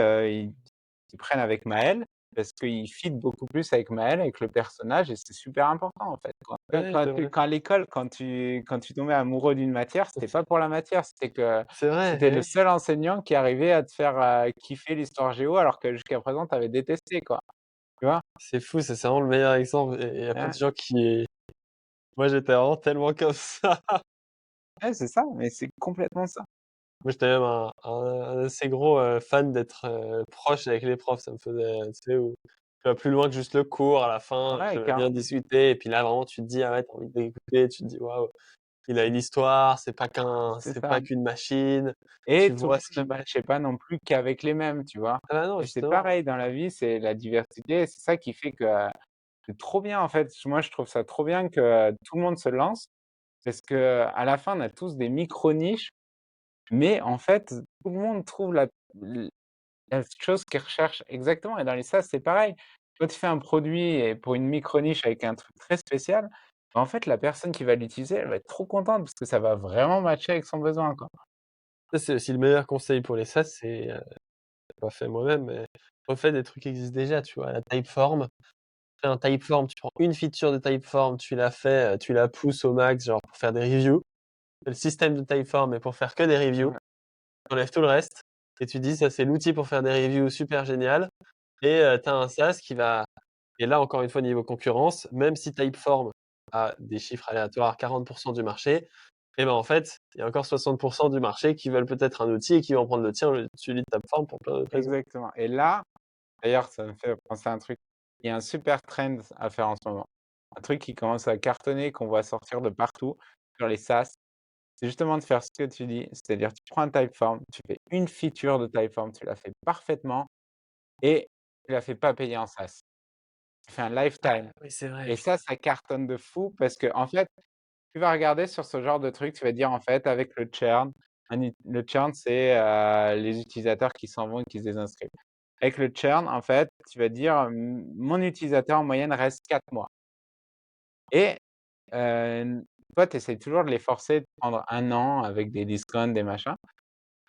ils prennent avec Maël parce qu'ils fit beaucoup plus avec Maël, avec le personnage et c'est super important, en fait, quoi. Quand ouais, quand c'est tu vrai. quand à l'école, quand tu tombais amoureux d'une matière, c'était pas pour la matière, c'était que C'est vrai, c'était le oui. seul enseignant qui arrivait à te faire, kiffer l'histoire géo alors que jusqu'à présent tu avais détesté, quoi, tu vois? C'est fou, ça, c'est vraiment le meilleur exemple et il y a plein de Ouais, gens qui moi, j'étais vraiment tellement comme ça. ouais, c'est ça, mais c'est complètement ça. Moi, j'étais même un assez gros, fan d'être, proche avec les profs. Ça me faisait, tu sais, où tu vas plus loin que juste le cours à la fin, Ouais, j'aimais bien carrément, discuter et puis là, vraiment, tu te dis: «Ah ouais», tu as envie d'écouter, tu te dis: «Waouh, il a une histoire, c'est c'est ça. pas qu'une machine». Et Tu tout le vois ce monde qui ne matchait pas non plus qu'avec les mêmes, tu vois? ah bah non, Et c'est justement. pareil dans la vie, c'est la diversité, c'est ça qui fait que c'est trop bien en fait. Moi, je trouve ça trop bien que tout le monde se lance parce qu'à la fin, on a tous des micro niches, mais en fait, tout le monde trouve la chose qu'il recherche exactement et dans les SaaS, c'est pareil. Quand tu fais un produit et pour une micro niche avec un truc très spécial, bah, en fait, la personne qui va l'utiliser, elle va être trop contente parce que ça va vraiment matcher avec son besoin, quoi. Ça, c'est aussi le meilleur conseil pour les SaaS, c'est, pas fait moi-même, mais refais des trucs qui existent déjà, tu vois? La Typeform, fais un Typeform, tu prends une feature de Typeform, tu la fais, tu la pousses au max, genre pour faire des reviews. Le système de Typeform est pour faire que des reviews. Ouais, Tu enlèves tout le reste et tu dis: «Ça, c'est l'outil pour faire des reviews super génial» et tu as un SaaS qui va et là, encore une fois, niveau concurrence, même si Typeform a des chiffres aléatoires, 40 du marché, et ben, en fait, il y a encore 60 du marché qui veulent peut-être un outil et qui vont prendre le tien, celui de Typeform pour plein d'autres raisons. exactement. Et là, d'ailleurs, ça me fait penser à un truc. Il y a un super trend à faire en ce moment. Un truc qui commence à cartonner, qu'on voit sortir de partout sur les SaaS. C'est justement de faire ce que tu dis, c'est-à-dire tu prends un Typeform, tu fais une feature de Typeform, tu la fais parfaitement et tu la fais pas payer en SaaS. Tu fais un Ah lifetime oui, c'est vrai, et putain. ça cartonne de fou parce que en fait, tu vas regarder sur ce genre de truc, tu vas dire en fait avec le churn, le churn c'est, les utilisateurs qui s'en vont et qui se désinscrivent. Avec le churn, en fait, tu vas dire: Mon utilisateur en moyenne reste 4 mois» et toi, tu essaies toujours de les forcer de prendre 1 an avec des discounts, des machins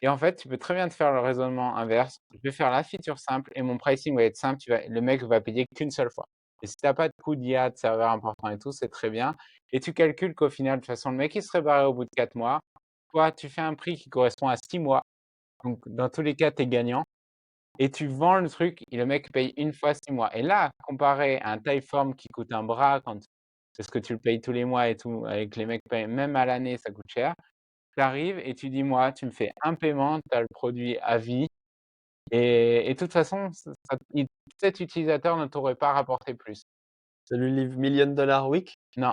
et en fait, tu peux très bien te faire le raisonnement inverse. Je vais faire la feature simple et mon pricing va être simple, le mec va payer qu'une seule fois et si tu as pas de coût d'IA, de serveur important et tout, c'est très bien et tu calcules qu'au final, de toute façon, le mec, il serait barré au bout de 4 mois. Toi, tu fais un prix qui correspond à 6 mois, donc dans tous les cas, tu es gagnant et tu vends le truc et le mec paye une fois 6 mois et là, comparé à un Typeform qui coûte un bras parce que tu le payes tous les mois et tout, avec les mecs payent même à l'année, ça coûte cher. Tu arrives et tu dis: «Moi, tu me fais un paiement, tu as le produit à vie» et de toute façon, cet utilisateur ne t'aurait pas rapporté plus. C'est le livre Million Dollar Week Non,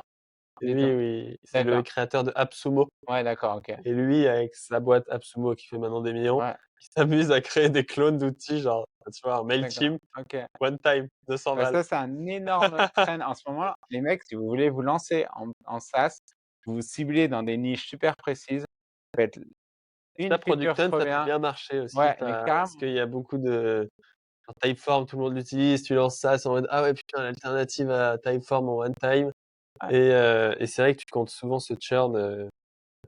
et du tout. lui, oui, c'est le D'accord. créateur de AppSumo Ouais, d'accord, OK. et lui, avec sa boîte AppSumo qui fait maintenant des millions, Ouais, il s'amuse à créer des clones d'outils, genre, tu vois, un d'accord, Mailchimp, OK. one time, 200 Bah, balles. ça, c'est un énorme trend en ce moment. Les mecs, si vous voulez vous lancer en SaaS, vous vous ciblez dans des niches super précises. Faites Ça, une Product feature Hunt, trop ça peut bien. bien marcher aussi, Ouais, tu mais parce carrément. qu'il y a beaucoup de genre Typeform, tout le monde l'utilise, tu lances ça, c'est en mode: «Ah ouais, putain, l'alternative à Typeform en one time». Ouais, et c'est vrai que tu comptes souvent ce churn,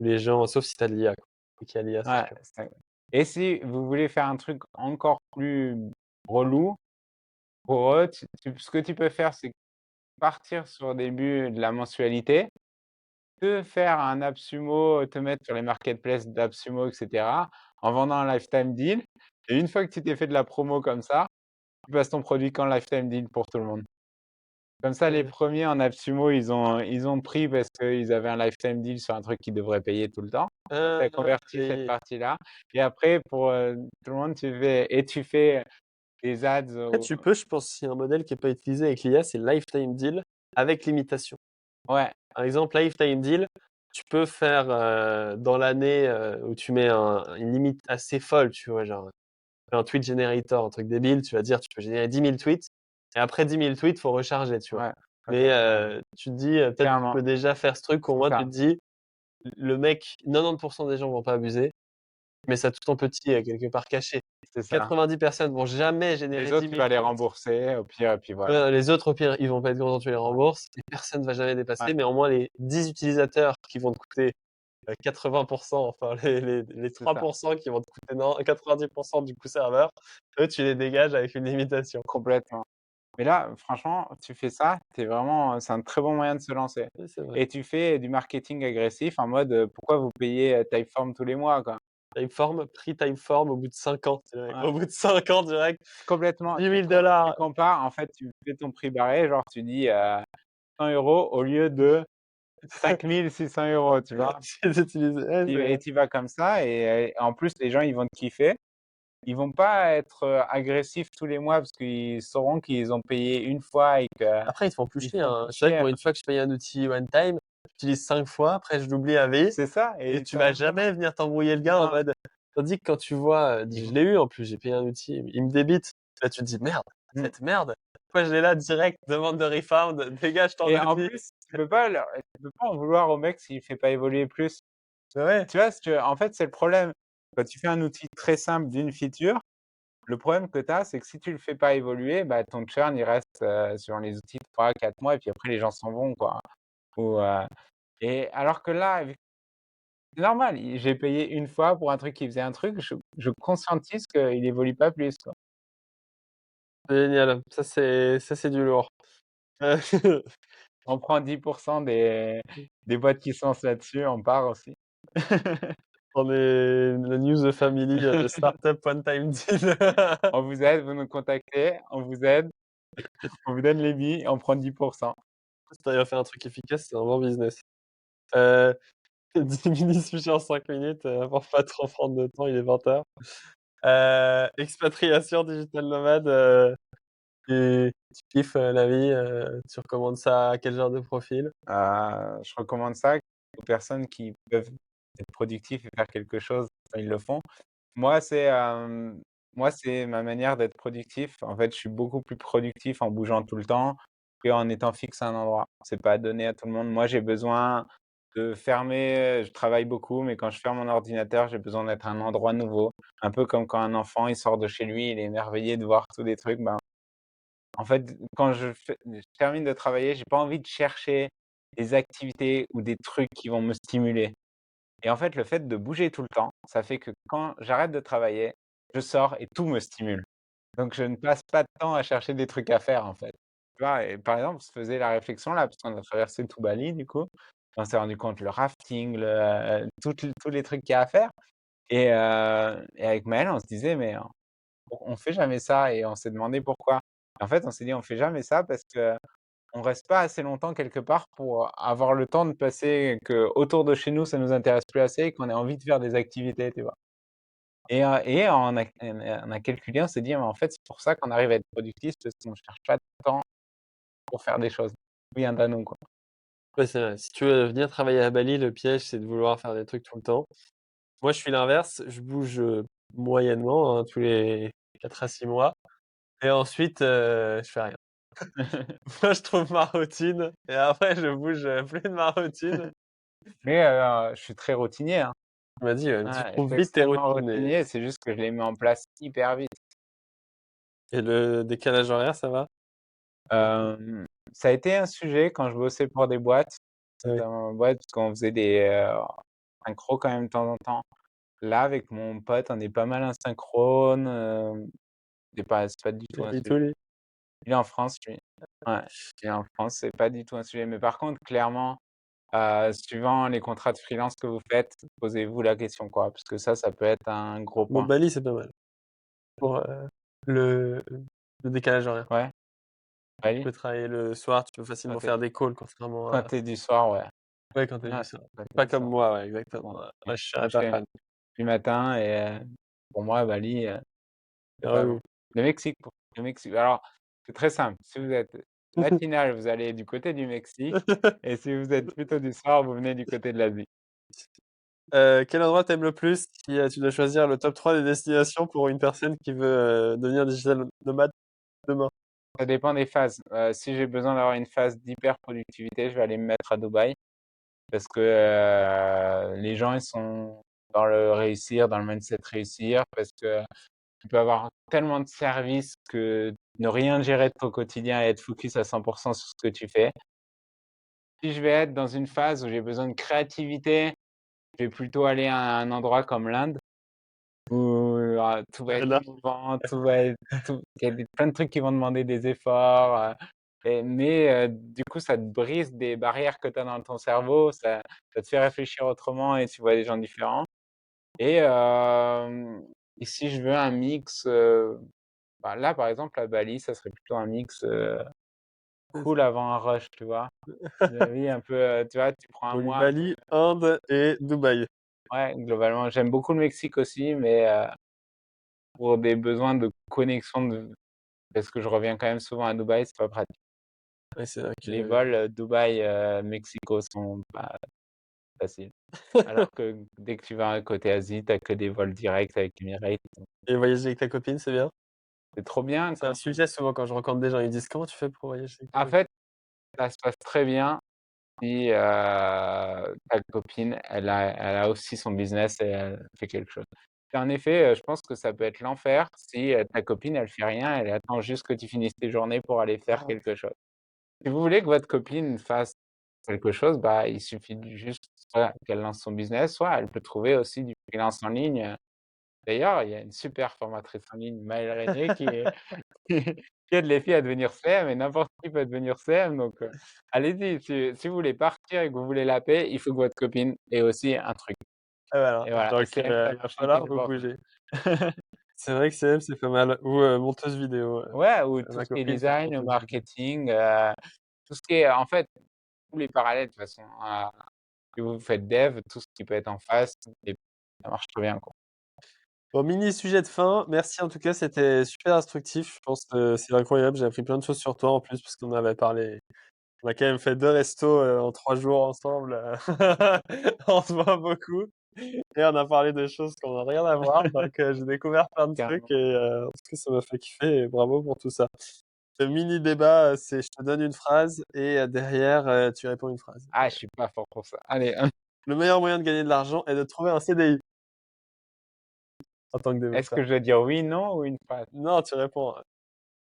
les gens sauf si tu as de l'IA, quoi. Dès qu'il y a l'IA, c'est ouais, sûr. et si vous voulez faire un truc encore plus relou, pour eux, ce que tu peux faire, c'est partir sur le début de la mensualité, te faire un AppSumo, te mettre sur les marketplaces d'AppSumo et cetera, en vendant un lifetime deal, et une fois que tu t'es fait de la promo comme ça, tu passes ton produit qu'en lifetime deal pour tout le monde. Comme ça, les Heu, premiers en AppSumo, ils ont pris parce qu'ils avaient un lifetime deal sur un truc qu'ils devraient payer tout le temps. Tu as converti cette et partie-là, et après pour, tout le monde, tu fais des ads après au tu peux, je pense, il y a un modèle qui est pas utilisé avec l'IA, c'est lifetime deal avec limitation. ouais, Par exemple, lifetime deal, tu peux faire, dans l'année, où tu mets une limite assez folle, tu vois? Genre, un tweet generator, un truc débile, tu vas dire: «Tu peux générer 10 000 tweets et après 10 000 tweets, faut recharger», tu vois? ouais, Mais, ouais, tu te dis, peut-être tu clairement, peux déjà faire ce truc, au c'est moins tu ça, te dis: «Le mec, 90 des gens vont pas abuser», mais ça tout en petit, quelque part caché. c'est ça. 90 personnes vont jamais Les générer autres, dix tu mille vas les tweets. rembourser au pire et puis voilà. Les autres, au pire, ils vont pas être contents, tu les Ouais, rembourses et personne va jamais ouais, dépasser, mais au moins les 10 utilisateurs qui vont te coûter, 80, enfin les c'est ça, 3 qui vont te coûter non 90 du coût serveur, eux, tu les dégages avec une limitation. complètement. Mais là, franchement, tu fais ça, c'est un très bon moyen de se lancer, Oui, c'est vrai. et tu fais du marketing agressif en mode, pourquoi vous payez, Typeform tous les mois, quoi? Typeform, prix Typeform au bout de 5 ans, direct. Ouais, Au bout de 5 ans direct, complètement. 10 Tu 000 com tu compares, en fait, tu fais ton prix barré, genre tu dis, 100 € au lieu de 5 600 €, tu vois? j'ai utilisé ouais, c'est Et vrai. tu vas comme ça, et en plus les gens, ils vont te kiffer. Ils vont pas être, agressifs tous les mois parce qu'ils sauront qu'ils ont payé une fois et Après, ils te font plus qu'ils chier, font hein. plus C'est vrai que cher. moi, une fois que je paye un outil one time, j'utilise 5 fois, après je l'oublie à vie C'est ça, et et tu tu vas as vraiment jamais venir t'embrouiller le gars en non, mode tandis que quand tu vois, ils je vont l'ai eu en plus, j'ai payé un outil, il me débite. Là, tu te dis: «Merde, mmh, cette merde, pourquoi je l'ai là direct? Demande de refund, dégage ton et en outil». plus, tu peux pas en vouloir au mec s'il fait pas évoluer plus. Bah ouais, Tu vois? En fait, c'est le problème. Quand tu fais un outil très simple d'une feature, le problème que tu as, c'est que si tu le fais pas évoluer, bah, ton churn, il reste, sur les outils 3 4 mois, et puis après les gens s'en vont, quoi. Ou, et alors que là, c'est normal, j'ai payé une fois pour un truc qui faisait un truc, je conscientise qu'il évolue pas plus, quoi. c'est génial. Ça c'est du lourd. Heu, On prend 10 des boîtes qui se lancent là-dessus, on part aussi. on est la news family, startup one time deal. On vous aide, vous nous contactez, on vous aide, on vous donne les billes, on prend 10. Si tu arrives à faire un truc efficace, c'est un bon business. Heu, 10 mini-sujets en 5 minutes, pour pas trop prendre de temps, il est 20:00. Expatriation, digital nomade, tu kiffes, la vie, tu recommandes ça à quel genre de profil? Je recommande ça aux personnes qui peuvent être productifs et faire quelque chose quand ils le font. Moi, c'est, moi, c'est ma manière d'être productif. En fait, je suis beaucoup plus productif en bougeant tout le temps qu'en étant fixe à un endroit. C'est pas donné à tout le monde. Moi, j'ai besoin de fermer, je travaille beaucoup, mais quand je ferme mon ordinateur, j'ai besoin d'être à un endroit nouveau. Un peu comme quand un enfant, il sort de chez lui, il est émerveillé de voir tous des trucs. Ben, en fait, quand je termine de travailler, j'ai pas envie de chercher des activités ou des trucs qui vont me stimuler. Et en fait, le fait de bouger tout le temps, ça fait que quand j'arrête de travailler, je sors et tout me stimule. Donc je ne passe pas de temps à chercher des trucs à faire, en fait. Tu vois? Et par exemple, on se faisait la réflexion là, parce qu'on a traversé tout Bali du coup. On s'est rendu compte, le rafting, tous les trucs qu'il y a à faire, et avec Maël, on se disait: «Mais on fait jamais ça», et on s'est demandé pourquoi. En fait, on s'est dit: «On fait jamais ça parce qu'on reste pas assez longtemps quelque part pour avoir le temps de passer, que autour de chez nous, ça nous intéresse plus assez et qu'on ait envie de faire des activités», tu vois? Et on a calculé, on s'est dit: «Mais en fait, c'est pour ça qu'on arrive à être productif, parce qu'on cherche pas de temps pour faire des choses». Rien à nous, quoi. Ouais, c'est vrai. Si tu veux venir travailler à Bali, le piège, c'est de vouloir faire des trucs tout le temps. Moi, je suis l'inverse, je bouge, moyennement, hein, tous les 4 à 6 mois et ensuite, je fais rien. Moi, je trouve ma routine et après je bouge, plus de ma routine. Mais je suis très routinier, hein. Tu m'as dit, tu Ouais, je trouves suis vite tes extrêmement routines routinier, c'est juste que je les mets en place hyper vite. et le décalage horaire, ça va? Hem, Ça a été un sujet quand je bossais pour des boîtes, Ah oui. notamment ma boîte, parce qu'on faisait des, synchros quand même de temps en temps. Là, avec mon pote, on est pas mal asynchrone, c'est pas du Il tout un habite sujet. où lui? Il est en France, lui. Ouais, il est en France, c'est pas du tout un sujet. Mais par contre, clairement, suivant les contrats de freelance que vous faites, posez-vous la question, quoi, parce que ça peut être un gros Bon, point. Bali, c'est pas mal pour, le le décalage horaire. Ouais, Tu Bali? peux travailler le soir, tu peux Quand facilement tu faire des calls contrairement quand à tu du soir, ouais. ouais, quand tu es Ouais, du soir. quand tu Pas du comme soir. moi, ouais, exactement, Mmh. ouais, je Moi, serais je pas fais fan. du matin et pour moi, Bali, c'est Ah pas oui, bon. Le Mexique, alors, c'est très simple. Si vous êtes oui. matinal, vous allez du côté du Mexique et si vous êtes plutôt du soir, vous venez du côté de l'Asie. Quel endroit tu aimes le plus si, tu dois choisir le top 3 des destinations pour une personne qui veut, devenir digital nomade demain? Ça dépend des phases. Si j'ai besoin d'avoir une phase d'hyper productivité, je vais aller me mettre à Dubaï parce que, les gens, ils sont dans le réussir, dans le mindset réussir parce que tu peux avoir tellement de services que ne rien gérer de ton quotidien et être focus à 100 sur ce que tu fais. Si je vais être dans une phase où j'ai besoin de créativité, je vais plutôt aller à un endroit comme l'Inde où, tout va être Là, innovant, tout va être tout il y a plein de trucs qui vont demander des efforts, mais du coup, ça te brise des barrières que tu as dans ton cerveau, ça te fait réfléchir autrement et tu vois des gens différents et et si je veux un mix, bah, là, par exemple, à Bali, ça serait plutôt un mix, cool avant un rush, tu vois? Oui, un peu, tu vois, tu prends un donc mois un peu Bali, Inde et Dubaï. ouais, globalement, j'aime beaucoup le Mexique aussi, mais pour des besoins de connexion parce que je reviens quand même souvent à Dubaï, c'est pas pratique. Ouais, c'est vrai Les que vols, Dubaï, Mexico sont pas faciles. Alors que dès que tu vas côté Asie, tu as que des vols directs avec Emirates, donc et voyager avec ta copine, c'est bien? c'est trop bien C'est un quand sujet souvent quand je rencontre des gens, ils me disent: «Comment tu fais pour voyager avec ta en copine?» fait, ça se passe très bien si, ta copine, elle a aussi son business et elle fait quelque chose. Et en effet, je pense que ça peut être l'enfer si, ta copine, elle fait rien, elle attend juste que tu finisses tes journées pour aller faire quelque chose. Si vous voulez que votre copine fasse quelque chose, bah, il suffit de juste soit qu'elle lance son business, soit elle peut trouver aussi du freelance en ligne. D'ailleurs, il y a une super formatrice en ligne, Maëlle Rénier, qui aide les filles à devenir CM et n'importe qui peut devenir CM donc allez-y, si vous voulez partir et que vous voulez la paix, il faut que votre copine ait aussi un truc Ah voilà, et voilà et donc CM, ça il va marche en falloir vous téléportation. bouger. C'est vrai que CM, c'est pas mal ou monteuse vidéo, Ouais, ou tout ma ce qui est copine fait design, monteuse vidéo. marketing, tout ce qui est en fait, tous les parallèles de toute façon, si vous faites dev, tout ce qui peut être en face et ça marche très bien, quoi. Bon, mini sujet de fin, merci en tout cas, c'était super instructif. Je pense, c'est incroyable, j'ai appris plein de choses sur toi en plus parce qu'on avait parlé on a quand même fait 2 restos, en 3 jours ensemble, on se voit beaucoup et on a parlé de choses qui ont rien à voir donc j'ai découvert plein de trucs Carrément. et en tout cas ça m'a fait kiffer et bravo pour tout ça. Le mini débat, c'est je te donne une phrase et derrière, tu réponds une phrase. Ah, je suis pas fort pour ça. Allez, Le meilleur moyen de gagner de l'argent est de trouver un CDI en tant que est-ce développeur. que je dois dire oui, non ou une phrase? Non, tu réponds,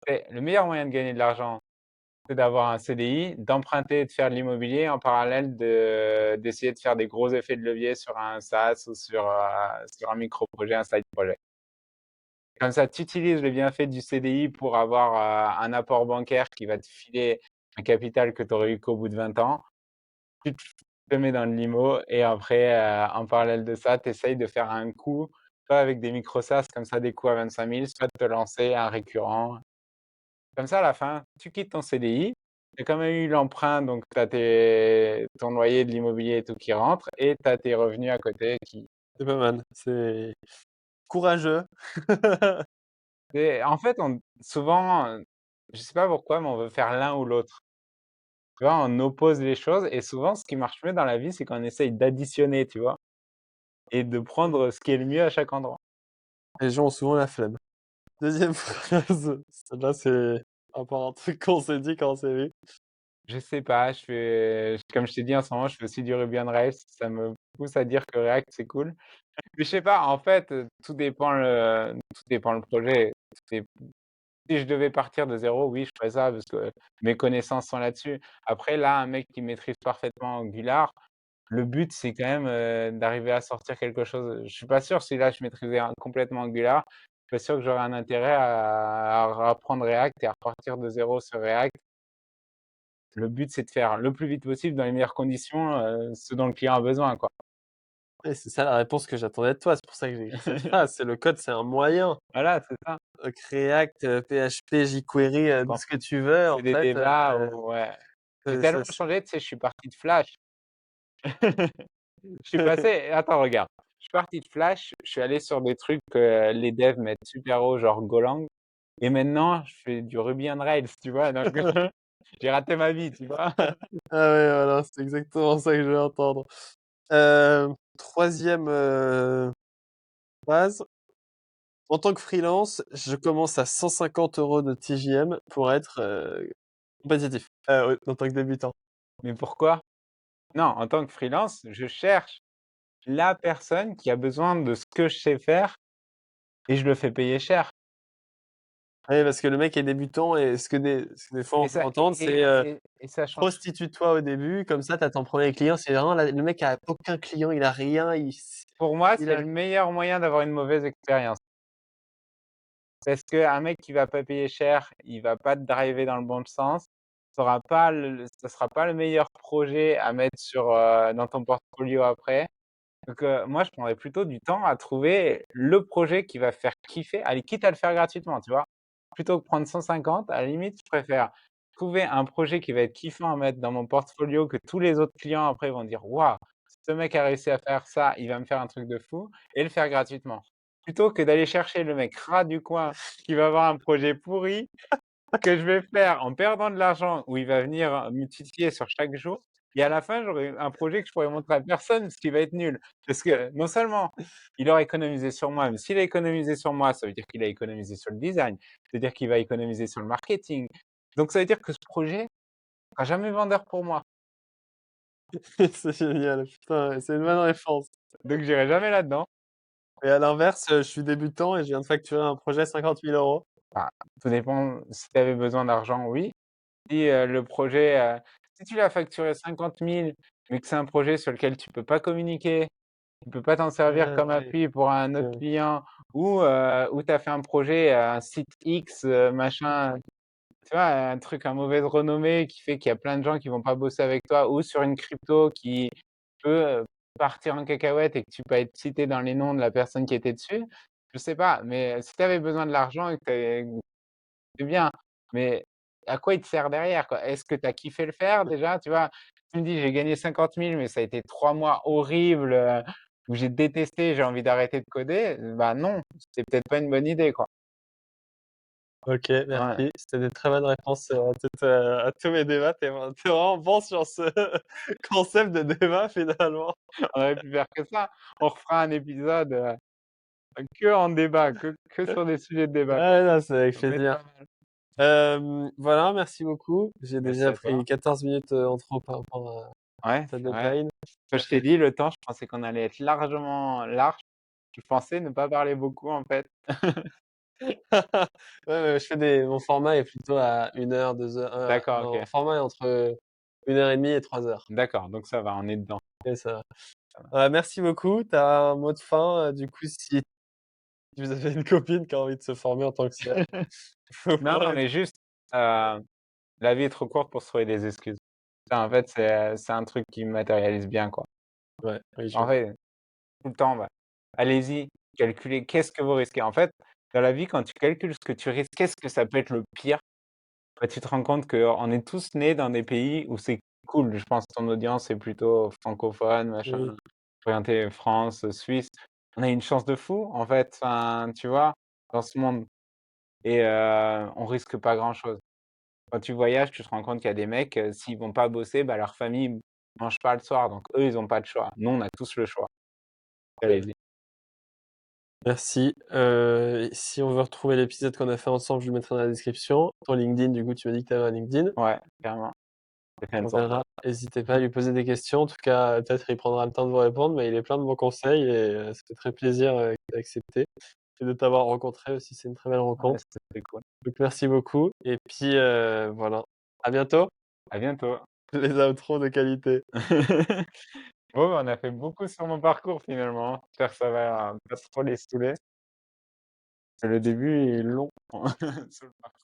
C'est le meilleur moyen de gagner de l'argent, c'est d'avoir un CDI, d'emprunter et de faire de l'immobilier en parallèle d'essayer de faire des gros effets de levier sur un SaaS ou sur un micro projet, un side projet. Comme ça, tu utilises les bienfaits du CDI pour avoir, un apport bancaire qui va te filer un capital que tu aurais eu qu'au bout de 20 ans. Tu te mets dans le limo et après, en parallèle de ça, tu essayes de faire un coup, soit avec des micro SaaS comme ça, des coups à 25 000, soit de te lancer un récurrent. Comme ça, à la fin, tu quittes ton CDI, tu as quand même eu l'emprunt, donc tu as ton loyer de l'immobilier et tout qui rentre et tu as tes revenus à côté qui c'est pas mal, c'est courageux. et en fait, on souvent, je sais pas pourquoi, mais on veut faire l'un ou l'autre. Tu vois? On oppose les choses et souvent, ce qui marche mieux dans la vie, c'est qu'on essaye d'additionner, tu vois? Et de prendre ce qui est le mieux à chaque endroit. Les gens ont souvent la flemme. Deuxième phrase, celle-là, c'est par rapport à un truc qu'on s'est dit quand on s'est vu. Je sais pas, comme je t'ai dit, en ce moment, je fais aussi du Ruby on Rails, ça me pousse à dire que React, c'est cool. Mais je sais pas, en fait, tout dépend le projet. Si je devais partir de 0, oui, je ferais ça parce que mes connaissances sont là-dessus. Après là, un mec qui maîtrise parfaitement Angular, le but, c'est quand même, d'arriver à sortir quelque chose. Je suis pas sûr si là je maîtrisais complètement Angular, je suis pas sûr que j'aurais un intérêt à apprendre React et à repartir de 0 sur React. Le but, c'est de faire le plus vite possible dans les meilleures conditions, ce dont le client a besoin, quoi. Ouais, c'est ça la réponse que j'attendais de toi, c'est pour ça que j'ai écrit cette phrase. C'est le code, c'est un moyen. Voilà, c'est ça. React, PHP, jQuery, Donc tout en ce que tu veux, c'est en des fait, débats où ouais. J'ai ça tellement changé, tu sais, je suis parti de Flash. Je suis passé attends, regarde, je suis parti de Flash, je suis allé sur des trucs que les devs mettent super haut, genre Golang et maintenant je fais du Ruby on Rails, tu vois? Donc j'ai raté ma vie, tu vois? Ah ouais, voilà, c'est exactement ça que je veux entendre. 3e, phrase. En tant que freelance, je commence à 150 € de TJM pour être, compétitif. Ouais, en tant que débutant. Mais pourquoi? Non, en tant que freelance, je cherche la personne qui a besoin de ce que je sais faire et je le fais payer cher Oui, parce que le mec est débutant et ce que des fois on et peut ça entendre, c'est, et ça change. prostitue-toi au début, comme ça tu as ton 1er client. C'est vraiment le mec a aucun client, il a rien, Pour moi, il c'est a le meilleur moyen d'avoir une mauvaise expérience. Parce qu'un mec qui va pas payer cher, il va pas te driver dans le bon sens. Ça sera pas le meilleur projet à mettre dans ton portfolio après. Donc, moi, je prendrais plutôt du temps à trouver le projet qui va faire kiffer. Allez, quitte à le faire gratuitement, tu vois? Plutôt que prendre 150, à la limite, je préfère trouver un projet qui va être kiffant à mettre dans mon portfolio, que tous les autres clients après vont dire: «Waouh, ce mec a réussi à faire ça, il va me faire un truc de fou» et le faire gratuitement. Plutôt que d'aller chercher le mec rat du coin qui va avoir un projet pourri que je vais faire en perdant de l'argent, où il va venir me titiller sur chaque jour et à la fin, j'aurai un projet que je pourrais montrer à personne, ce qui va être nul. Parce que non seulement il aura économisé sur moi, mais s'il a économisé sur moi, ça veut dire qu'il a économisé sur le design, c'est-à-dire qu'il va économiser sur le marketing. Donc ça veut dire que ce projet sera jamais vendeur pour moi. c'est génial, putain, c'est une bonne réponse. Donc j'irai jamais là-dedans. Et à l'inverse, je suis débutant et je viens de facturer un projet 50 000 €. Enfin, tout dépend si tu avais besoin d'argent, oui. Si, le projet, si tu l'as facturé 50 000, mais que c'est un projet sur lequel tu peux pas communiquer, tu peux pas t'en servir Ah comme oui, appui pour un autre OK. client ou tu as fait un projet, un site X, machin, tu vois? Un truc à mauvaise renommée qui fait qu'il y a plein de gens qui vont pas bosser avec toi ou sur une crypto qui peut, partir en cacahuète et que tu peux être cité dans les noms de la personne qui était dessus. Je sais pas, mais si tu avais besoin de l'argent et que tu c'est bien, mais à quoi il te sert derrière, quoi? Est-ce que tu as kiffé le faire déjà, tu vois? Tu me dis: «J'ai gagné 50 000 mais ça a été 3 mois horribles, où j'ai détesté, j'ai envie d'arrêter de coder», bah non, c'est peut-être pas une bonne idée, quoi. OK, Ouais, merci. C'était des très bonnes réponses, à tous mes débats. Tu vraiment bon sur ce concept de débat finalement. on aurait pu faire que ça. On refera un épisode, que en débat, que sur des sujets de débat. Ouais, non, c'est avec Ça peut être plaisir. pas mal. Voilà, merci beaucoup. J'ai Merci déjà à toi. pris 14 minutes, en trop par rapport à Ouais, ta c'est vrai. deadline. Comme je t'ai dit, le temps, je pensais qu'on allait être largement large. Je pensais ne pas parler beaucoup, en fait. Ouais, ouais, mon format est plutôt à 1 heure, 2 heures, D'accord, mon OK. format est entre 1 heure et demie et 3 heures. D'accord, donc ça va, on est dedans. Et ça Ça va. merci beaucoup. Tu as un mot de fin, du coup, si vous avez une copine qui a envie de se former en tant que CA, vous Non, non, pourrez mais juste, heu, la vie est trop courte pour se trouver des excuses. Ça, en fait, c'est un truc qui me matérialise bien, quoi. ouais, oui, je En vois. fait, tout le temps, bah, allez-y, calculez qu'est-ce que vous risquez. En fait, dans la vie, quand tu calcules ce que tu risques, qu'est-ce que ça peut être le pire? Bah, tu te rends compte qu'on est tous nés dans des pays où c'est cool. Je pense que ton audience est plutôt francophone, Oui. machin, orientée France, Suisse. On a une chance de fou, en fait, enfin, tu vois, dans ce monde et on risque pas grand-chose. Quand tu voyages, tu te rends compte qu'il y a des mecs, s'ils vont pas bosser, bah, leur famille mange pas le soir, donc eux, ils ont pas le choix. Nous, on a tous le choix. Allez-y. Merci. Si on veut retrouver l'épisode qu'on a fait ensemble, je le mettrai dans la description. Ton LinkedIn, du coup, tu m'as dit que tu avais un LinkedIn. Ouais, clairement. On Hands-on. verra. N'hésitez pas à lui poser des questions. En tout cas, peut-être il prendra le temps de vous répondre, mais il est plein de bons conseils et ça fait très plaisir, qu'il ait accepté. et de t'avoir rencontré aussi, c'est une très belle Ouais, rencontre. c'était cool. Donc merci beaucoup et puis, voilà. À bientôt. À bientôt. Les outros de qualité. Bon, bah, on a fait beaucoup sur mon parcours finalement. J'espère que ça va pas trop les saouler. Le début est long sur le parcours.